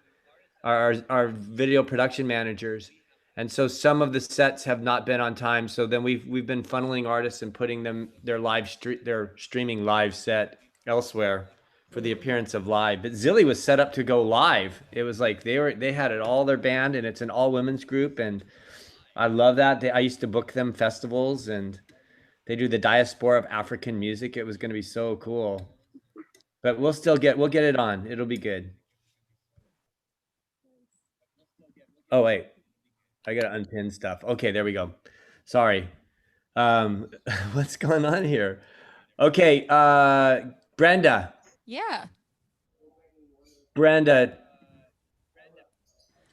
[SPEAKER 1] our video production managers. And so some of the sets have not been on time. So then we've been funneling artists and putting them their streaming live set elsewhere for the appearance of live. But Zilly was set up to go live. It was like they had it all their band, and it's an all women's group, and I love that. I used to book them festivals, and They do the diaspora of African music. It was going to be so cool. But we'll get it on. It'll be good. Oh wait. I got to unpin stuff. Okay, there we go. Sorry. What's going on here? Okay, Brenda.
[SPEAKER 3] Yeah.
[SPEAKER 1] Brenda,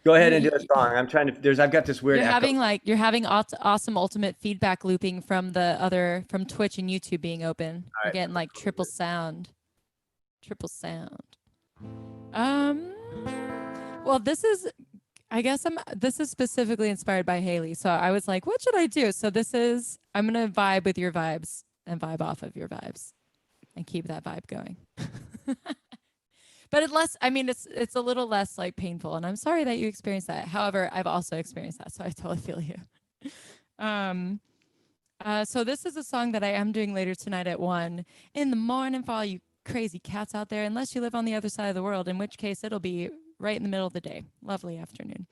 [SPEAKER 1] go ahead and do
[SPEAKER 3] You-
[SPEAKER 1] a song. I'm trying to. I've got this weird echo.
[SPEAKER 3] you're having awesome ultimate feedback looping from from Twitch and YouTube being open.
[SPEAKER 1] All
[SPEAKER 3] You're
[SPEAKER 1] right.
[SPEAKER 3] getting like triple sound. Triple sound. Well, this is specifically inspired by Haley. So I was like, what should I do? So I'm gonna vibe with your vibes and vibe off of your vibes and keep that vibe going. But it's a little less like painful, and I'm sorry that you experienced that. However, I've also experienced that, so I totally feel you. So this is a song that I am doing later tonight at 1 in the morning for all you crazy cats out there, unless you live on the other side of the world, in which case it'll be right in the middle of the day. Lovely afternoon.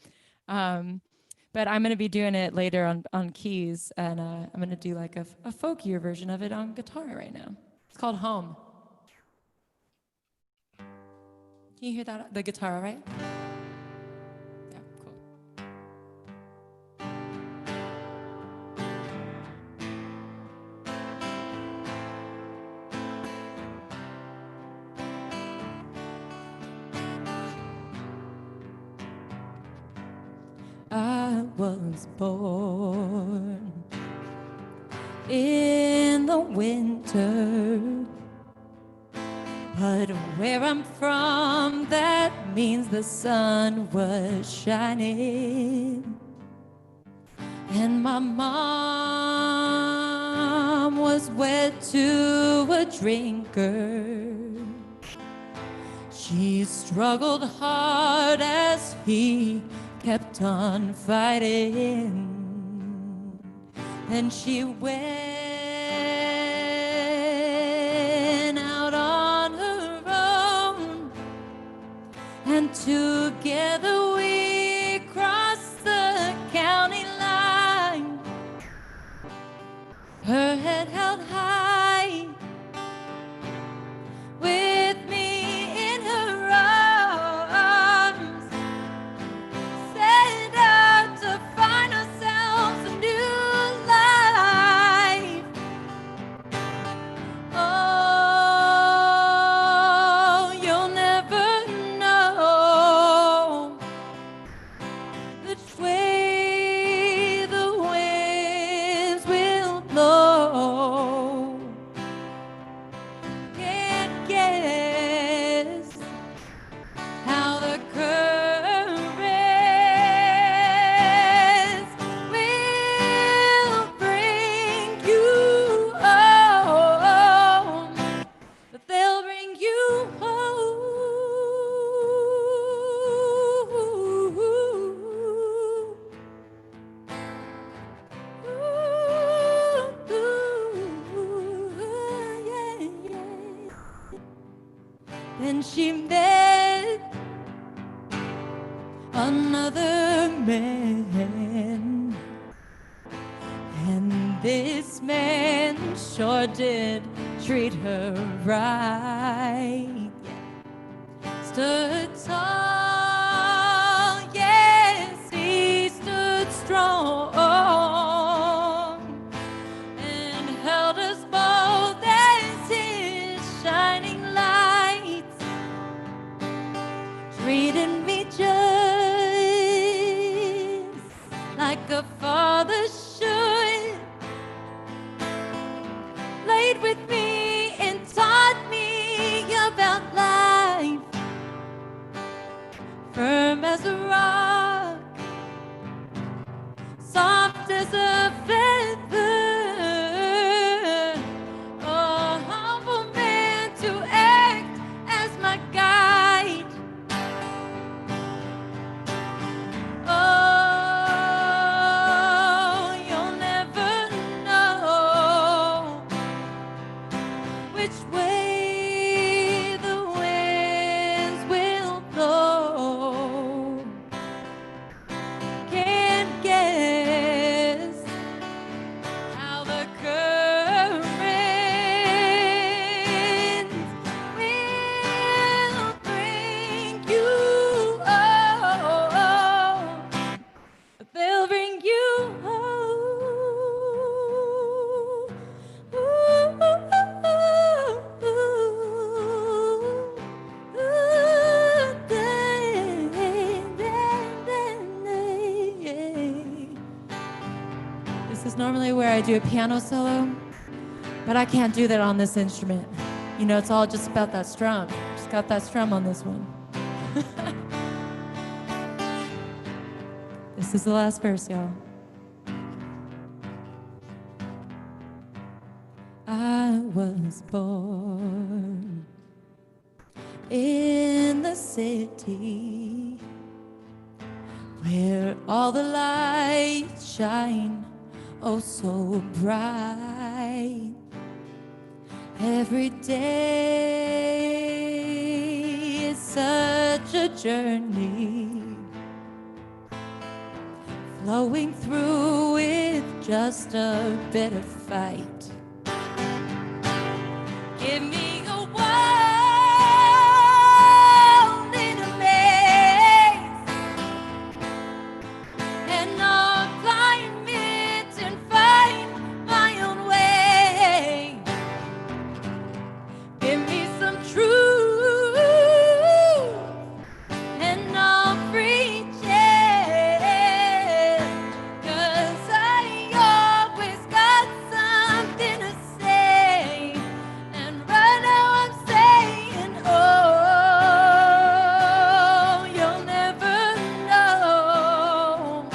[SPEAKER 3] But I'm going to be doing it later on keys, and I'm going to do like a folkier version of it on guitar right now. It's called Home. Can you hear that? The guitar, all right? Yeah, cool. I was born in the winter, but where I'm from, that means the sun was shining. And my mom was wed to a drinker. She struggled hard as he kept on fighting. Then she went out on her own, and together we crossed the county line. Her head held high, with me in her arms, set out to find ourselves a new life. Oh, you'll never know which way the winds will blow. Can't guess how the currents will bring you home, but they'll bring you home. Yeah, yeah. Then she met another man, and this man sure did treat her right. Stood tall, yes, he stood strong, and held us both as his shining lights, treated me just like a father should, played with me and taught me about life, firm as a rock, soft as a feather, a humble man to act as my guide. Oh, you'll never know which way the winds will blow. Can't guess This is normally where I do a piano solo, but I can't do that on this instrument. You know, it's all just about that strum. Just got that strum on this one. This is the last verse, y'all. I was born in the city where all the lights shine oh so bright. Every day is such a journey, flowing through with just a bit of fight. Give me a world in a maze, and I'll climb it and find my own way. Give me some truth, and I'll preach it, 'cause I always got something to say. And right now I'm saying, oh, you'll never know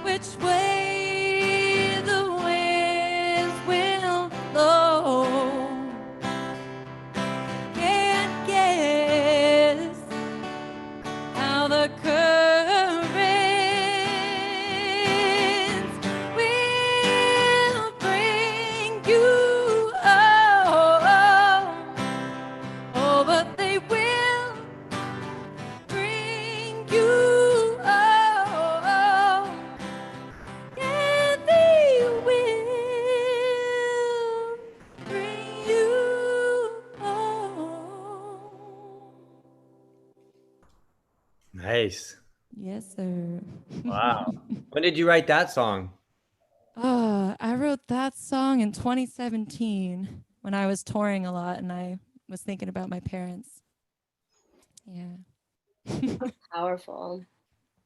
[SPEAKER 3] which way the winds will blow. Can't guess how the currents will bring you. Oh, but they will bring you. Yeah, they will bring you.
[SPEAKER 1] Nice.
[SPEAKER 3] Yes, sir.
[SPEAKER 1] Wow. When did you write that song?
[SPEAKER 3] Oh, I wrote that song in 2017 when I was touring a lot and I was thinking about my parents. Yeah.
[SPEAKER 5] Powerful.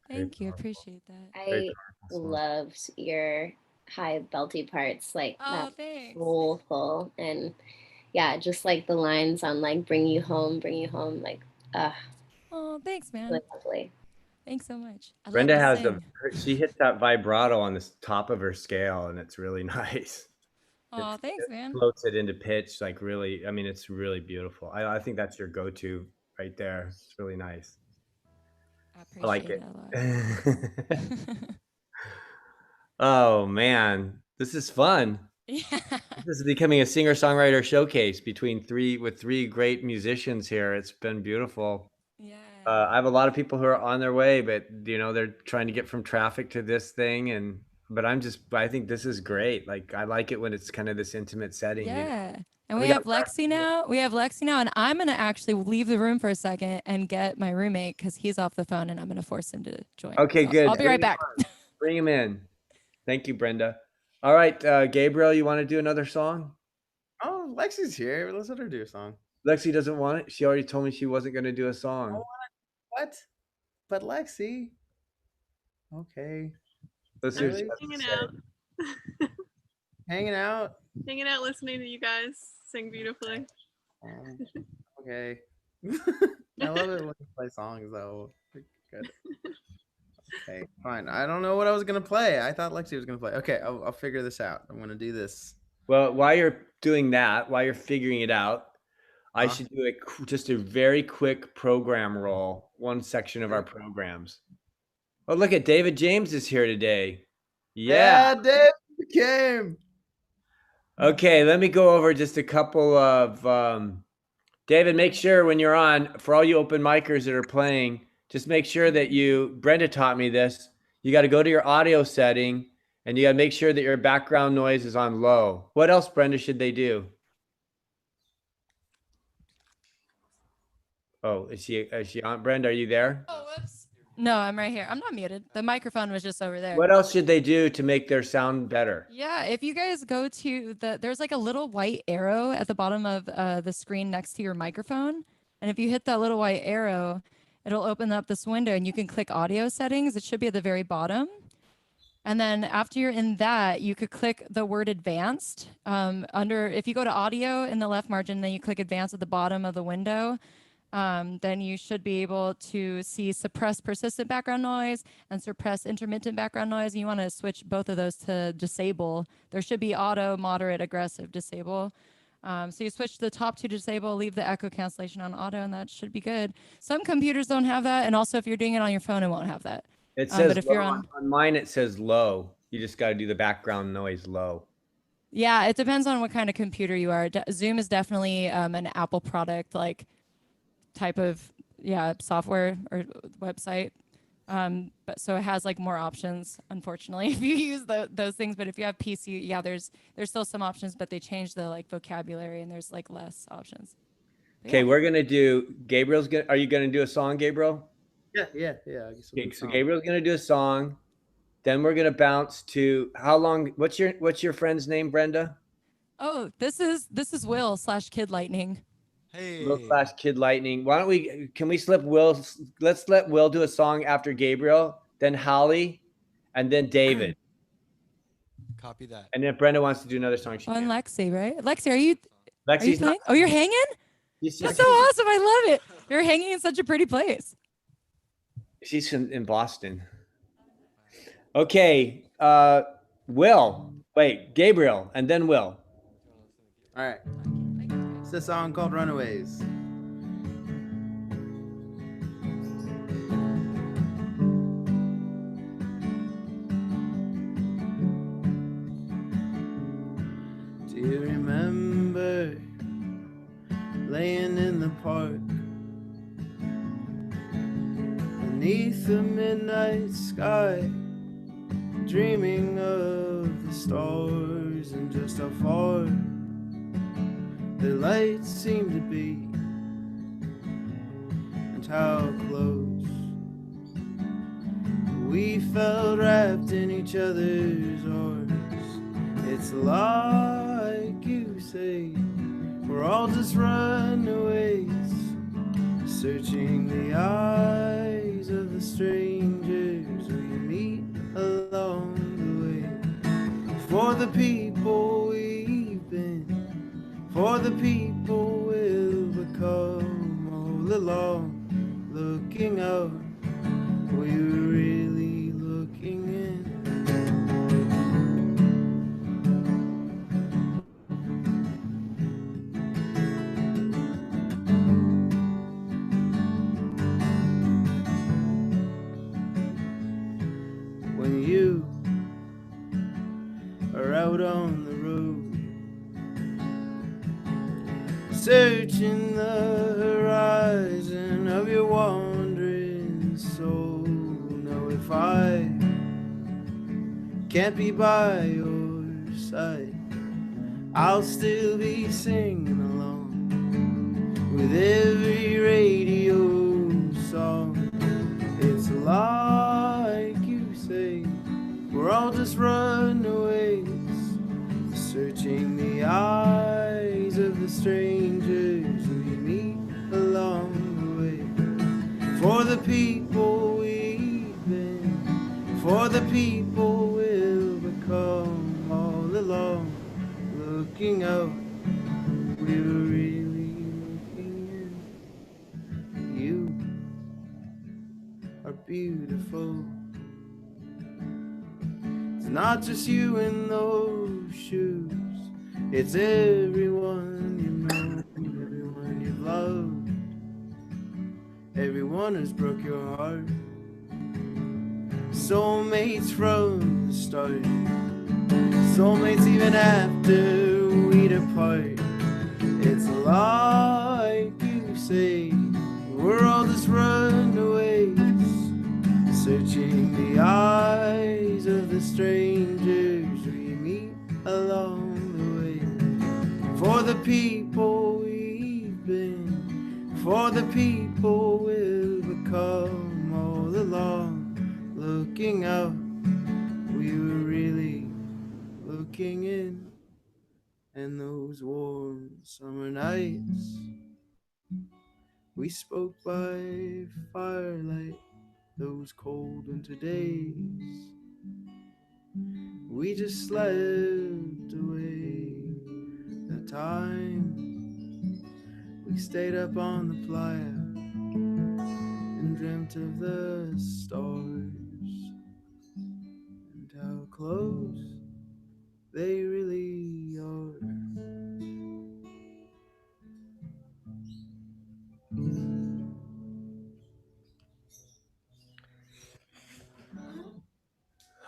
[SPEAKER 3] Thank you. Appreciate that.
[SPEAKER 5] I loved your high belty parts, like
[SPEAKER 3] Oh,
[SPEAKER 5] that
[SPEAKER 3] thanks.
[SPEAKER 5] soulful, and yeah, just like the lines on like bring you home, like
[SPEAKER 3] Oh, thanks, man.
[SPEAKER 5] really lovely.
[SPEAKER 3] Thanks so much. I
[SPEAKER 1] Brenda
[SPEAKER 3] love to
[SPEAKER 1] has
[SPEAKER 3] sing.
[SPEAKER 1] she hits that vibrato on the top of her scale, and it's really nice.
[SPEAKER 3] Oh, thanks, man.
[SPEAKER 1] Floats it into pitch, like really. I mean, it's really beautiful. I think that's your go-to right there. It's really nice.
[SPEAKER 3] I
[SPEAKER 1] I like
[SPEAKER 3] appreciate
[SPEAKER 1] it.
[SPEAKER 3] it a lot.
[SPEAKER 1] Oh man, this is fun.
[SPEAKER 3] Yeah.
[SPEAKER 1] This is becoming a singer-songwriter showcase with three great musicians here. It's been beautiful.
[SPEAKER 3] Yeah.
[SPEAKER 1] I have a lot of people who are on their way, but they're trying to get from traffic to this thing, but I think this is great. Like I like it when it's kind of this intimate setting.
[SPEAKER 3] Yeah. And
[SPEAKER 1] We
[SPEAKER 3] we
[SPEAKER 1] got
[SPEAKER 3] have Lexi now. We have Lexi now, and I'm gonna actually leave the room for a second and get my roommate because he's off the phone, and I'm gonna force him to join.
[SPEAKER 1] Okay,
[SPEAKER 3] So
[SPEAKER 1] good.
[SPEAKER 3] I'll be right back.
[SPEAKER 1] Bring him in. Thank you, Brenda. All right, Gabriel, you want to do another song?
[SPEAKER 4] Oh, Lexi's here. Let's let her do a song.
[SPEAKER 1] Lexi doesn't want it. She already told me she wasn't going to do a song.
[SPEAKER 4] What? But Lexi. Okay.
[SPEAKER 1] Let's see what
[SPEAKER 4] Really?
[SPEAKER 1] she has to
[SPEAKER 7] Hanging
[SPEAKER 1] say.
[SPEAKER 7] out,
[SPEAKER 4] Hanging out.
[SPEAKER 7] listening to you guys sing beautifully.
[SPEAKER 4] Okay. I love it when you play songs though. Good. Okay, fine. I don't know what I was gonna play. I thought Lexi was gonna play. Okay, I'll figure this out. I'm gonna do this.
[SPEAKER 1] Well, while you're doing that, while you're figuring it out, I
[SPEAKER 4] Huh?
[SPEAKER 1] should do just a very quick program roll, one section of our programs. Oh, look at David James is here today. Yeah.
[SPEAKER 4] Dave came.
[SPEAKER 1] Okay, let me go over just a couple of David, make sure when you're on, for all you open micers that are playing, just make sure that Brenda taught me this. You got to go to your audio setting and you got to make sure that your background noise is on low. What else, Brenda, should they do? Oh, is she on? Brenda, are you there?
[SPEAKER 3] Oh, whoops. No, I'm right here. I'm not muted. The microphone was just over there.
[SPEAKER 1] What else should they do to make their sound better?
[SPEAKER 3] Yeah, if you guys go to there's like a little white arrow at the bottom of the screen next to your microphone. And if you hit that little white arrow, it'll open up this window and you can click audio settings. It should be at the very bottom. And then after you're in that, you could click the word advanced under, if you go to audio in the left margin, then you click advanced at the bottom of the window. Then you should be able to see suppress persistent background noise and suppress intermittent background noise. And you want to switch both of those to disable. There should be auto, moderate, aggressive, disable. So you switch the top two to disable, leave the echo cancellation on auto, and that should be good. Some computers don't have that. And also if you're doing it on your phone, it won't have that.
[SPEAKER 1] It says
[SPEAKER 3] but if
[SPEAKER 1] low.
[SPEAKER 3] you're on
[SPEAKER 1] mine, it says low. You just got to do the background noise low.
[SPEAKER 3] Yeah, it depends on what kind of computer you are. Zoom is definitely an Apple product, like type of software or website. But so it has like more options, unfortunately, if you use those things. But if you have PC, yeah, there's still some options, but they changed the like vocabulary and there's like less options. But
[SPEAKER 1] Okay,
[SPEAKER 3] yeah.
[SPEAKER 1] we're gonna do. Are you gonna do a song, Gabriel?
[SPEAKER 6] Yeah. I guess we'll
[SPEAKER 1] Okay,
[SPEAKER 6] do
[SPEAKER 1] so
[SPEAKER 6] song.
[SPEAKER 1] Gabriel's gonna do a song. Then we're gonna bounce to how long? What's your friend's name, Brenda?
[SPEAKER 3] Oh, this is Will / Kid Lightning.
[SPEAKER 8] Hey.
[SPEAKER 1] Will / Kid Lightning. Why don't we? Can we slip Will? Let's let Will do a song after Gabriel, then Holly, and then David.
[SPEAKER 8] Copy that.
[SPEAKER 1] And then if Brenda wants to do another song, she
[SPEAKER 3] Oh, and
[SPEAKER 1] can.
[SPEAKER 3] Lexi, right? Lexi, are you
[SPEAKER 1] Lexi's
[SPEAKER 3] playing? Oh, you're hanging?
[SPEAKER 1] She's
[SPEAKER 3] That's so awesome. I love it. You're hanging in such a pretty place.
[SPEAKER 1] She's in Boston. Okay, Will. Wait, Gabriel, and then Will.
[SPEAKER 6] All right. It's a song called Runaways. Do you remember laying in the park beneath the midnight sky, dreaming of the stars and just how far the lights seem to be and how close we felt wrapped in each other's arms? It's like you say we're all just runaways, searching the eyes of the strangers we meet along the way. For the people we've been, for the people we'll become, all along looking out, we were really looking in. When you are out on the road, searching the horizon of your wandering soul. Know if I can't be by your side, I'll still be singing along with every radio song. It's like you say, we're all just runaways, searching the eyes of the strangers we meet along the way. For the people we've been, for the people we'll become, all along looking out, we were really looking in. You are beautiful. It's not just you in those shoes, it's everyone you know, everyone you've loved, everyone who's broke your heart. Soulmates from the start, soulmates even after we depart. It's like you say, we're all just runaways, searching the eyes of the strangers we meet along the way. For the people we've been, for the people we'll become, all along looking out, we were really looking in. And those warm summer nights, we spoke by firelight. Those cold winter days, We just slept away the time. We stayed up on the playa and dreamt of the stars and how close they really are.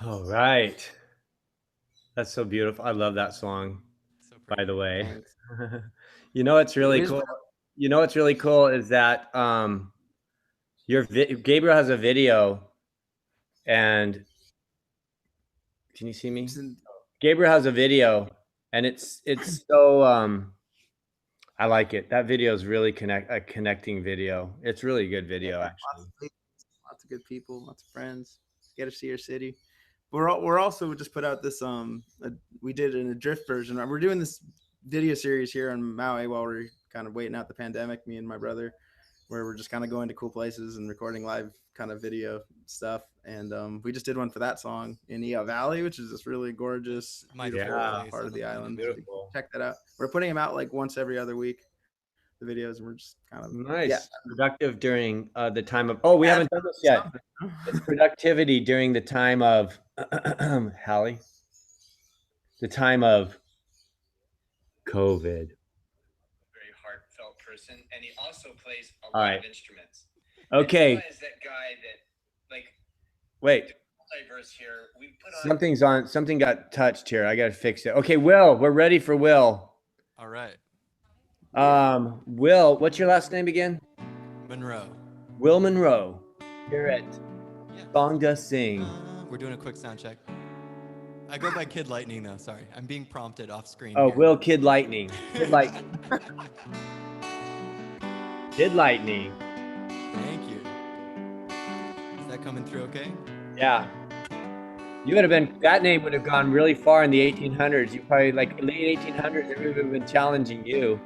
[SPEAKER 1] All right. That's so beautiful. I love that song,
[SPEAKER 8] So
[SPEAKER 1] by
[SPEAKER 8] pretty.
[SPEAKER 1] the way.
[SPEAKER 6] Thanks.
[SPEAKER 1] You know what's really
[SPEAKER 6] We just
[SPEAKER 1] cool?
[SPEAKER 6] put out-
[SPEAKER 1] You know what's really cool is that Gabriel has a video, and can you see me? Gabriel has a video, and it's so I like it. That video is really a connecting video. It's really a good video, actually.
[SPEAKER 6] Lots of good people, lots of friends. Get to see your city. We're also just put out this we did in a drift version. We're doing this video series here in Maui while we're kind of waiting out the pandemic, me and my brother, where we're just kind of going to cool places and recording live kind of video stuff. And we just did one for that song in Ea Valley, which is this really gorgeous,
[SPEAKER 8] My
[SPEAKER 6] beautiful
[SPEAKER 1] favorite
[SPEAKER 8] place
[SPEAKER 6] part
[SPEAKER 8] on
[SPEAKER 6] of
[SPEAKER 8] the
[SPEAKER 6] the
[SPEAKER 8] planet.
[SPEAKER 6] island.
[SPEAKER 1] Beautiful.
[SPEAKER 6] Check that out. We're putting them out like once every other week, the videos, and we're just kind of
[SPEAKER 1] Nice. Productive during the time of. Oh, we haven't done this yet. It's productivity during the time of Hallie. The time of COVID.
[SPEAKER 9] Very heartfelt person, and he also plays a
[SPEAKER 1] All
[SPEAKER 9] lot
[SPEAKER 1] right.
[SPEAKER 9] of instruments.
[SPEAKER 1] Okay.
[SPEAKER 9] And Noah is that guy that, like,
[SPEAKER 1] Wait.
[SPEAKER 9] multiverse here. We put on
[SPEAKER 1] Something got touched here. I gotta fix it. Okay, Will, we're ready for Will.
[SPEAKER 8] All right.
[SPEAKER 1] Will, what's your last name again?
[SPEAKER 8] Monroe.
[SPEAKER 1] Will Monroe. Here at
[SPEAKER 8] Yeah.
[SPEAKER 1] Song Does Sing.
[SPEAKER 8] We're doing a quick sound check. I go by Kid Lightning though. Sorry, I'm being prompted off screen.
[SPEAKER 1] Oh,
[SPEAKER 8] here.
[SPEAKER 1] Will Kid Lightning. Kid Lightning. Kid Lightning.
[SPEAKER 8] Thank you. Is that coming through okay?
[SPEAKER 1] Yeah. You would have been, that name would have gone really far in the 1800s. You probably, like, late 1800s, everybody would have been challenging you.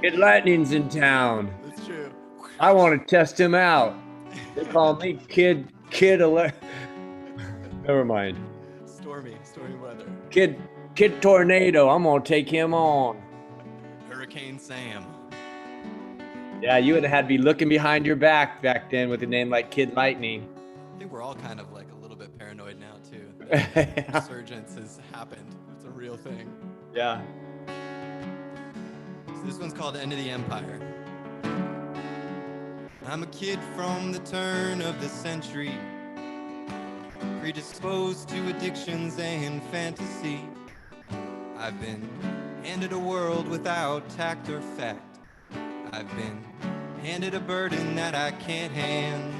[SPEAKER 1] Kid Lightning's in town.
[SPEAKER 8] That's true.
[SPEAKER 1] I want to test him out. They call me Kid Never mind.
[SPEAKER 8] Stormy weather.
[SPEAKER 1] Kid Tornado. I'm gonna take him on.
[SPEAKER 8] Hurricane Sam.
[SPEAKER 1] Yeah, you would have had to be looking behind your back then with a name like Kid Lightning.
[SPEAKER 8] I think we're all kind of like a little bit paranoid now too. The resurgence has happened. It's a real thing.
[SPEAKER 1] Yeah.
[SPEAKER 8] So this one's called End of the Empire. I'm a kid from the turn of the century, predisposed to addictions and fantasy. I've been handed a world without tact or fact. I've been handed a burden that I can't hand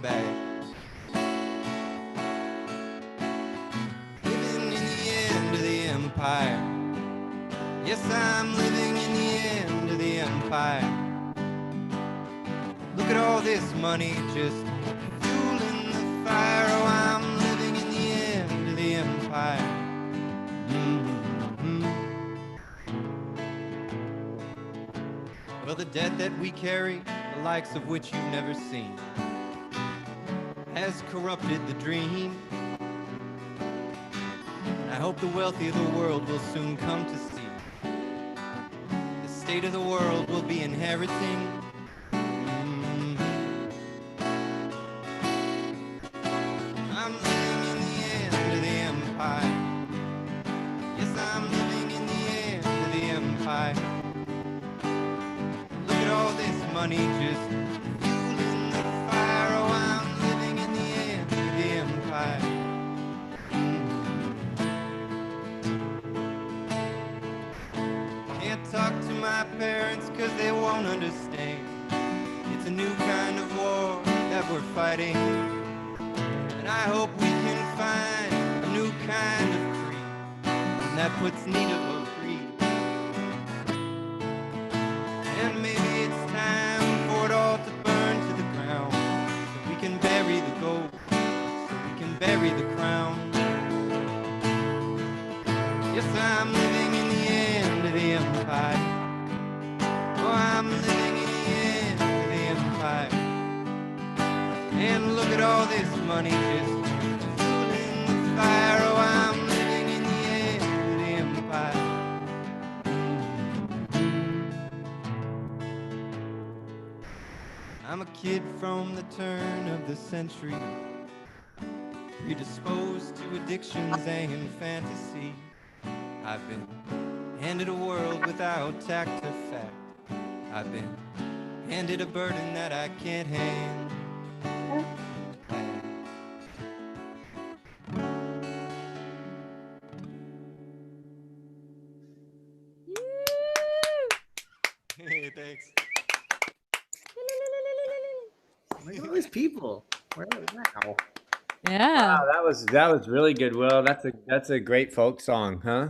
[SPEAKER 8] back. Living in the end of the empire. Yes, I'm living in the end of the empire. Look at all this money just fueling the fire. Oh, I'm living in the end of the empire. Well, the debt that we carry, the likes of which you've never seen, has corrupted the dream. I hope the wealthy of the world will soon come to see the state of the world will be inheriting. I'm living in the end of the empire. Yes, I'm living in the end of the empire. Look at all this money just fueling the fire. Oh, I'm living in the end of the empire. Can't talk to my parents 'cause they won't understand. It's a new kind of war that we're fighting. And I hope we can find a new kind of creed, one that puts need of a creed. And maybe it's time for it all to burn to the ground, so we can bury the gold, so we can bury the crown. Yes, I'm living in the end of the empire. Oh, I'm living in the end of the empire. And look at all this money just fueling the fire. kid from the turn of the century, predisposed to addictions and fantasy. I've been handed a world without tact or fact. I've been handed a burden that I can't hang. Hey, thanks.
[SPEAKER 6] Look at all these people. Wow.
[SPEAKER 10] Yeah.
[SPEAKER 1] Wow, that was really good, Will. That's a great folk song, huh?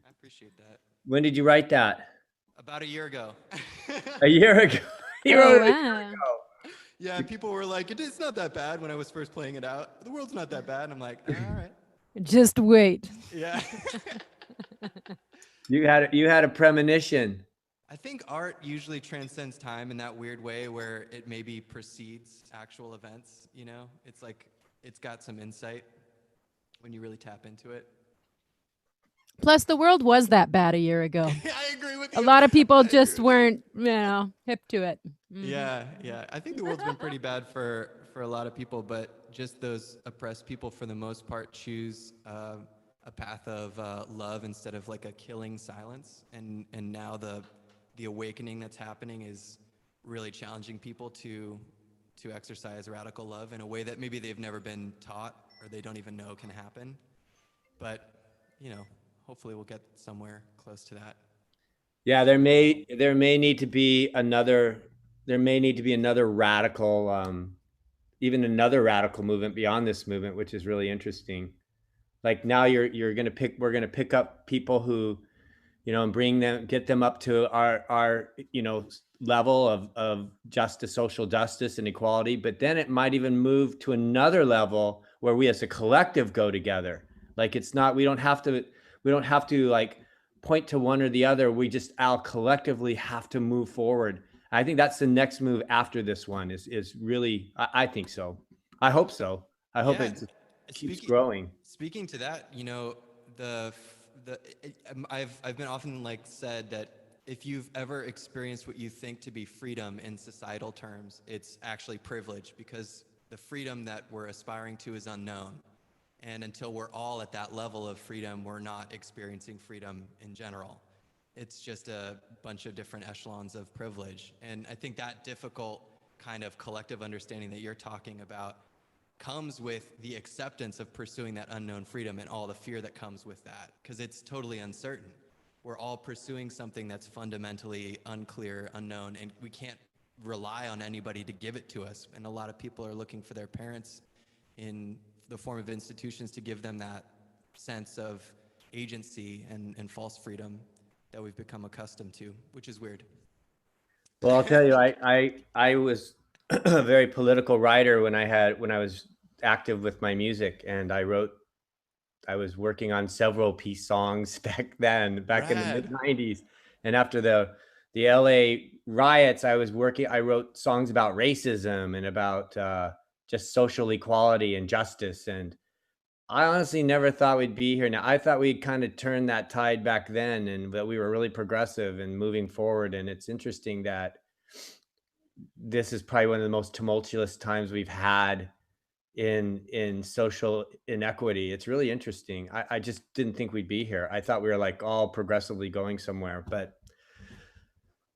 [SPEAKER 8] I appreciate that.
[SPEAKER 1] When did you write that?
[SPEAKER 8] About a year ago.
[SPEAKER 1] A year ago. You
[SPEAKER 10] Oh,
[SPEAKER 1] wrote it a year
[SPEAKER 10] wow.
[SPEAKER 1] ago.
[SPEAKER 8] Yeah, people were like, it's not that bad when I was first playing it out. The world's not that bad. And I'm like, all right.
[SPEAKER 10] Just wait.
[SPEAKER 8] Yeah.
[SPEAKER 1] You had a premonition.
[SPEAKER 8] I think art usually transcends time in that weird way where it maybe precedes actual events, you know? It's like it's got some insight when you really tap into it.
[SPEAKER 10] Plus, the world was that bad a year ago.
[SPEAKER 8] I agree with
[SPEAKER 10] A
[SPEAKER 8] you.
[SPEAKER 10] lot of people
[SPEAKER 8] I
[SPEAKER 10] just
[SPEAKER 8] agree with
[SPEAKER 10] weren't, hip to it. Mhm.
[SPEAKER 8] Yeah. I think the world's been pretty bad for a lot of people, but just those oppressed people, for the most part, choose a path of love instead of like a killing silence. And now the awakening that's happening is really challenging people to exercise radical love in a way that maybe they've never been taught or they don't even know can happen. But hopefully we'll get somewhere close to that.
[SPEAKER 1] Yeah, there may need to be another radical, even another radical movement beyond this movement, which is really interesting. Like now we're gonna pick up people who, and get them up to our level of justice, social justice and equality. But then it might even move to another level where we as a collective go together. Like we don't have to like point to one or the other. We just all collectively have to move forward. I think that's the next move after this one is really, I think so. I hope so. I hope it keeps growing.
[SPEAKER 8] Speaking to that, I've been often said that if you've ever experienced what you think to be freedom in societal terms, it's actually privilege, because the freedom that we're aspiring to is unknown. And until we're all at that level of freedom, we're not experiencing freedom in general. It's just a bunch of different echelons of privilege. And I think that difficult kind of collective understanding that you're talking about comes with the acceptance of pursuing that unknown freedom and all the fear that comes with that, because it's totally uncertain. We're all pursuing something that's fundamentally unclear, unknown, and we can't rely on anybody to give it to us. And a lot of people are looking for their parents in the form of institutions to give them that sense of agency and false freedom that we've become accustomed to, which is weird.
[SPEAKER 1] Well, I'll tell you, I was a very political writer when I was active with my music, and I was working on several peace songs back in the mid '90s. And after the LA riots, I wrote songs about racism and about just social equality and justice. And I honestly never thought we'd be here now. I thought we'd kind of turned that tide back then, and that we were really progressive and moving forward. And it's interesting that this is probably one of the most tumultuous times we've had in social inequity. It's really interesting. I just didn't think we'd be here. I thought we were like all progressively going somewhere, but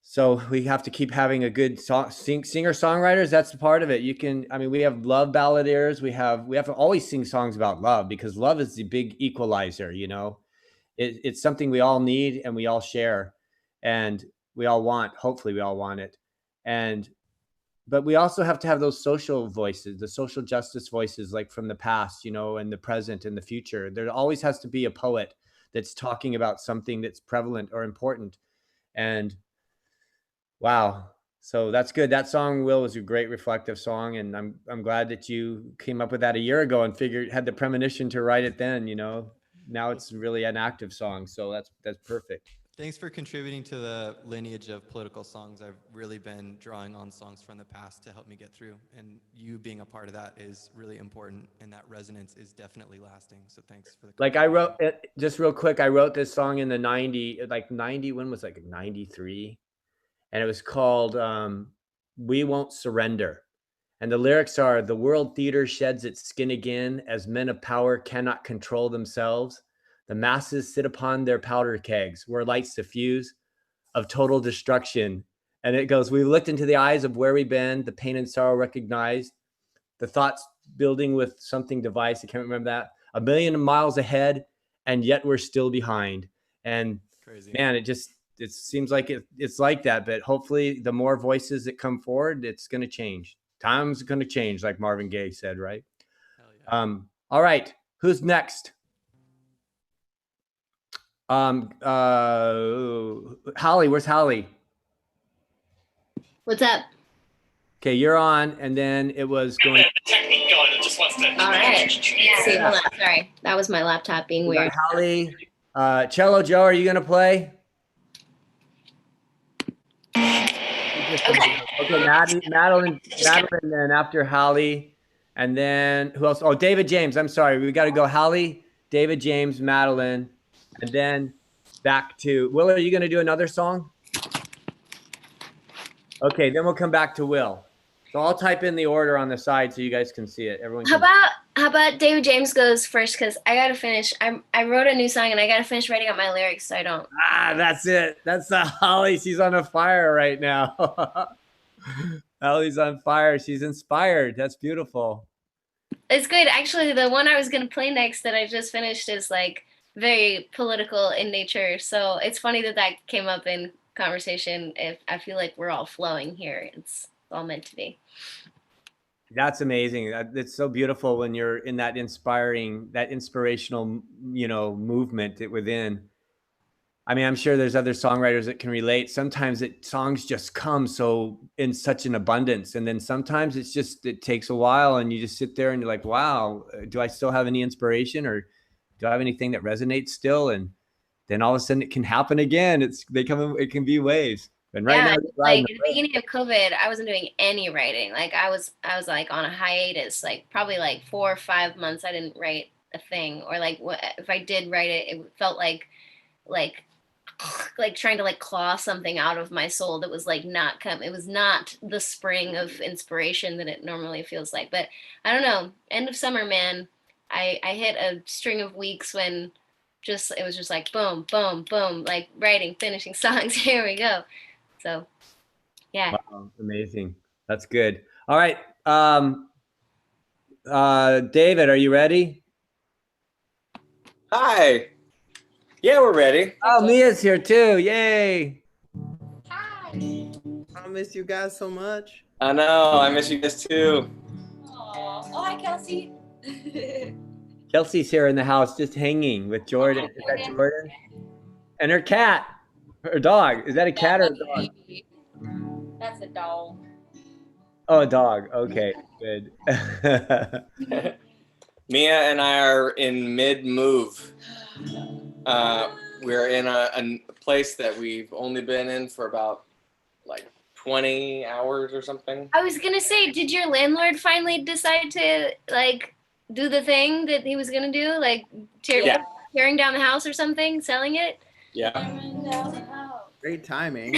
[SPEAKER 1] so we have to keep having a good singer songwriters. That's part of it. We have love balladeers. We have to always sing songs about love, because love is the big equalizer. It's something we all need and we all share, and we all want. Hopefully we all want it. But we also have to have those social voices, the social justice voices, like from the past, and the present and the future. There always has to be a poet that's talking about something that's prevalent or important. And wow. So that's good. That song, Will, was a great reflective song. And I'm glad that you came up with that a year ago and had the premonition to write it then, Now it's really an active song. So that's perfect.
[SPEAKER 8] Thanks for contributing to the lineage of political songs. I've really been drawing on songs from the past to help me get through. And you being a part of that is really important. And that resonance is definitely lasting. So thanks for the
[SPEAKER 1] Like I wrote it, just real quick, I wrote this song in the 90, when was it, like 93? And it was called we won't surrender. And the lyrics are, the world theater sheds its skin again as men of power cannot control themselves. The masses sit upon their powder kegs where lights diffuse of total destruction. And it goes, we've looked into the eyes of where we've been, the pain and sorrow recognized, the thoughts building with something device. I can't remember that. 1,000,000 miles ahead, and yet we're still behind. And
[SPEAKER 11] Crazy.
[SPEAKER 1] man, it seems like it's like that. But hopefully the more voices that come forward, it's going to change. Time's going to change, like Marvin Gaye said, right?
[SPEAKER 11] Hell yeah.
[SPEAKER 1] All right. Who's next? Holly, where's Holly?
[SPEAKER 5] What's up?
[SPEAKER 1] Okay, you're on, and then it was going.
[SPEAKER 9] Technique going. It just wants to.
[SPEAKER 5] All right. See, hold on. Sorry, that was my laptop being
[SPEAKER 1] We got
[SPEAKER 5] weird.
[SPEAKER 1] Holly, Cello Joe, are you gonna play? Okay, Madeline, then after Holly, and then who else? Oh, David James. I'm sorry, we got to go Holly, David James, Madeline, and then back to Will. Are you gonna do another song? Okay, then we'll come back to Will. So I'll type in the order on the side so you guys can see it. Everyone.
[SPEAKER 5] How about David James goes first, because I gotta finish. I wrote a new song and I gotta finish writing out my lyrics so I don't.
[SPEAKER 1] That's it. That's Holly. She's on a fire right now. Holly's on fire. She's inspired. That's beautiful.
[SPEAKER 5] It's good. Actually, the one I was gonna play next that I just finished is like very political in nature. So it's funny that came up in conversation. If I feel like we're all flowing here, it's all meant to be.
[SPEAKER 1] That's amazing. It's so beautiful when you're in that inspirational, movement within. I mean, I'm sure there's other songwriters that can relate. Sometimes songs just come so in such an abundance. And then sometimes it takes a while and you just sit there and you're like, wow, do I still have any inspiration, or do I have anything that resonates still? And then all of a sudden it can happen again. It can be waves. And right now,
[SPEAKER 5] like at the beginning of COVID, I wasn't doing any writing. Like I was like on a hiatus, like probably like 4 or 5 months. I didn't write a thing, or like if I did write it, it felt like trying to like claw something out of my soul that was like not come. It was not the spring of inspiration that it normally feels like. But I don't know. End of summer, man. I hit a string of weeks when it was just like boom, boom, boom, like writing, finishing songs. Here we go. So, yeah.
[SPEAKER 1] Wow, amazing. That's good. All right. David, are you ready?
[SPEAKER 11] Hi. Yeah, we're ready.
[SPEAKER 1] Oh, Mia's here too. Yay.
[SPEAKER 5] Hi.
[SPEAKER 6] I miss you guys so much.
[SPEAKER 11] I know. I miss you guys too.
[SPEAKER 5] Oh, hi, Kelsey.
[SPEAKER 1] Kelsey's here in the house just hanging with Jordan. Is that Jordan? And her cat. Her dog. Is that a cat or a dog?
[SPEAKER 5] That's a dog.
[SPEAKER 1] Oh, a dog. Okay, good.
[SPEAKER 11] Mia and I are in mid-move. We're in a place that we've only been in for about like 20 hours or something.
[SPEAKER 5] I was gonna say, did your landlord finally decide to like do the thing that he was gonna do, like tearing down the house or something, selling it?
[SPEAKER 11] Yeah.
[SPEAKER 6] Great timing.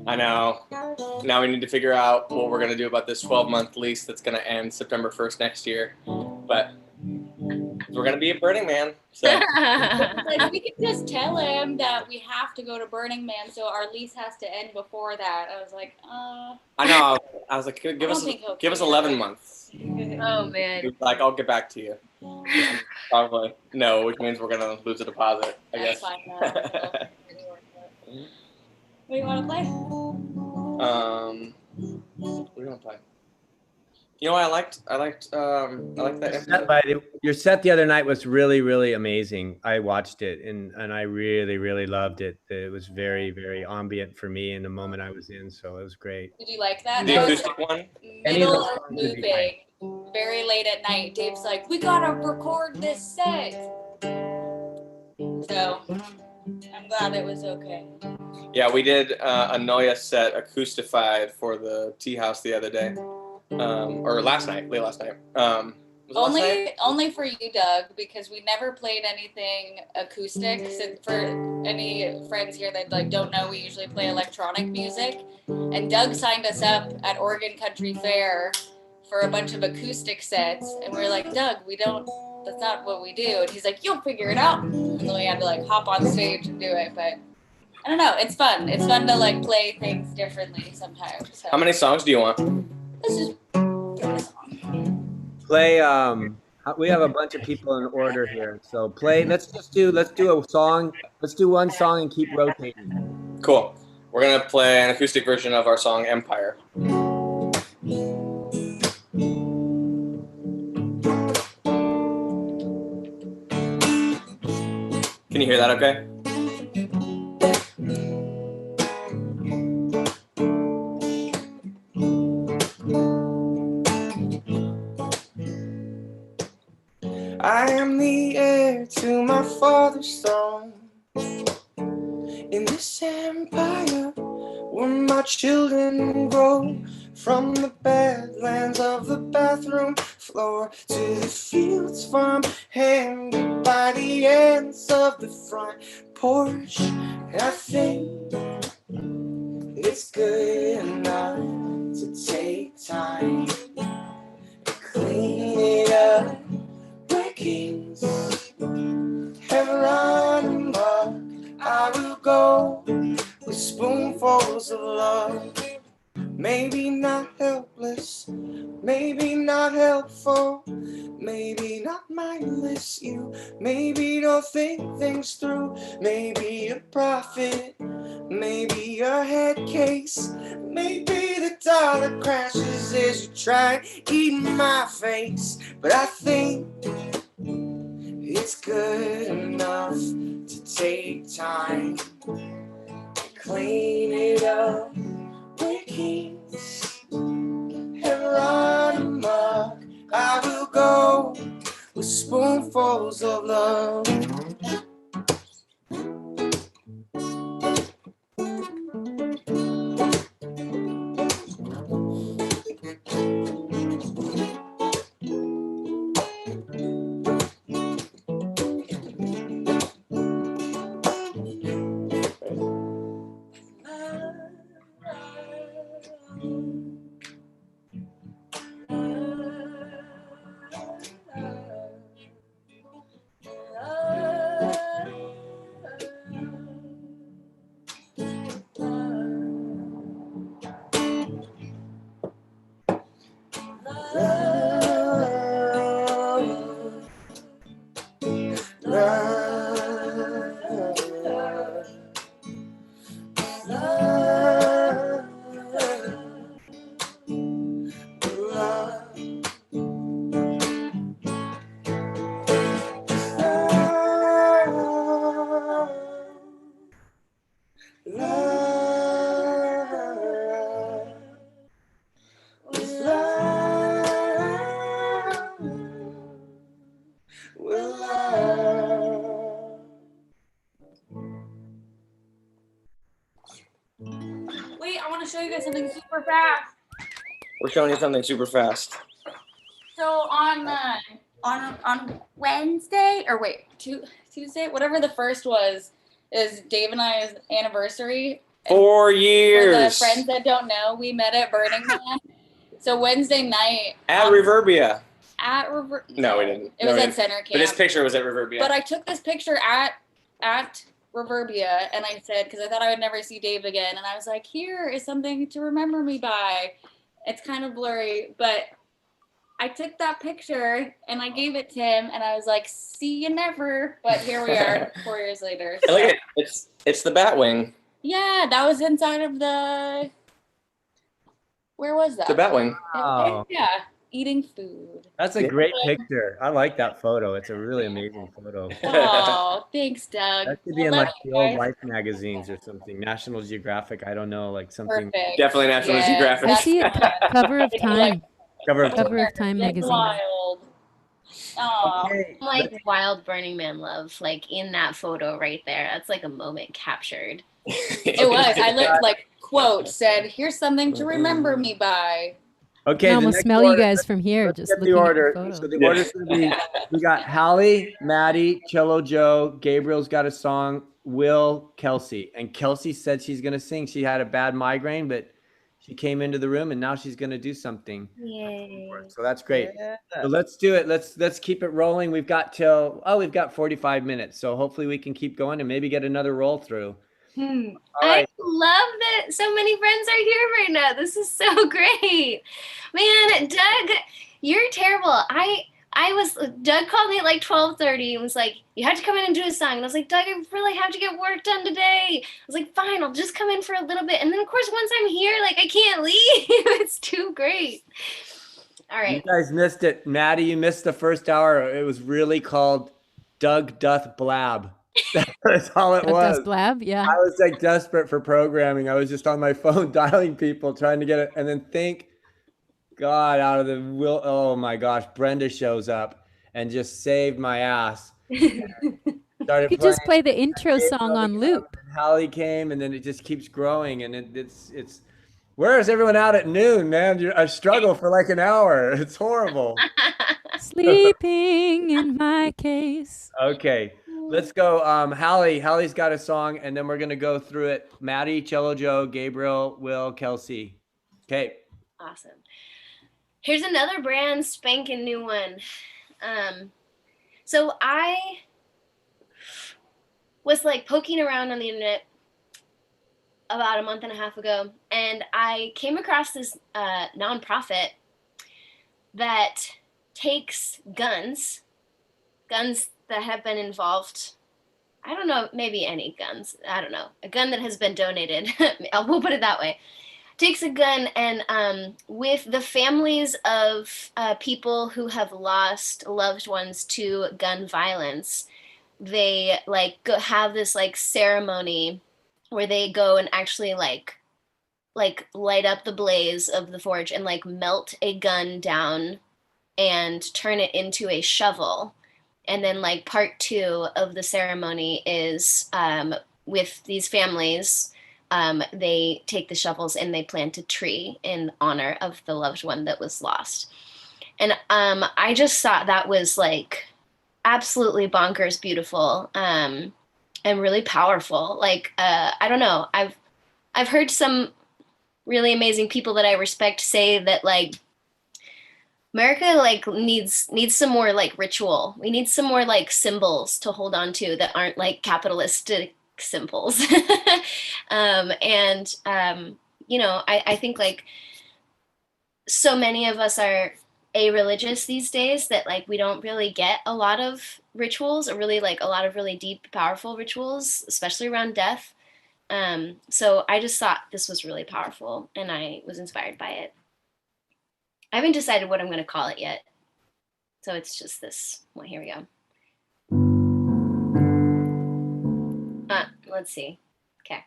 [SPEAKER 11] I know. Now we need to figure out what we're going to do about this 12-month lease that's going to end September 1st next year. But we're going to be at Burning Man. So.
[SPEAKER 12] Like, we could just tell him that we have to go to Burning Man, so our lease has to end before that. I was like,
[SPEAKER 11] I know. I was like, give us 11 months.
[SPEAKER 5] Oh, man.
[SPEAKER 11] Like, I'll get back to you. Probably. No, which means we're going to lose a deposit, I guess.
[SPEAKER 12] Fine, what do you want to play?
[SPEAKER 11] What do you want to play? You know, I liked that.
[SPEAKER 1] Your set the other night was really, really amazing. I watched it and I really, really loved it. It was very, very ambient for me in the moment I was in, so it was great.
[SPEAKER 12] Did you like that?
[SPEAKER 11] The
[SPEAKER 12] That
[SPEAKER 11] acoustic one?
[SPEAKER 12] Middle of moving, very late at night. Dave's like, we gotta record this set. So I'm glad it was okay.
[SPEAKER 11] Yeah, we did a Noya set acoustified for the tea house the other day, or late last night. Was it last night?
[SPEAKER 12] Only for you, Doug, because we never played anything acoustic. So for any friends here that like don't know, we usually play electronic music. And Doug signed us up at Oregon Country Fair for a bunch of acoustic sets, and we were like, Doug, that's not what we do. And he's like, you'll figure it out. And then we had to like hop on stage and do it. But I don't know, it's fun. It's fun to like play things differently sometimes. So.
[SPEAKER 11] How many songs do you want?
[SPEAKER 12] Let's just give it a song.
[SPEAKER 1] Play. We have a bunch of people in order here, so play. Let's do a song. Let's do one song and keep rotating.
[SPEAKER 11] Cool. We're gonna play an acoustic version of our song Empire. Can you hear that okay? I am the heir to my father's throne. In this empire where my children grow, from the badlands of the bathroom floor to the fields farm handed by the ends of the front porch. And I think it's good enough to take time and clean it up where kings have run amok. I will go with spoonfuls of love. Maybe not helpless, maybe not helpful, maybe not mindless. You maybe don't think things through. Maybe a prophet, maybe a head case, maybe the dollar crashes as you try and eat my face. But I think it's good enough to take time to clean it up. Where kings have run amok, I will go with spoonfuls of love.
[SPEAKER 12] Wait, I want to show you guys something super fast.
[SPEAKER 11] We're showing you something super fast.
[SPEAKER 12] So on Wednesday, or wait, Tuesday, whatever the first was, is Dave and I's anniversary.
[SPEAKER 11] 4
[SPEAKER 12] For the
[SPEAKER 11] years.
[SPEAKER 12] friends that don't know, we met at Burning Man. So Wednesday night
[SPEAKER 11] At Reverbia.
[SPEAKER 12] at Rever-
[SPEAKER 11] No, we didn't.
[SPEAKER 12] It was
[SPEAKER 11] we
[SPEAKER 12] at
[SPEAKER 11] didn't.
[SPEAKER 12] Center Camp.
[SPEAKER 11] But his picture was at Reverbia.
[SPEAKER 12] But I took this picture at Reverbia, and I said, because I thought I would never see Dave again, and I was like, here is something to remember me by. It's kind of blurry, but I took that picture and I gave it to him, and I was like, see you never. But here we are 4 years later.
[SPEAKER 11] And look at it. It's the Batwing.
[SPEAKER 12] Yeah, that was inside of the. Where was that?
[SPEAKER 11] The Batwing.
[SPEAKER 1] Wow.
[SPEAKER 12] Yeah, eating food.
[SPEAKER 1] That's a great picture. I like that photo. It's a really amazing photo.
[SPEAKER 12] Oh, thanks, Doug.
[SPEAKER 1] That could be in like the old Life magazines or something. National Geographic. I don't know, like something.
[SPEAKER 12] Perfect.
[SPEAKER 11] Definitely National
[SPEAKER 12] Yeah,
[SPEAKER 11] Geographic.
[SPEAKER 10] I see it cover of Time.
[SPEAKER 1] Cover of
[SPEAKER 10] Cover of Time
[SPEAKER 12] That's
[SPEAKER 10] magazine.
[SPEAKER 12] wild. Oh,
[SPEAKER 1] Okay.
[SPEAKER 5] Like wild Burning Man love, like in that photo right there. That's like a moment captured.
[SPEAKER 12] it was. I looked like quote said, "Here's something to remember me by."
[SPEAKER 10] I
[SPEAKER 1] Okay,
[SPEAKER 10] can
[SPEAKER 1] the
[SPEAKER 10] almost
[SPEAKER 1] next
[SPEAKER 10] smell you
[SPEAKER 1] order.
[SPEAKER 10] guys from here,
[SPEAKER 1] Let's
[SPEAKER 10] just
[SPEAKER 1] get the
[SPEAKER 10] looking at the
[SPEAKER 1] order.
[SPEAKER 10] photo.
[SPEAKER 1] So the order's going to be, we got Hallie, Maddie, Cello Joe, Gabriel's got a song, Will, Kelsey. And Kelsey said she's going to sing. She had a bad migraine, but she came into the room and now she's going to do something.
[SPEAKER 5] Yay.
[SPEAKER 1] So that's great.
[SPEAKER 6] Yeah.
[SPEAKER 1] So let's do it. Let's keep it rolling. We've got 45 minutes. So hopefully we can keep going and maybe get another roll through. All
[SPEAKER 5] I
[SPEAKER 1] right.
[SPEAKER 5] love that so many friends are here right now. This is so great. Man, Doug, you're terrible. Doug called me at like 12:30 and was like, you have to come in and do a song. And I was like, Doug, I really have to get work done today. I was like, fine, I'll just come in for a little bit. And then of course, once I'm here, like I can't leave. It's too great. All right.
[SPEAKER 1] You guys missed it. Maddie, you missed the first hour. It was really called Doug Doth Blab. That's all it
[SPEAKER 10] Doug
[SPEAKER 1] was.
[SPEAKER 10] Does Blab, yeah.
[SPEAKER 1] I was like desperate for programming. I was just on my phone dialing people, trying to get it. And then thank God out of the will. Oh my gosh. Brenda shows up and just saved my ass.
[SPEAKER 10] You
[SPEAKER 1] Started
[SPEAKER 10] could
[SPEAKER 1] playing.
[SPEAKER 10] just play the intro song on loop.
[SPEAKER 1] And Hallie came, and then it just keeps growing. And it's where is everyone out at noon, man? I struggle for like an hour. It's horrible.
[SPEAKER 10] Sleeping in my case.
[SPEAKER 1] Okay, let's go. Hallie's got a song, and then we're gonna go through it. Maddie, Cello Joe, Gabriel, Will, Kelsey. Okay.
[SPEAKER 5] Awesome. Here's another brand spanking new one. So I was like poking around on the internet about a month and a half ago, and I came across this nonprofit that takes guns that have been involved. I don't know, maybe any guns. I don't know. A gun that has been donated. We'll put it that way. Takes a gun and with the families of people who have lost loved ones to gun violence, they like have this like ceremony where they go and actually like light up the blaze of the forge and like melt a gun down and turn it into a shovel. And then like part 2 of the ceremony is with these families, they take the shovels and they plant a tree in honor of the loved one that was lost. And I just thought that was like absolutely bonkers beautiful and really powerful. Like I don't know, I've heard some really amazing people that I respect say that like America like needs some more like ritual. We need some more like symbols to hold on to that aren't like capitalistic symbols. You know, I think like so many of us are a-religious these days that like we don't really get a lot of rituals, or really like a lot of really deep, powerful rituals, especially around death. So I just thought this was really powerful and I was inspired by it. I haven't decided what I'm going to call it yet. So it's just this. Well, here we go. Let's see. Okay.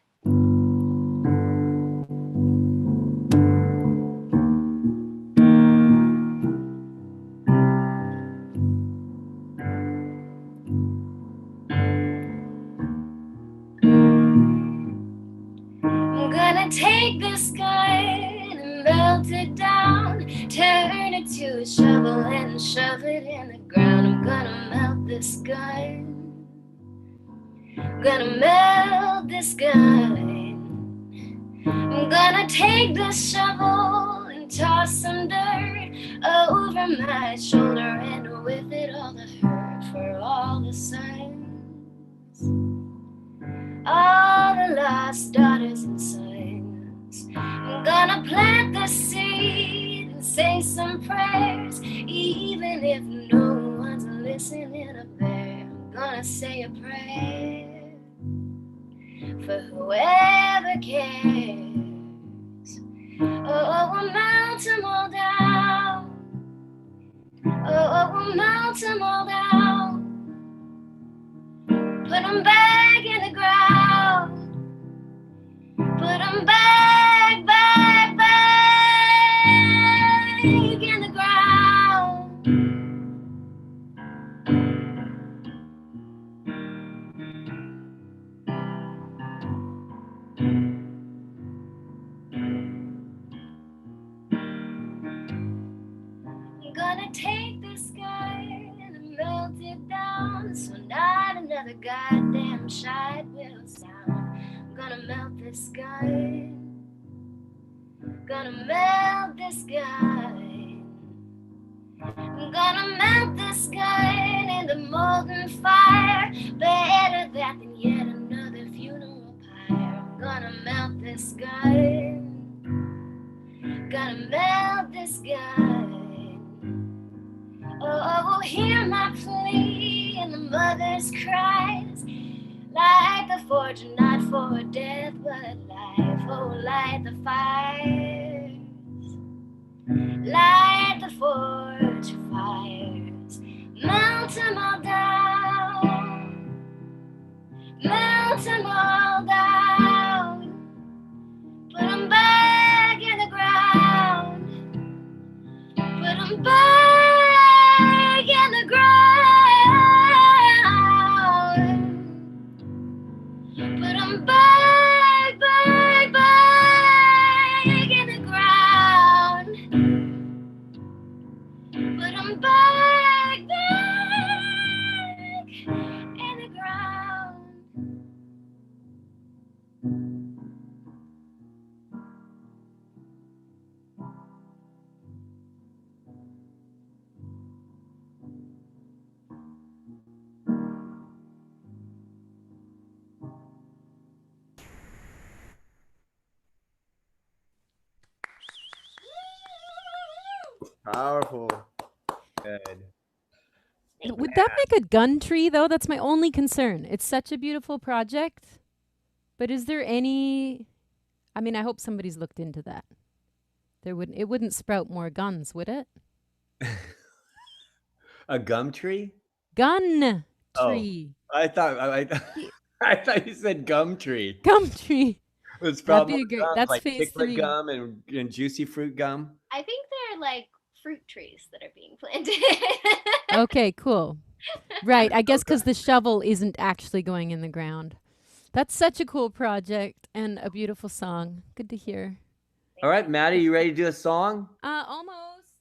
[SPEAKER 5] I'm gonna take this gun and melt it down, turn it to a shovel and shove it in the ground. I'm gonna melt this gun. I'm gonna melt this gun. I'm gonna take this shovel and toss some dirt over my shoulder, and with it all the hurt for all the sons, all the lost daughters and sons. I'm gonna plant the seed and say some prayers, even if no one's listening up there. I'm gonna say a prayer for whoever cares. Oh, we'll melt them all down. Oh, we'll melt them all down. Put them back in the ground. Put them back, back, back in the ground. till the goddamn shite will sound. I'm gonna melt this sky. Gonna melt this sky. I'm gonna melt this sky in the molten fire. Better that than yet another funeral pyre. I'm gonna melt this sky. Gonna melt this sky. Oh, hear my plea and the mother's cries. Light the forge, not for death, but life. Oh, light the fires. Light the forge fires. Melt 'em all down. Melt 'em all down. Put 'em back in the ground. Put 'em back in the ground. Put 'em back, back, back in the ground. Put 'em back, back in the ground.
[SPEAKER 6] Powerful.
[SPEAKER 1] Good.
[SPEAKER 10] Would that make a gun tree though? That's my only concern. It's such a beautiful project, but is there any? I mean, I hope somebody's looked into that. It wouldn't sprout more guns, would it?
[SPEAKER 1] A gum tree?
[SPEAKER 10] Gun
[SPEAKER 1] Oh,
[SPEAKER 10] tree.
[SPEAKER 1] I thought I thought you said gum tree.
[SPEAKER 10] Gum tree.
[SPEAKER 1] It's
[SPEAKER 10] That'd
[SPEAKER 1] probably
[SPEAKER 10] be a great.
[SPEAKER 1] gum,
[SPEAKER 10] That's
[SPEAKER 1] like
[SPEAKER 10] phase
[SPEAKER 1] chiclet
[SPEAKER 10] 3.
[SPEAKER 1] gum and juicy fruit gum.
[SPEAKER 5] I think they're like fruit trees that are being planted.
[SPEAKER 10] Okay, cool. Right, I guess because the shovel isn't actually going in the ground. That's such a cool project and a beautiful song. Good to hear.
[SPEAKER 1] All right, Maddie, you ready to do a song?
[SPEAKER 10] Almost.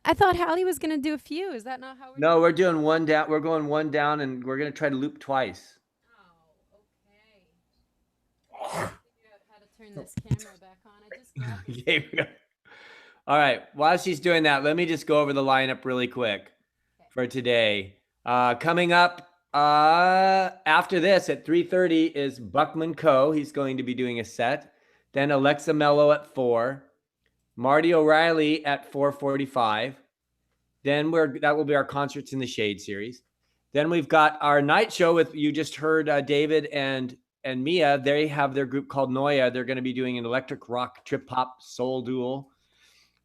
[SPEAKER 10] I thought Hallie was gonna do a few. Is that not how we're?
[SPEAKER 1] No, we're doing one down. We're going one down, and we're gonna try to loop twice.
[SPEAKER 10] Oh, okay. Figure out how to turn this camera back on. I just grabbed this.
[SPEAKER 1] Okay, we go. All right. While she's doing that, let me just go over the lineup really quick for today. Coming up after this at 3:30 is Buckman Coe. He's going to be doing a set. Then Alexa Mello at 4. Marty O'Reilly at 4:45. Then that will be our Concerts in the Shade series. Then we've got our night show with, you just heard David and Mia. They have their group called Noia. They're going to be doing an electric rock trip hop soul duel.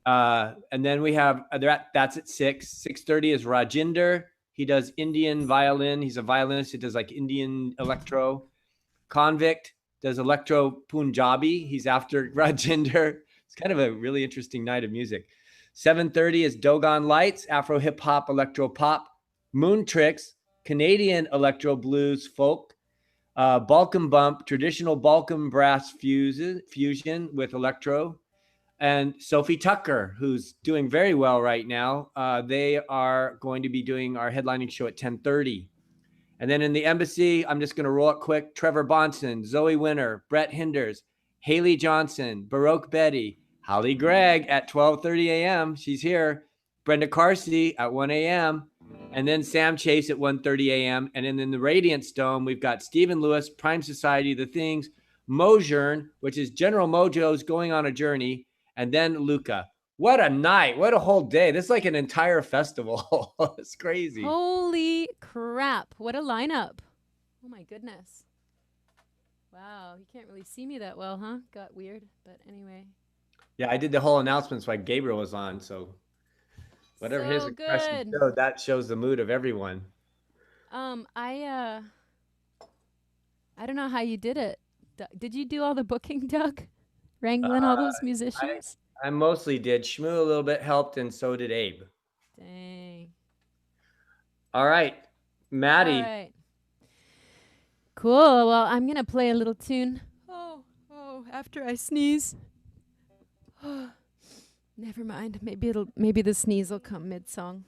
[SPEAKER 1] And then we have that's at 6. 6:30 is Rajinder. He does Indian violin. He's a violinist. He does like Indian electro. Convict does electro Punjabi. He's after Rajinder. It's kind of a really interesting night of music. 7:30 is Dogon Lights, Afro hip hop, electro pop. Moon Tricks, Canadian electro blues folk. Balkan Bump, traditional Balkan brass fusion with electro. And Sophie Tucker, who's doing very well right now. They are going to be doing our headlining show at 10:30. And then in the Embassy, I'm just going to roll it quick. Trevor Bonson, Zoe Winter, Brett Hinders, Haley Johnson, Baroque Betty, Holly Gregg at 12:30 a.m. She's here. Brenda Carsey at 1 a.m. And then Sam Chase at 1:30 a.m. And then in the Radiance Dome, we've got Stephen Lewis, Prime Society, The Things, Mojern, which is General Mojo's Going on a Journey, and then Luca. What a night. What a whole day. This is like an entire festival. It's crazy.
[SPEAKER 10] Holy crap. What a lineup. Oh my goodness. Wow. You can't really see me that well, huh? Got weird. But anyway.
[SPEAKER 1] Yeah, I did the whole announcements while Gabriel was on. So whatever his
[SPEAKER 10] So
[SPEAKER 1] expression
[SPEAKER 10] good.
[SPEAKER 1] showed, that shows the mood of everyone.
[SPEAKER 10] I don't know how you did it. Did you do all the booking, Doug? Wrangling all those musicians?
[SPEAKER 1] I mostly did. Shmoo a little bit helped, and so did Abe.
[SPEAKER 10] Dang.
[SPEAKER 1] All right, Maddie.
[SPEAKER 10] All right. Cool. Well, I'm going to play a little tune. Oh, after I sneeze. Never mind. Maybe the sneeze will come mid-song.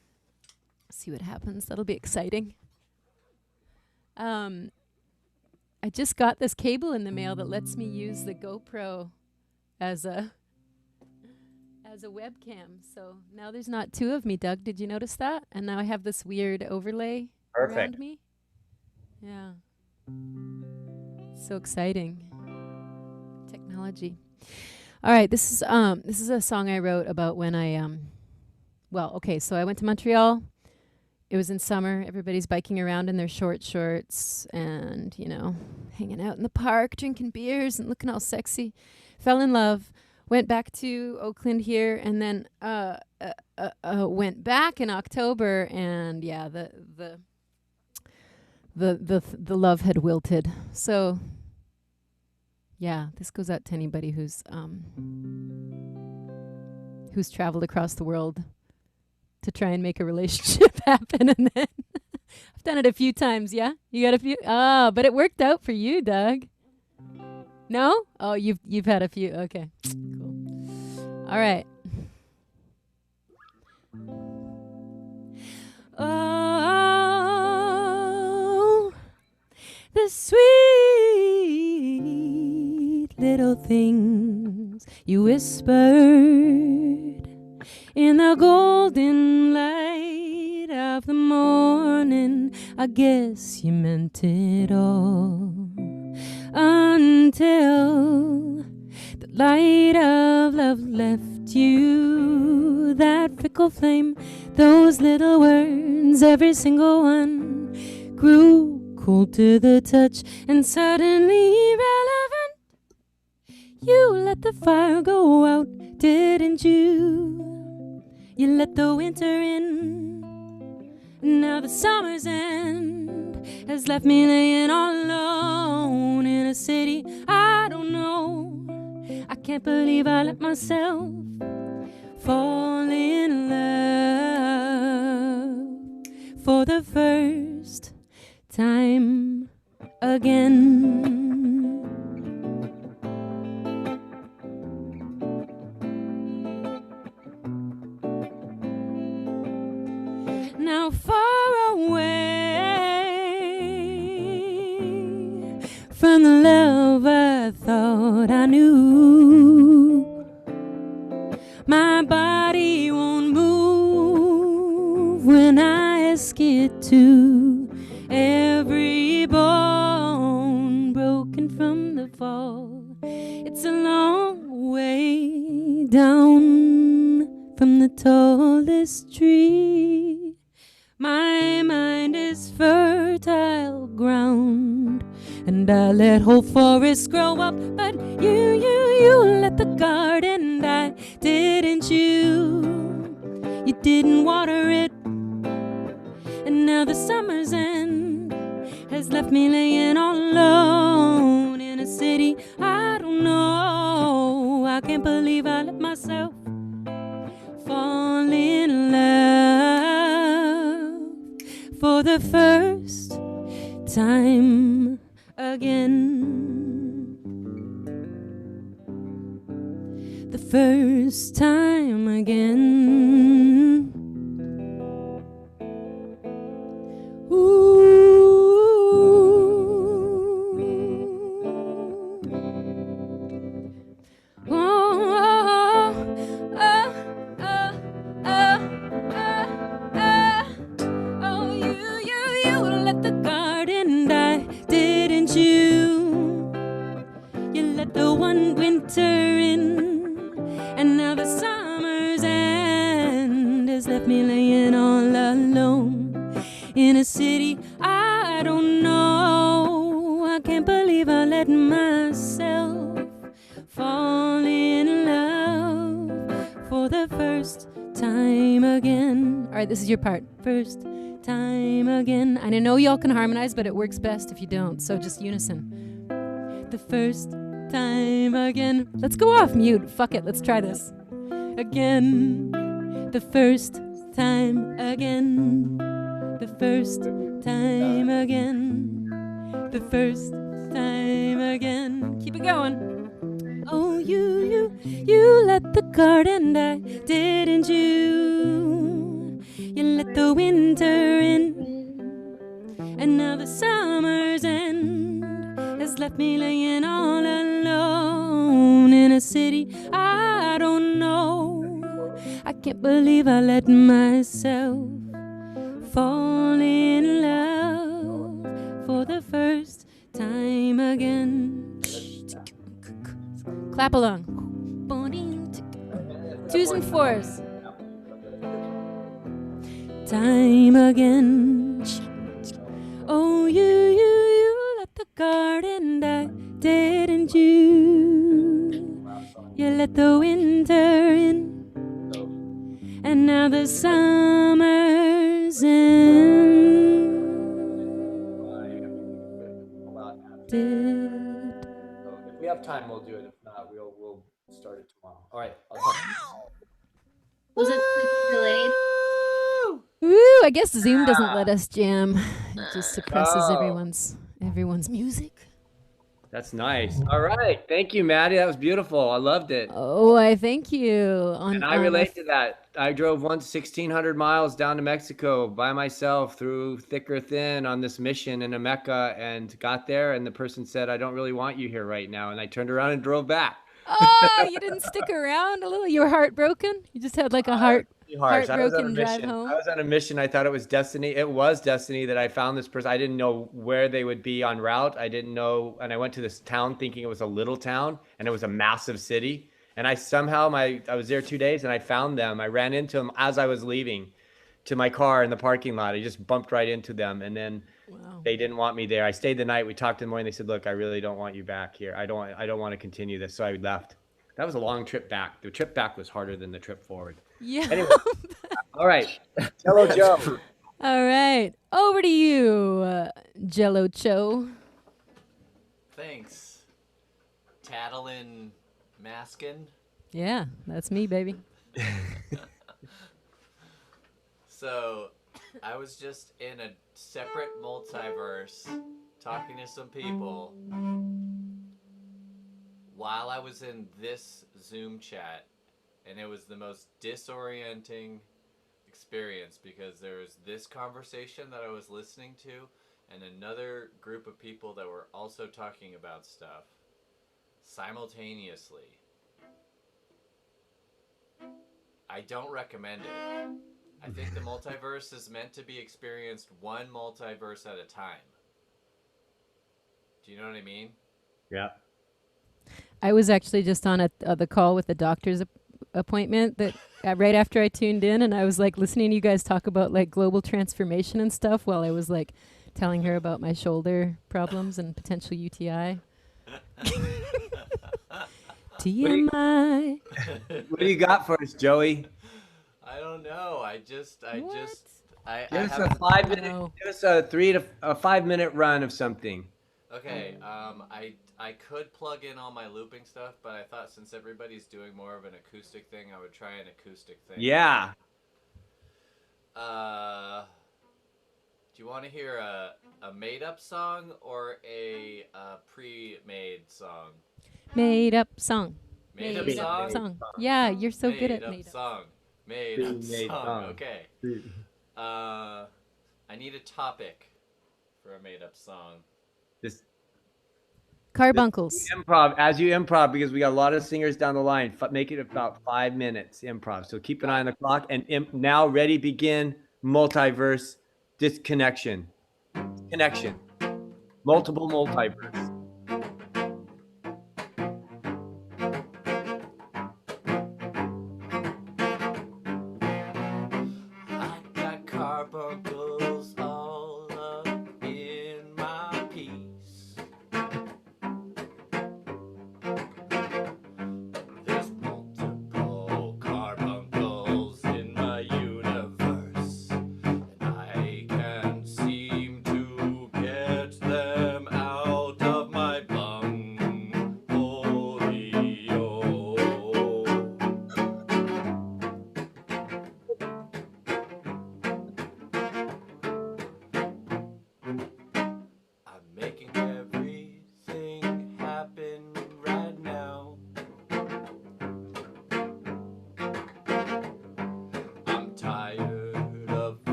[SPEAKER 10] See what happens. That'll be exciting. I just got this cable in the mail that lets me use the GoPro as a webcam. So now there's not two of me, Doug. Did you notice that? And now I have this weird overlay around me. Yeah. So exciting. Technology. All right, this is a song I wrote about when I so I went to Montreal. It was in summer. Everybody's biking around in their short shorts and, hanging out in the park, drinking beers and looking all sexy. Fell in love. Went back to Oakland here and then went back in October, and yeah, the love had wilted. So yeah, this goes out to anybody who's traveled across the world to try and make a relationship happen, and then I've done it a few times. Yeah, you got a few. But it worked out for you, Doug. No? Oh, you've had a few. Okay, cool. All right. Oh, the sweet little things you whispered in the golden light of the morning. I guess you meant it all until the light of love left you. That fickle flame, those little words, every single one grew cold to the touch and suddenly irrelevant. You let the fire go out, didn't you? You let the winter in. Now the summer's end has left me laying all alone in a city I don't know. I can't believe I let myself fall in love for the first time again. Now far away from the love I thought I knew, my body won't move when I ask it to. Every bone broken from the fall. It's a long way down from the tallest tree. My mind is fertile ground, and I let whole forests grow up. But you let the garden die, didn't you? You didn't water it, and now the summer's end has left me laying all alone in a city I don't know. I can't believe I let myself fall in love for the first time again. The first time again. Ooh. Let the garden die, didn't you? You let the one winter in, and now the summer's end has left me laying all alone in a city I don't know. I can't believe I let myself fall in love for the first time again. All right, this is your part. First time again. I know y'all can harmonize, but it works best if you don't, so just unison. The first time again. Let's go off mute. Fuck it, let's try this. Again. The first time again. The first time again. The first time again. Keep it going. Oh, you let the garden die, didn't you? You let let the winter in. And now the summer's end has left me laying all alone in a city I don't know. I can't believe I let myself fall in love for the first time again. Clap along. 2s and 4s. Time again. Oh, you let the garden die, didn't you? You let the winter in, and now the summer's ended.
[SPEAKER 1] If we have time, we'll do it. If not, we'll start it tomorrow. All right.
[SPEAKER 5] Was it delayed?
[SPEAKER 10] Woo! I guess Zoom doesn't let us jam. It just suppresses
[SPEAKER 1] Oh.
[SPEAKER 10] everyone's music.
[SPEAKER 1] That's nice. All right. Thank you, Maddie. That was beautiful. I loved it.
[SPEAKER 10] Oh, I thank you.
[SPEAKER 1] And I relate to that. I drove 1,600 miles down to Mexico by myself through thick or thin on this mission in a Mecca, and got there, and the person said, "I don't really want you here right now." And I turned around and drove back.
[SPEAKER 10] Oh, you didn't stick around a little? You were heartbroken? You just had like a heartbroken drive home?
[SPEAKER 1] I was on a mission. I thought it was destiny. It was destiny that I found this person. I didn't know where they would be en route. I didn't know. And I went to this town thinking it was a little town, and it was a massive city. And I somehow, I was there 2 days, and I found them. I ran into them as I was leaving to my car in the parking lot. I just bumped right into them. And then they didn't want me there. I stayed the night. We talked in the morning. They said, "Look, I really don't want you back here. I don't want to continue this." So I left. That was a long trip back. The trip back was harder than the trip forward.
[SPEAKER 10] Yeah.
[SPEAKER 1] Anyway, all right. Hello, Joe.
[SPEAKER 10] All right. Over to you, Jello Cho.
[SPEAKER 13] Thanks. Tattling Maskin.
[SPEAKER 10] Yeah, that's me, baby.
[SPEAKER 13] So, I was just in a separate multiverse talking to some people while I was in this Zoom chat, and it was the most disorienting experience because there was this conversation that I was listening to and another group of people that were also talking about stuff simultaneously. I don't recommend it. I think the multiverse is meant to be experienced one multiverse at a time. Do you know what I mean?
[SPEAKER 1] Yeah.
[SPEAKER 10] I was actually just on the call with the doctor's appointment that right after I tuned in, and I was like listening to you guys talk about like global transformation and stuff while I was like telling her about my shoulder problems and potential UTI. TMI.
[SPEAKER 1] What do you got for us, Joey?
[SPEAKER 13] I don't know. I
[SPEAKER 1] Give us
[SPEAKER 13] have
[SPEAKER 1] a 5 minute. Give us a 3 to 5 minute run of something.
[SPEAKER 13] Okay, I could plug in all my looping stuff, but I thought since everybody's doing more of an acoustic thing, I would try an acoustic thing.
[SPEAKER 1] Yeah.
[SPEAKER 13] Do you want to hear a made-up song or a pre-made song?
[SPEAKER 10] Made up song.
[SPEAKER 13] Made up song?
[SPEAKER 10] Yeah, you're so good at
[SPEAKER 13] made up song. Made up song. Okay. I need a topic for a made up song.
[SPEAKER 1] This
[SPEAKER 10] Carbuncles.
[SPEAKER 1] Improv, as you improv, because we got a lot of singers down the line. Make it about 5 minutes improv. So keep an eye on the clock. And now, ready, begin. Multiverse disconnection. Connection. Multiple multiverse.
[SPEAKER 13] I got carbuncles all up in my piece. There's multiple carbuncles in my universe, and I can't seem to get them out of my bungholio.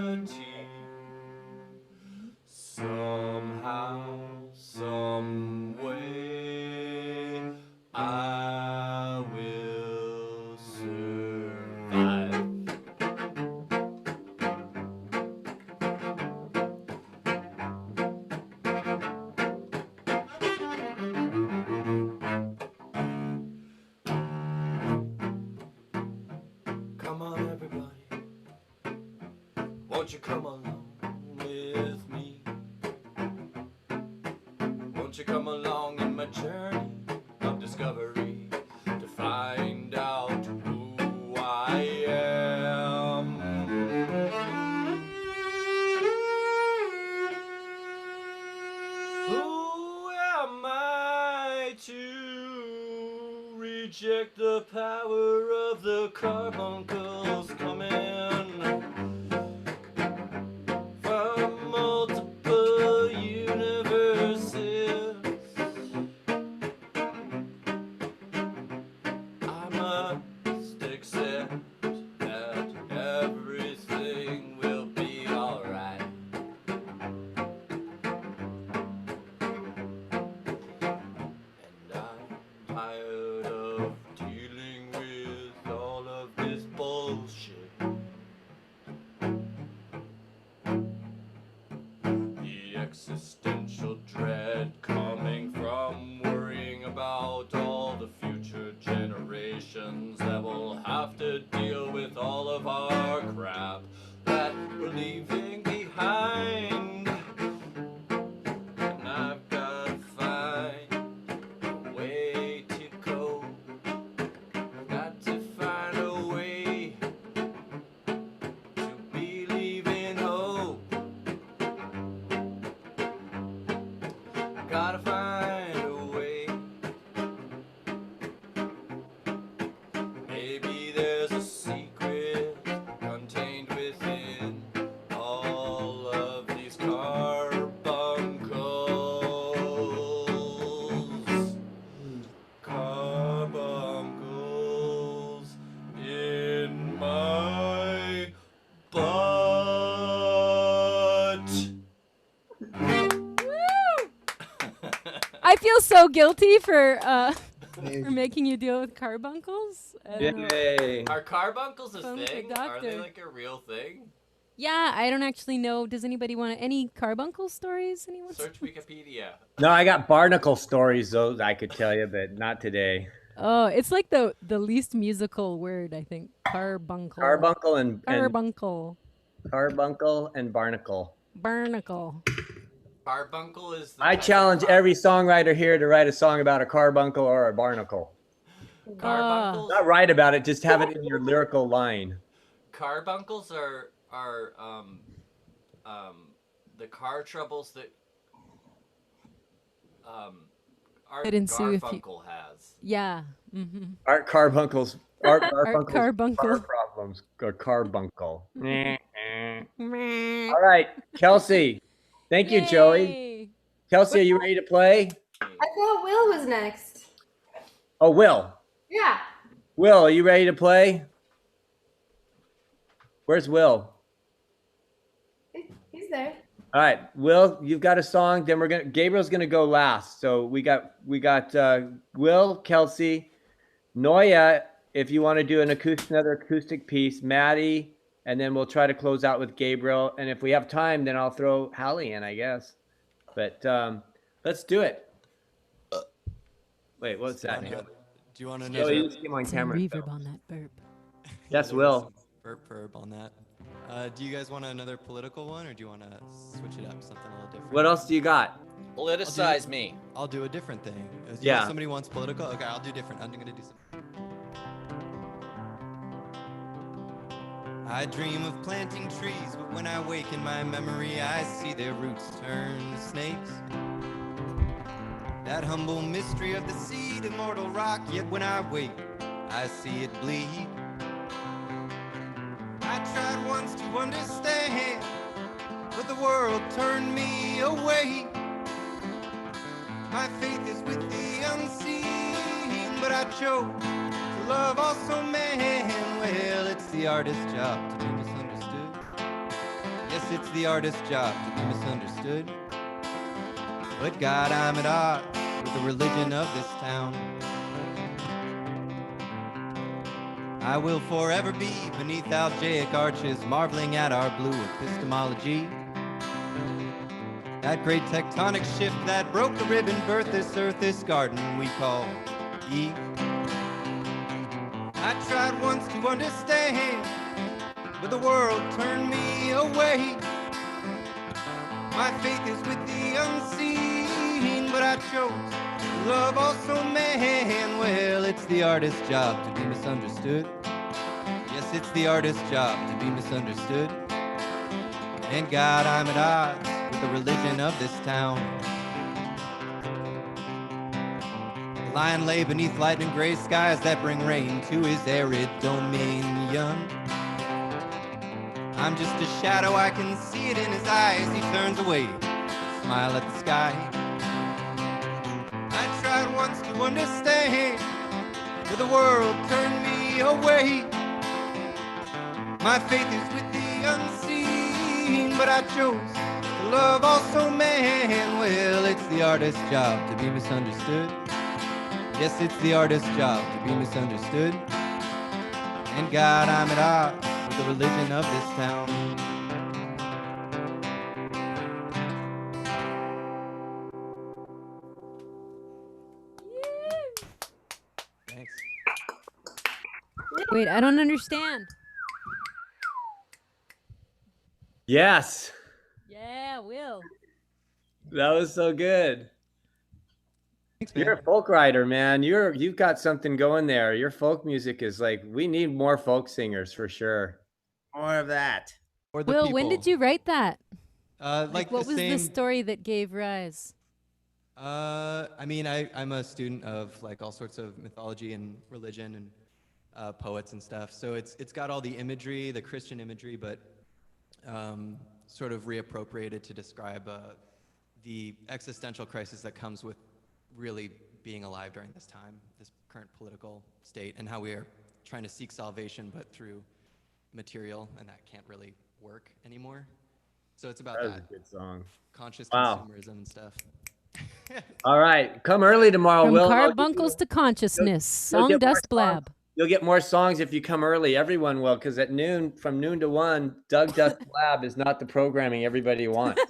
[SPEAKER 13] humanity. Somehow, some way, I will survive. Come on, everybody, won't you come along with me? Won't you come along in my journey of discovery to find out who I am? Who am I to reject the power of the carbuncles coming from multiple universes? I must accept that everything will be alright. And I'm tired of dealing with all of this bullshit. The existential dread coming from worrying about all the future generations that will have to deal with all of our crap that we're leaving behind. And I've got to find a way to go. I've got to find a way to believe in hope. Gotta find a way. Maybe there's a secret contained within all of these carbuncles. Carbuncles in my butt.
[SPEAKER 10] I feel so guilty for making you deal with carbuncles. I don't know.
[SPEAKER 1] Yay.
[SPEAKER 13] Are carbuncles a
[SPEAKER 10] Phone with the
[SPEAKER 13] thing? Are they
[SPEAKER 10] doctor.
[SPEAKER 13] like a real thing?
[SPEAKER 10] Yeah, I don't actually know. Does anybody want any carbuncle stories? Anyone?
[SPEAKER 13] Search Wikipedia.
[SPEAKER 1] No, I got barnacle stories, though, I could tell you, but not today.
[SPEAKER 10] Oh, it's like the least musical word, I think. Carbuncle.
[SPEAKER 1] Carbuncle and
[SPEAKER 10] Carbuncle.
[SPEAKER 1] Carbuncle and barnacle.
[SPEAKER 10] Barnacle.
[SPEAKER 13] Carbuncle is the
[SPEAKER 1] I
[SPEAKER 13] type of
[SPEAKER 1] challenge every songwriter here to write a song about a carbuncle or a barnacle.
[SPEAKER 13] Carbuncles.
[SPEAKER 1] Not write about it, just have it in your lyrical line.
[SPEAKER 13] Carbuncles are the car troubles that Art
[SPEAKER 10] Could ensue if you-
[SPEAKER 13] Garfunkel has.
[SPEAKER 10] Yeah. Mm-hmm.
[SPEAKER 1] Art Carbuncles. Art Garfunkel's
[SPEAKER 10] Carbuncle.
[SPEAKER 1] car problems. Or carbuncle. All right, Kelsey. Thank you, Joey.
[SPEAKER 10] Yay.
[SPEAKER 1] Kelsey, are you ready to play?
[SPEAKER 14] I thought Will was next.
[SPEAKER 1] Oh, Will.
[SPEAKER 14] Yeah.
[SPEAKER 1] Will, are you ready to play? Where's Will?
[SPEAKER 14] He's there.
[SPEAKER 1] All right, Will, you've got a song. Then Gabriel's gonna go last. So we got Will, Kelsey, Noya. If you want to do another acoustic piece, Maddie, and then we'll try to close out with Gabriel. And if we have time, then I'll throw Hallie in, I guess. But let's do it. Wait, what's that?
[SPEAKER 15] Do you want to
[SPEAKER 1] Oh,
[SPEAKER 15] know?
[SPEAKER 1] you just came on
[SPEAKER 10] Some
[SPEAKER 1] camera.
[SPEAKER 10] reverb on that burp.
[SPEAKER 1] Yes,
[SPEAKER 15] there
[SPEAKER 1] Will.
[SPEAKER 15] was some burp on that. Do you guys want another political one, or do you want to switch it up, something a little different?
[SPEAKER 1] What else do you got?
[SPEAKER 11] Politicize me.
[SPEAKER 15] I'll do a different thing.
[SPEAKER 1] Yeah.
[SPEAKER 15] Somebody wants political? Okay, I'll do different. I'm gonna do something. I dream of planting trees, but when I wake in my memory, I see their roots turn to snakes. That humble mystery of the seed, immortal rock, yet when I wake, I see it bleed. I tried once to understand, but the world turned me away. My faith is with the unseen, but I chose to love also man. Well, it's the artist's job to be misunderstood.
[SPEAKER 8] Yes, it's the artist's job to be misunderstood. But God, I'm at odds with the religion of this town. I will forever be beneath algaic arches, marveling at our blue epistemology. That great tectonic shift that broke the ribbon, birthed this earth, this garden we call Eve. I tried once to understand, but the world turned me away. My faith is with the unseen, but I chose to love also man. Well, it's the artist's job to be misunderstood. Yes, it's the artist's job to be misunderstood. And God, I'm at odds with the religion of this town. The lion lay beneath lightning gray skies that bring rain to his arid dominion. I'm just a shadow, I can see it in his eyes. He turns away, smile at the sky. I tried once to understand, but the world turned me away. My faith is with the unseen, but I chose to love also man. Well, it's the artist's job to be misunderstood. Yes, it's the artist's job to be misunderstood. And God, I'm at odds with the religion of this town. Thanks.
[SPEAKER 10] Wait, I don't understand.
[SPEAKER 1] Yes,
[SPEAKER 10] Yeah, Will.
[SPEAKER 1] that was so good.
[SPEAKER 8] Thanks, man.
[SPEAKER 1] You're a folk writer, man. You've got something going there. Your folk music is like, we need more folk singers for sure.
[SPEAKER 6] More of that.
[SPEAKER 8] Or the
[SPEAKER 10] Will,
[SPEAKER 8] people.
[SPEAKER 10] when did you write that?
[SPEAKER 8] Like
[SPEAKER 10] what
[SPEAKER 8] the
[SPEAKER 10] was
[SPEAKER 8] same...
[SPEAKER 10] the story that gave rise?
[SPEAKER 8] I mean, I'm a student of like all sorts of mythology and religion and poets and stuff. So it's got all the imagery, the Christian imagery, but sort of reappropriated to describe the existential crisis that comes with really being alive during this time, this current political state, and how we are trying to seek salvation, but through material, and that can't really work anymore. So it's about
[SPEAKER 1] That was
[SPEAKER 8] that.
[SPEAKER 1] a good song.
[SPEAKER 8] Conscious
[SPEAKER 1] Wow.
[SPEAKER 8] consumerism and stuff.
[SPEAKER 1] All right, come early tomorrow,
[SPEAKER 10] From
[SPEAKER 1] Will.
[SPEAKER 10] carbuncles to consciousness,
[SPEAKER 1] You'll
[SPEAKER 10] song
[SPEAKER 1] get more
[SPEAKER 10] dust blab.
[SPEAKER 1] You'll get more songs if you come early. Everyone will, because at noon, from noon to 1, Doug Dust Lab is not the programming everybody wants.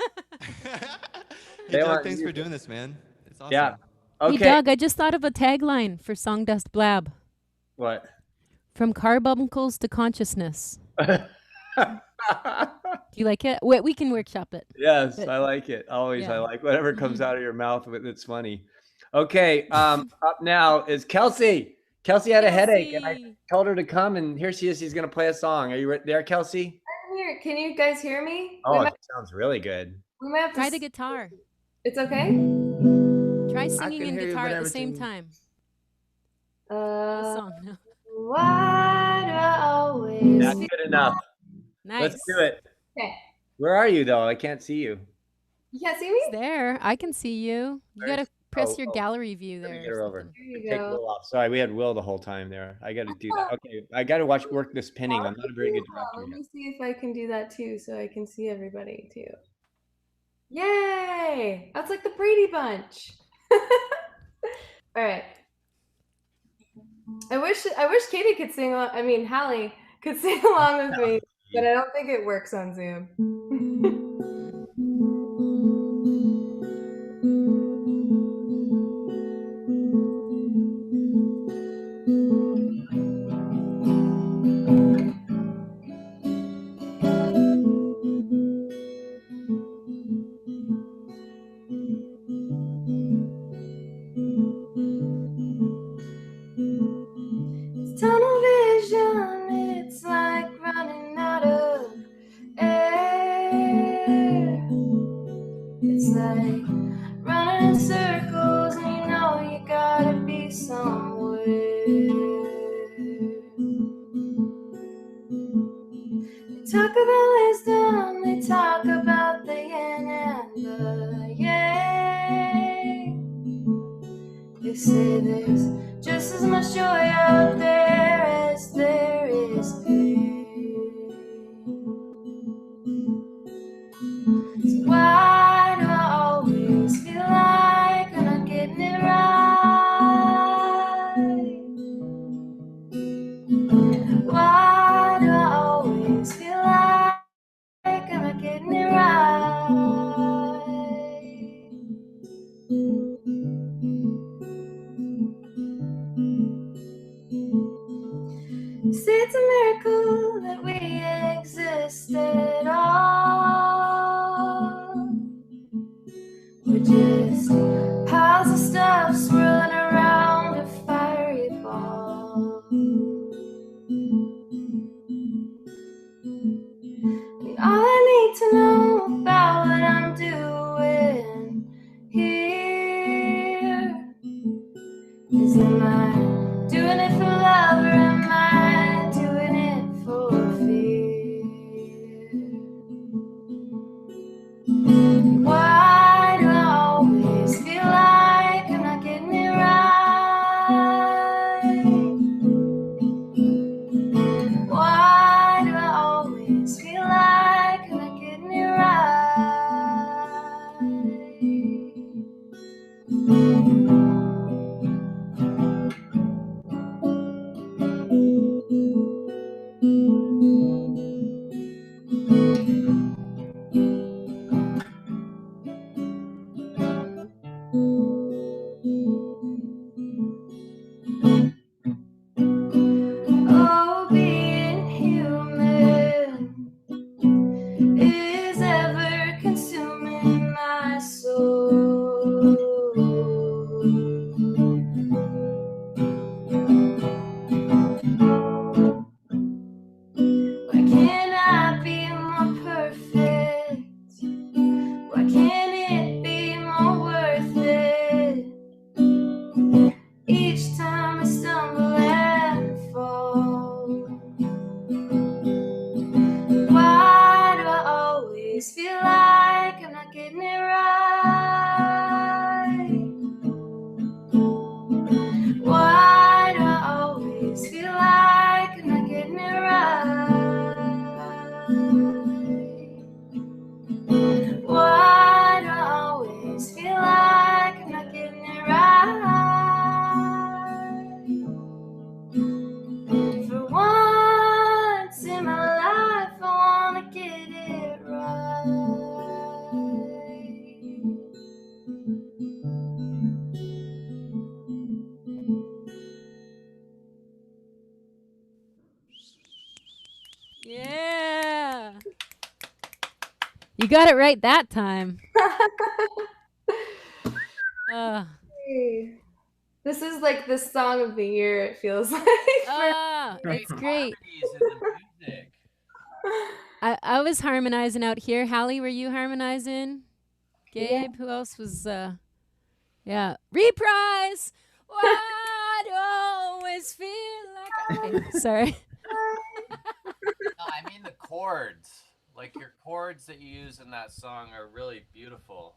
[SPEAKER 8] Hey, Doug, thanks for doing this, man. It's awesome.
[SPEAKER 1] Yeah. Okay.
[SPEAKER 10] Hey, Doug, I just thought of a tagline for Song Dust Blab.
[SPEAKER 1] What?
[SPEAKER 10] From carbuncles to consciousness. Do you like it? We can workshop it.
[SPEAKER 1] Yes,
[SPEAKER 10] But-
[SPEAKER 1] I like it. Always,
[SPEAKER 10] Yeah.
[SPEAKER 1] I like whatever comes out of your mouth. It's funny. Okay, up now is Kelsey. Kelsey had a headache, and I told her to come, and here she is. She's going to play a song. Are you there, Kelsey?
[SPEAKER 14] I'm here. Can you guys hear me?
[SPEAKER 1] Oh, it sounds really good.
[SPEAKER 14] We might have to
[SPEAKER 10] Try the guitar.
[SPEAKER 14] It's okay?
[SPEAKER 10] Try singing
[SPEAKER 6] can
[SPEAKER 10] and
[SPEAKER 6] hear you,
[SPEAKER 10] guitar
[SPEAKER 6] but
[SPEAKER 10] at the same
[SPEAKER 6] everything-
[SPEAKER 10] time. The song. No.
[SPEAKER 14] Why do I always
[SPEAKER 1] That's
[SPEAKER 14] feel
[SPEAKER 1] good enough.
[SPEAKER 10] Nice.
[SPEAKER 1] Let's do it.
[SPEAKER 14] Okay.
[SPEAKER 1] Where are you, though? I can't see you.
[SPEAKER 14] You can't see me?
[SPEAKER 10] It's there. I can see you. You got to press your
[SPEAKER 1] oh.
[SPEAKER 10] gallery view
[SPEAKER 1] Let me
[SPEAKER 10] there.
[SPEAKER 1] get her over.
[SPEAKER 14] There you
[SPEAKER 1] Take
[SPEAKER 14] go.
[SPEAKER 1] Will off. Sorry, we had Will the whole time there. I got to do that. Okay, I got to work this pinning. I'm not a very good director
[SPEAKER 14] Let
[SPEAKER 1] yet.
[SPEAKER 14] me see if I can do that too, so I can see everybody too. Yay! That's like the Brady Bunch. All right. I wish Katie could sing. I mean, Hallie could sing along with me, but I don't think it works on Zoom. It's tunnel vision, it's like running out of air. It's like running in circles, and you know you gotta be somewhere. They talk about wisdom, they talk about the yin and the yang. They say there's just as much joy out there as there is pain. So why do I always feel like I'm not getting it right? Why do I always feel like I'm not getting it right? See, it's a miracle that we exist at all. We're just piles of stuff swirling around a fiery ball. And all I need to know about what I'm doing here is, am I doing it for love or am I doing it for fear? Why do I always feel like I'm not getting it right? Why do I always feel like I'm not getting it Oh, being human is ever consuming my soul. Why can't I be more perfect? Why can't it be more worth it? Each time I stumble and fall. Why do I always feel like I'm not getting it right? Why do I always feel like I'm not getting it right? Why do I always feel like I'm not getting it right? For once in my life, I wanna get it right.
[SPEAKER 10] Yeah. You got it right that time.
[SPEAKER 14] Hey, this is like the song of the year, it feels like.
[SPEAKER 10] It's great. I was harmonizing out here. Hallie, were you harmonizing? Gabe, who else was yeah. Reprise! Why do I always feel like okay, sorry.
[SPEAKER 13] No, I mean the chords. Like your chords that you use in that song are really beautiful.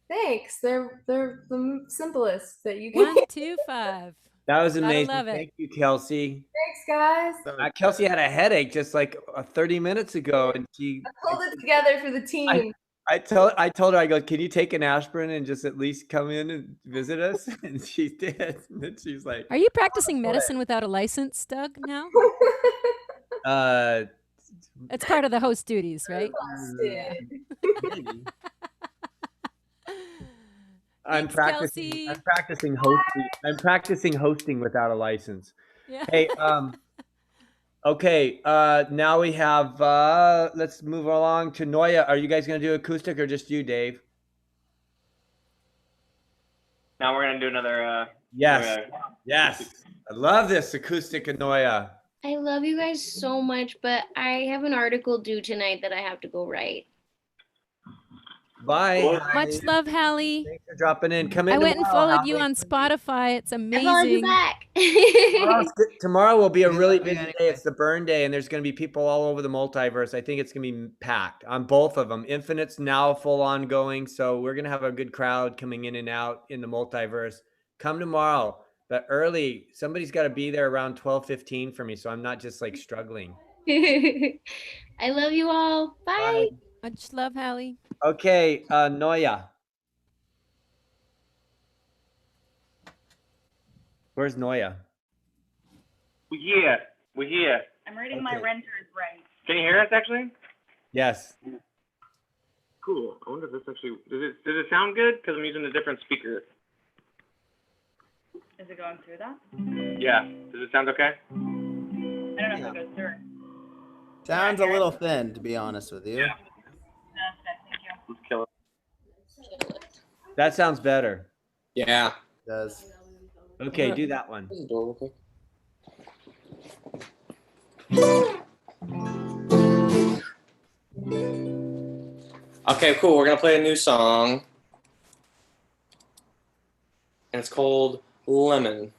[SPEAKER 14] Thanks. They're the simplest that you can.
[SPEAKER 10] 1, 2, 5.
[SPEAKER 1] That was
[SPEAKER 10] Gotta
[SPEAKER 1] amazing.
[SPEAKER 10] love it.
[SPEAKER 1] Thank you, Kelsey.
[SPEAKER 14] Thanks, guys.
[SPEAKER 1] Kelsey had a headache just like 30 minutes ago, and she
[SPEAKER 14] Hold it together for the team.
[SPEAKER 1] I told her, I go, can you take an aspirin and just at least come in and visit us? And she did. And then she's like,
[SPEAKER 10] Are you practicing medicine without a license, Doug, now? It's part of the host duties, right? Yeah.
[SPEAKER 1] I'm
[SPEAKER 10] Thanks,
[SPEAKER 1] practicing.
[SPEAKER 10] Kelsey.
[SPEAKER 1] I'm practicing hosting. I'm practicing hosting without a license.
[SPEAKER 10] Yeah.
[SPEAKER 1] Hey, okay. Now we have. Let's move along to Noya. Are you guys gonna do acoustic or just you, Dave?
[SPEAKER 11] Now we're gonna do another.
[SPEAKER 1] Yes. Yes. I love this acoustic Noya.
[SPEAKER 5] I love you guys so much, but I have an article due tonight that I have to go write.
[SPEAKER 1] Bye.
[SPEAKER 10] Much love, Hallie.
[SPEAKER 1] Thanks for dropping in. Come in.
[SPEAKER 10] I went and
[SPEAKER 1] tomorrow,
[SPEAKER 10] followed you
[SPEAKER 1] Hallie.
[SPEAKER 10] on Spotify. It's amazing.
[SPEAKER 5] I followed you back.
[SPEAKER 1] Tomorrow will be a really busy day. It's the burn day, and there's going to be people all over the multiverse. I think it's going to be packed on both of them. Infinite's now full on going, so we're going to have a good crowd coming in and out in the multiverse. Come tomorrow, but early. Somebody's got to be there around 12:15 for me, so I'm not just like struggling.
[SPEAKER 5] I love you all. Bye.
[SPEAKER 1] Bye.
[SPEAKER 10] Much love, Hallie.
[SPEAKER 1] Okay, Noya. Where's Noya?
[SPEAKER 16] We're here. We're here.
[SPEAKER 17] I'm reading my
[SPEAKER 1] Okay.
[SPEAKER 17] renter's right.
[SPEAKER 16] Can you hear us actually?
[SPEAKER 1] Yes.
[SPEAKER 16] Cool. I wonder if this actually does it sound good? Because I'm using a different speaker.
[SPEAKER 17] Is it going through that?
[SPEAKER 16] Yeah. Does it sound okay?
[SPEAKER 17] I don't know if it goes through.
[SPEAKER 6] Sounds a little thin, to be honest with you.
[SPEAKER 17] No, thank you.
[SPEAKER 16] Let's kill it.
[SPEAKER 1] That sounds better.
[SPEAKER 11] Yeah.
[SPEAKER 6] It does.
[SPEAKER 1] Okay, do that one.
[SPEAKER 11] Close the door real quick. Okay, cool. We're gonna play a new song, and it's called Lemon.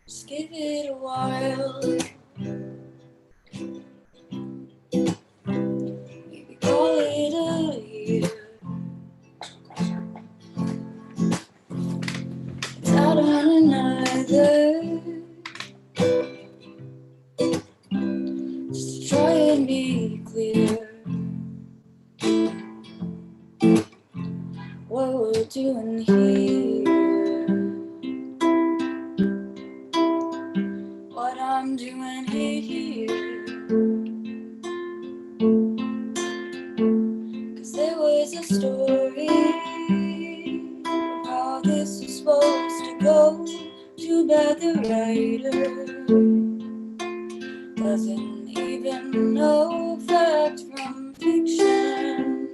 [SPEAKER 12] Just give it a while. Maybe call it a year. I don't know either. Just to try and be clear what we're doing here. What I'm doing here. 'Cause there was a story of how this was supposed to go. Too bad the writer doesn't even know fact from fiction.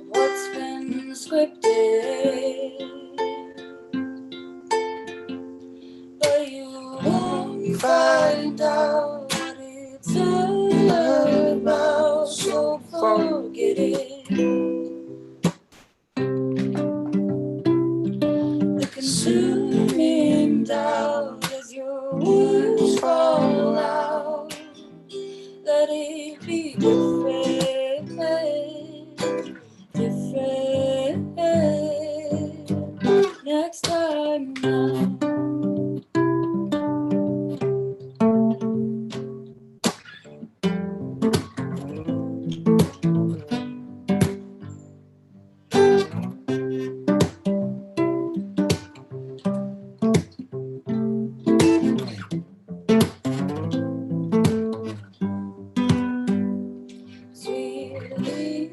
[SPEAKER 12] What's been scripted, but you won't find out what it's all about, so forget it. The consuming doubt as your words fall out. Let it be different, different next time around. Sweet release,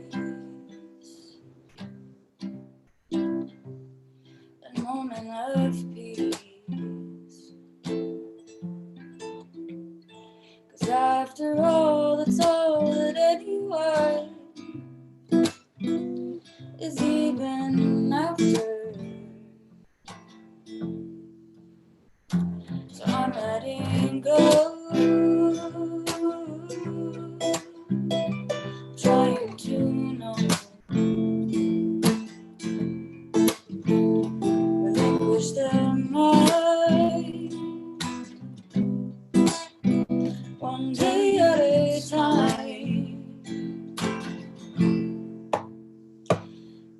[SPEAKER 12] a moment of peace. 'Cause after all, that's all that anyone is even after. So I'm letting go, trying to know, relinquish the mind, one day at a time.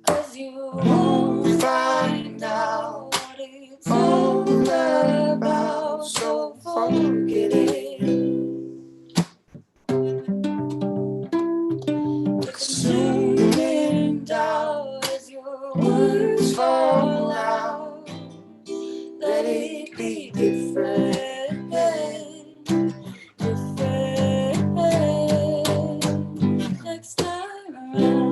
[SPEAKER 12] 'Cause you won't find out what it's all about, so forget it. The consuming doubt as your words fall out. Let it be different, different next time around.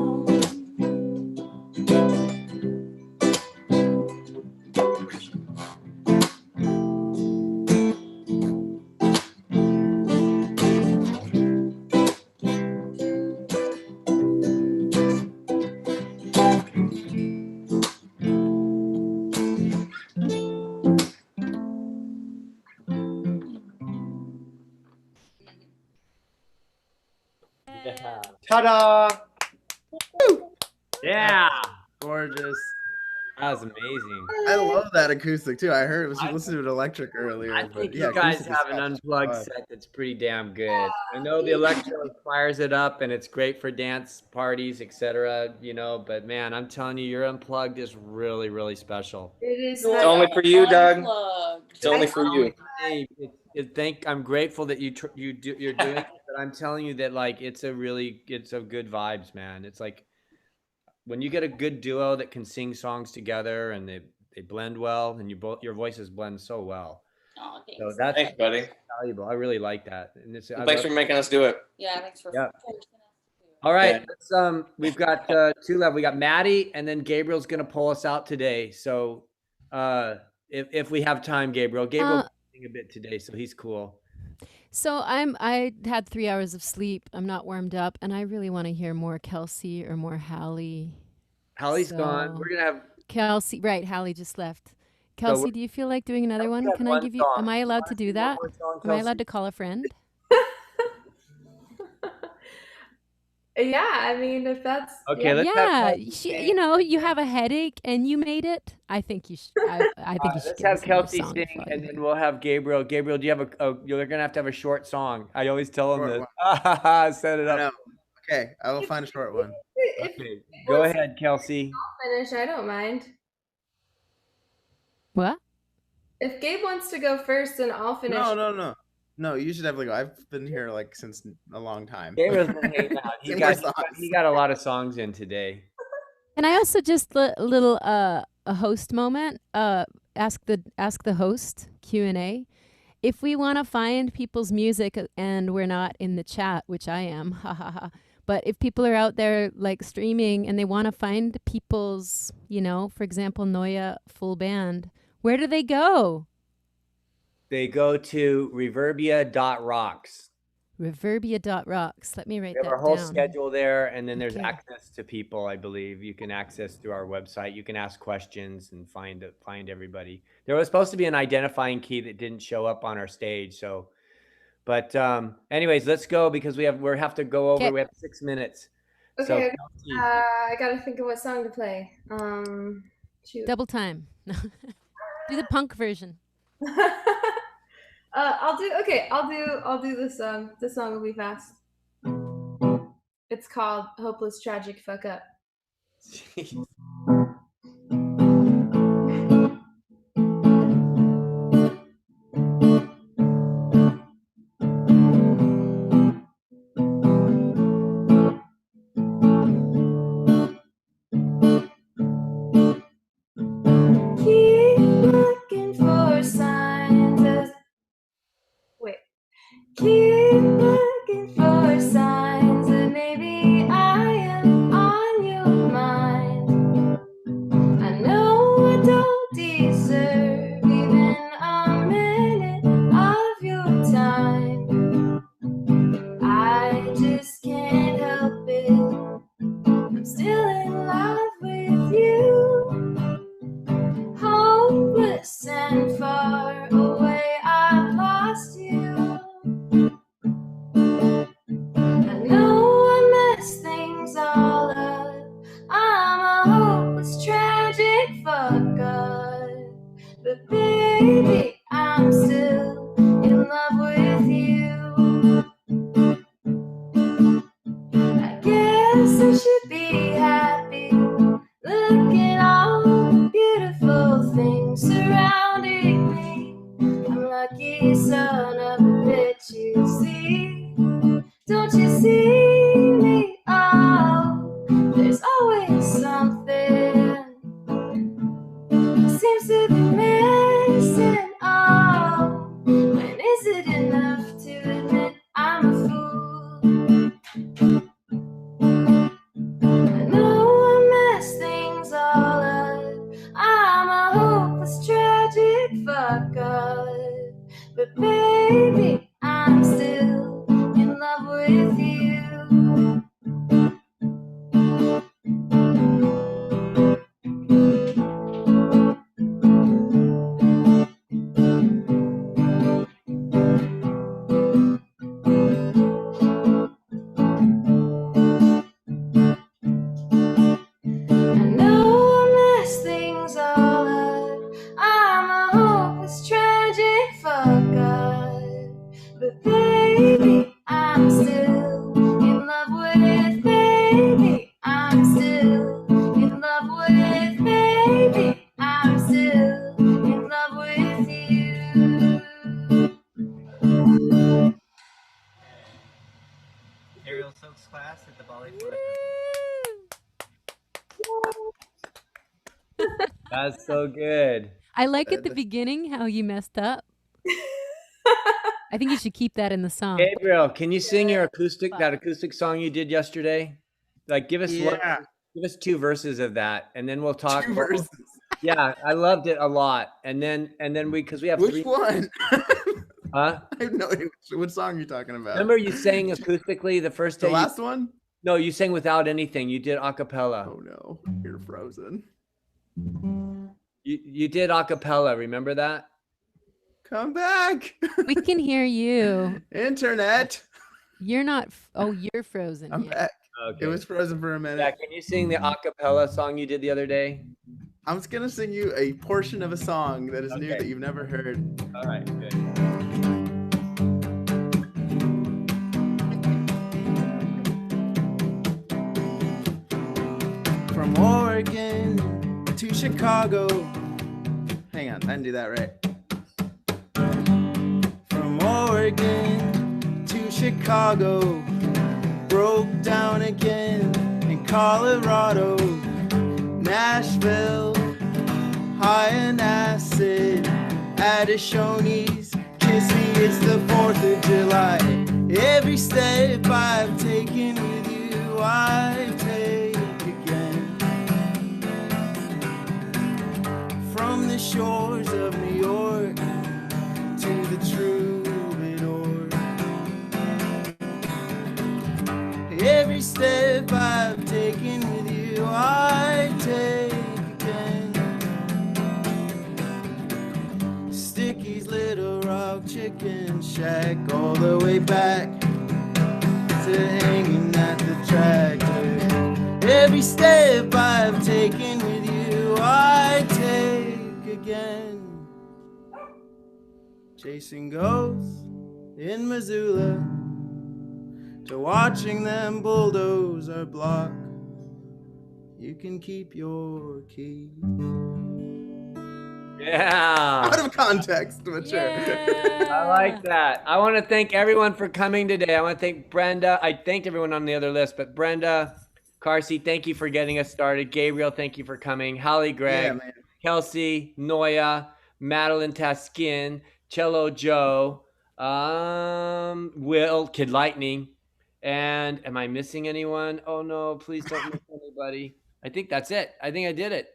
[SPEAKER 1] Ta-da! Yeah.
[SPEAKER 6] gorgeous.
[SPEAKER 1] That was amazing.
[SPEAKER 6] I love that acoustic too. I heard it was listening to it electric earlier.
[SPEAKER 1] I
[SPEAKER 6] but
[SPEAKER 1] think
[SPEAKER 6] yeah,
[SPEAKER 1] you guys
[SPEAKER 6] acoustic is
[SPEAKER 1] have an
[SPEAKER 6] fun.
[SPEAKER 1] unplugged set that's pretty damn good. I know the electro fires it up and it's great for dance parties, etc. You know, but man, I'm telling you, your unplugged is really, really special.
[SPEAKER 14] It is.
[SPEAKER 11] It's only for you, Doug.
[SPEAKER 12] Unplugged.
[SPEAKER 11] It's only for you.
[SPEAKER 1] I'm grateful that you're doing it, but I'm telling you that like it's a good vibes, man. It's like when you get a good duo that can sing songs together and they blend well, and your voices blend so well.
[SPEAKER 12] Oh, thanks.
[SPEAKER 1] So that's
[SPEAKER 11] Thanks, buddy.
[SPEAKER 1] valuable. I really like that. And
[SPEAKER 11] Well, thanks for making us do it.
[SPEAKER 12] Yeah, thanks for.
[SPEAKER 1] Yeah. All right,
[SPEAKER 11] Yeah.
[SPEAKER 1] let's, we've got two left. We got Maddie, and then Gabriel's gonna pull us out today. So, if we have time, Gabriel will sing a bit today, so he's cool.
[SPEAKER 10] So I had 3 hours of sleep. I'm not warmed up, and I really want to hear more Kelsey or more Hallie.
[SPEAKER 1] Hallie's gone. We're gonna have
[SPEAKER 10] Kelsey. Right, Hallie just left. Kelsey, do you feel like doing another one? Can I give you? Am I allowed to do that? Am I allowed to call a friend?
[SPEAKER 14] Yeah, I mean, if that's
[SPEAKER 1] okay. Let's
[SPEAKER 10] Yeah, you know, you have a headache and you made it. I think you should. I think you should.
[SPEAKER 1] Let's
[SPEAKER 10] give
[SPEAKER 1] have
[SPEAKER 10] us another
[SPEAKER 1] Kelsey
[SPEAKER 10] song
[SPEAKER 1] sing,
[SPEAKER 10] before
[SPEAKER 1] and
[SPEAKER 10] you-
[SPEAKER 1] then we'll have Gabriel. Gabriel, do you have you're gonna have to have a short song. I always tell him
[SPEAKER 6] Short
[SPEAKER 1] this. Set it up.
[SPEAKER 6] No. Okay, I will find a short one.
[SPEAKER 1] Okay, go ahead, Kelsey.
[SPEAKER 14] I'll finish, I don't mind.
[SPEAKER 10] What?
[SPEAKER 14] If Gabe wants to go first, then I'll finish.
[SPEAKER 6] No, you should definitely go. I've been here like since a long time.
[SPEAKER 1] Gabriel's been hanging out. He got a lot of songs in today.
[SPEAKER 10] And I also just a little a host moment. Ask the host Q&A. If we want to find people's music and we're not in the chat, which I am, ha ha ha. But if people are out there like streaming and they want to find people's, you know, for example, Noya full band, where do they go?
[SPEAKER 1] They go to reverbia.rocks.
[SPEAKER 10] Reverbia.rocks. Let me write
[SPEAKER 1] We have
[SPEAKER 10] that
[SPEAKER 1] our whole
[SPEAKER 10] down.
[SPEAKER 1] schedule there, and then there's
[SPEAKER 10] Okay.
[SPEAKER 1] access to people. I believe you can access through our website. You can ask questions and find everybody. There was supposed to be an identifying key that didn't show up on our stage. So, but anyways, let's go because we have to go over.
[SPEAKER 10] Okay.
[SPEAKER 1] We have 6 minutes.
[SPEAKER 14] Okay,
[SPEAKER 1] So,
[SPEAKER 14] I gotta think of what song to play. Shoot.
[SPEAKER 10] Double time. Do the punk version.
[SPEAKER 14] I'll do this song. This song will be fast. It's called Hopeless Tragic Fuck Up.
[SPEAKER 1] Jeez.
[SPEAKER 14] Keep looking for signs of. Wait. Keep looking for signs that maybe I am on your mind. I know I don't deserve even a minute of your time. I just can't help it. I'm still in love with you. Hopeless and far away, I've lost you. I know I mess things all up. I'm a hopeless, tragic fuck up. But baby, I'm still in love with you. I guess I should be happy. Look at all the beautiful things surrounding me. I'm lucky son of a bitch, you see. Don't you see me? Oh, there's always something seems to be missing. Oh, when is it enough to admit I'm a fool? I know I mess things all up. I'm a hopeless, tragic fuck up. But baby, I'm still in love with you. I know
[SPEAKER 1] That's so good.
[SPEAKER 10] I like at the beginning how you messed up. I think you should keep that in the song.
[SPEAKER 1] Gabriel, can you sing your that acoustic song you did yesterday? Like, give us
[SPEAKER 6] Yeah.
[SPEAKER 1] give us 2 verses of that, and then we'll talk.
[SPEAKER 6] 2 verses.
[SPEAKER 1] Yeah, I loved it a lot. And then because we have
[SPEAKER 6] Which
[SPEAKER 1] 3.
[SPEAKER 6] one?
[SPEAKER 1] Huh?
[SPEAKER 6] I have no idea what song you're talking about.
[SPEAKER 1] Remember you sang acoustically the first day?
[SPEAKER 6] The last one?
[SPEAKER 1] No, you sang without anything. You did a cappella.
[SPEAKER 6] Oh no, you're frozen.
[SPEAKER 1] You did a cappella. Remember that?
[SPEAKER 6] Come back.
[SPEAKER 10] We can hear you.
[SPEAKER 6] Internet.
[SPEAKER 10] You're not. You're frozen.
[SPEAKER 6] I'm back.
[SPEAKER 1] Okay.
[SPEAKER 6] It was frozen for a minute.
[SPEAKER 1] Yeah, can you sing the a cappella song you did the other day?
[SPEAKER 6] I'm just gonna sing you a portion of a song that is new that you've never heard.
[SPEAKER 1] All right, good.
[SPEAKER 6] From Oregon to Chicago. Hang on, I didn't do that right. From Oregon to Chicago, broke down again in Colorado, Nashville, high in acid, at a Shoney's, kiss me, it's the 4th of July. Every step I've taken with you, I take again. From the shores of New York to the troubadour, every step I've taken with you, I take again. Sticky's Little Rock Chicken Shack, all the way back to hanging at the tractor. Every step I've taken with you, I take again. Chasing ghosts in Missoula, to watching them bulldoze our block. You can keep your key.
[SPEAKER 1] Yeah.
[SPEAKER 6] Out of context, but sure.
[SPEAKER 1] I like that. I want to thank everyone for coming today. I want to thank Brenda. I thanked everyone on the other list, but Brenda, Carsey, thank you for getting us started. Gabriel, thank you for coming. Holly, Greg,
[SPEAKER 6] Yeah, man.
[SPEAKER 1] Kelsey, Noya, Madeline Taskin, Cello Joe, Will, Kid Lightning, and am I missing anyone? Oh no, please don't miss anybody. I think that's it. I think I did it.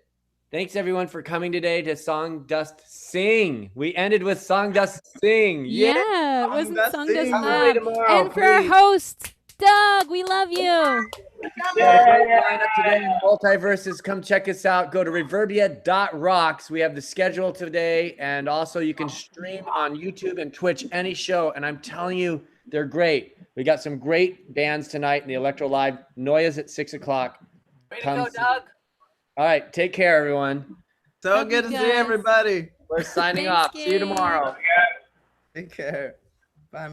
[SPEAKER 1] Thanks everyone for coming today to Song Dust Sing. We ended with Song Dust Sing.
[SPEAKER 10] Yeah, it wasn't Song Dust
[SPEAKER 1] Come
[SPEAKER 10] Love.
[SPEAKER 1] early tomorrow,
[SPEAKER 10] And for our
[SPEAKER 1] please.
[SPEAKER 10] host, Doug, we love you.
[SPEAKER 1] Line up today in Multiverses. Come check us out. Go to reverbia.rocks. We have the schedule today, and also you can stream on YouTube and Twitch any show. And I'm telling you, they're great. We got some great bands tonight in the Electro Live. Noya's at 6 o'clock.
[SPEAKER 11] Way to go, Doug.
[SPEAKER 1] All right, take care, everyone.
[SPEAKER 6] So
[SPEAKER 10] Love
[SPEAKER 6] good
[SPEAKER 10] you
[SPEAKER 6] to see
[SPEAKER 10] guys.
[SPEAKER 6] everybody.
[SPEAKER 1] We're signing
[SPEAKER 10] Thanks,
[SPEAKER 1] off. See you
[SPEAKER 10] Gabe.
[SPEAKER 1] tomorrow.
[SPEAKER 6] Take care. Bye, man.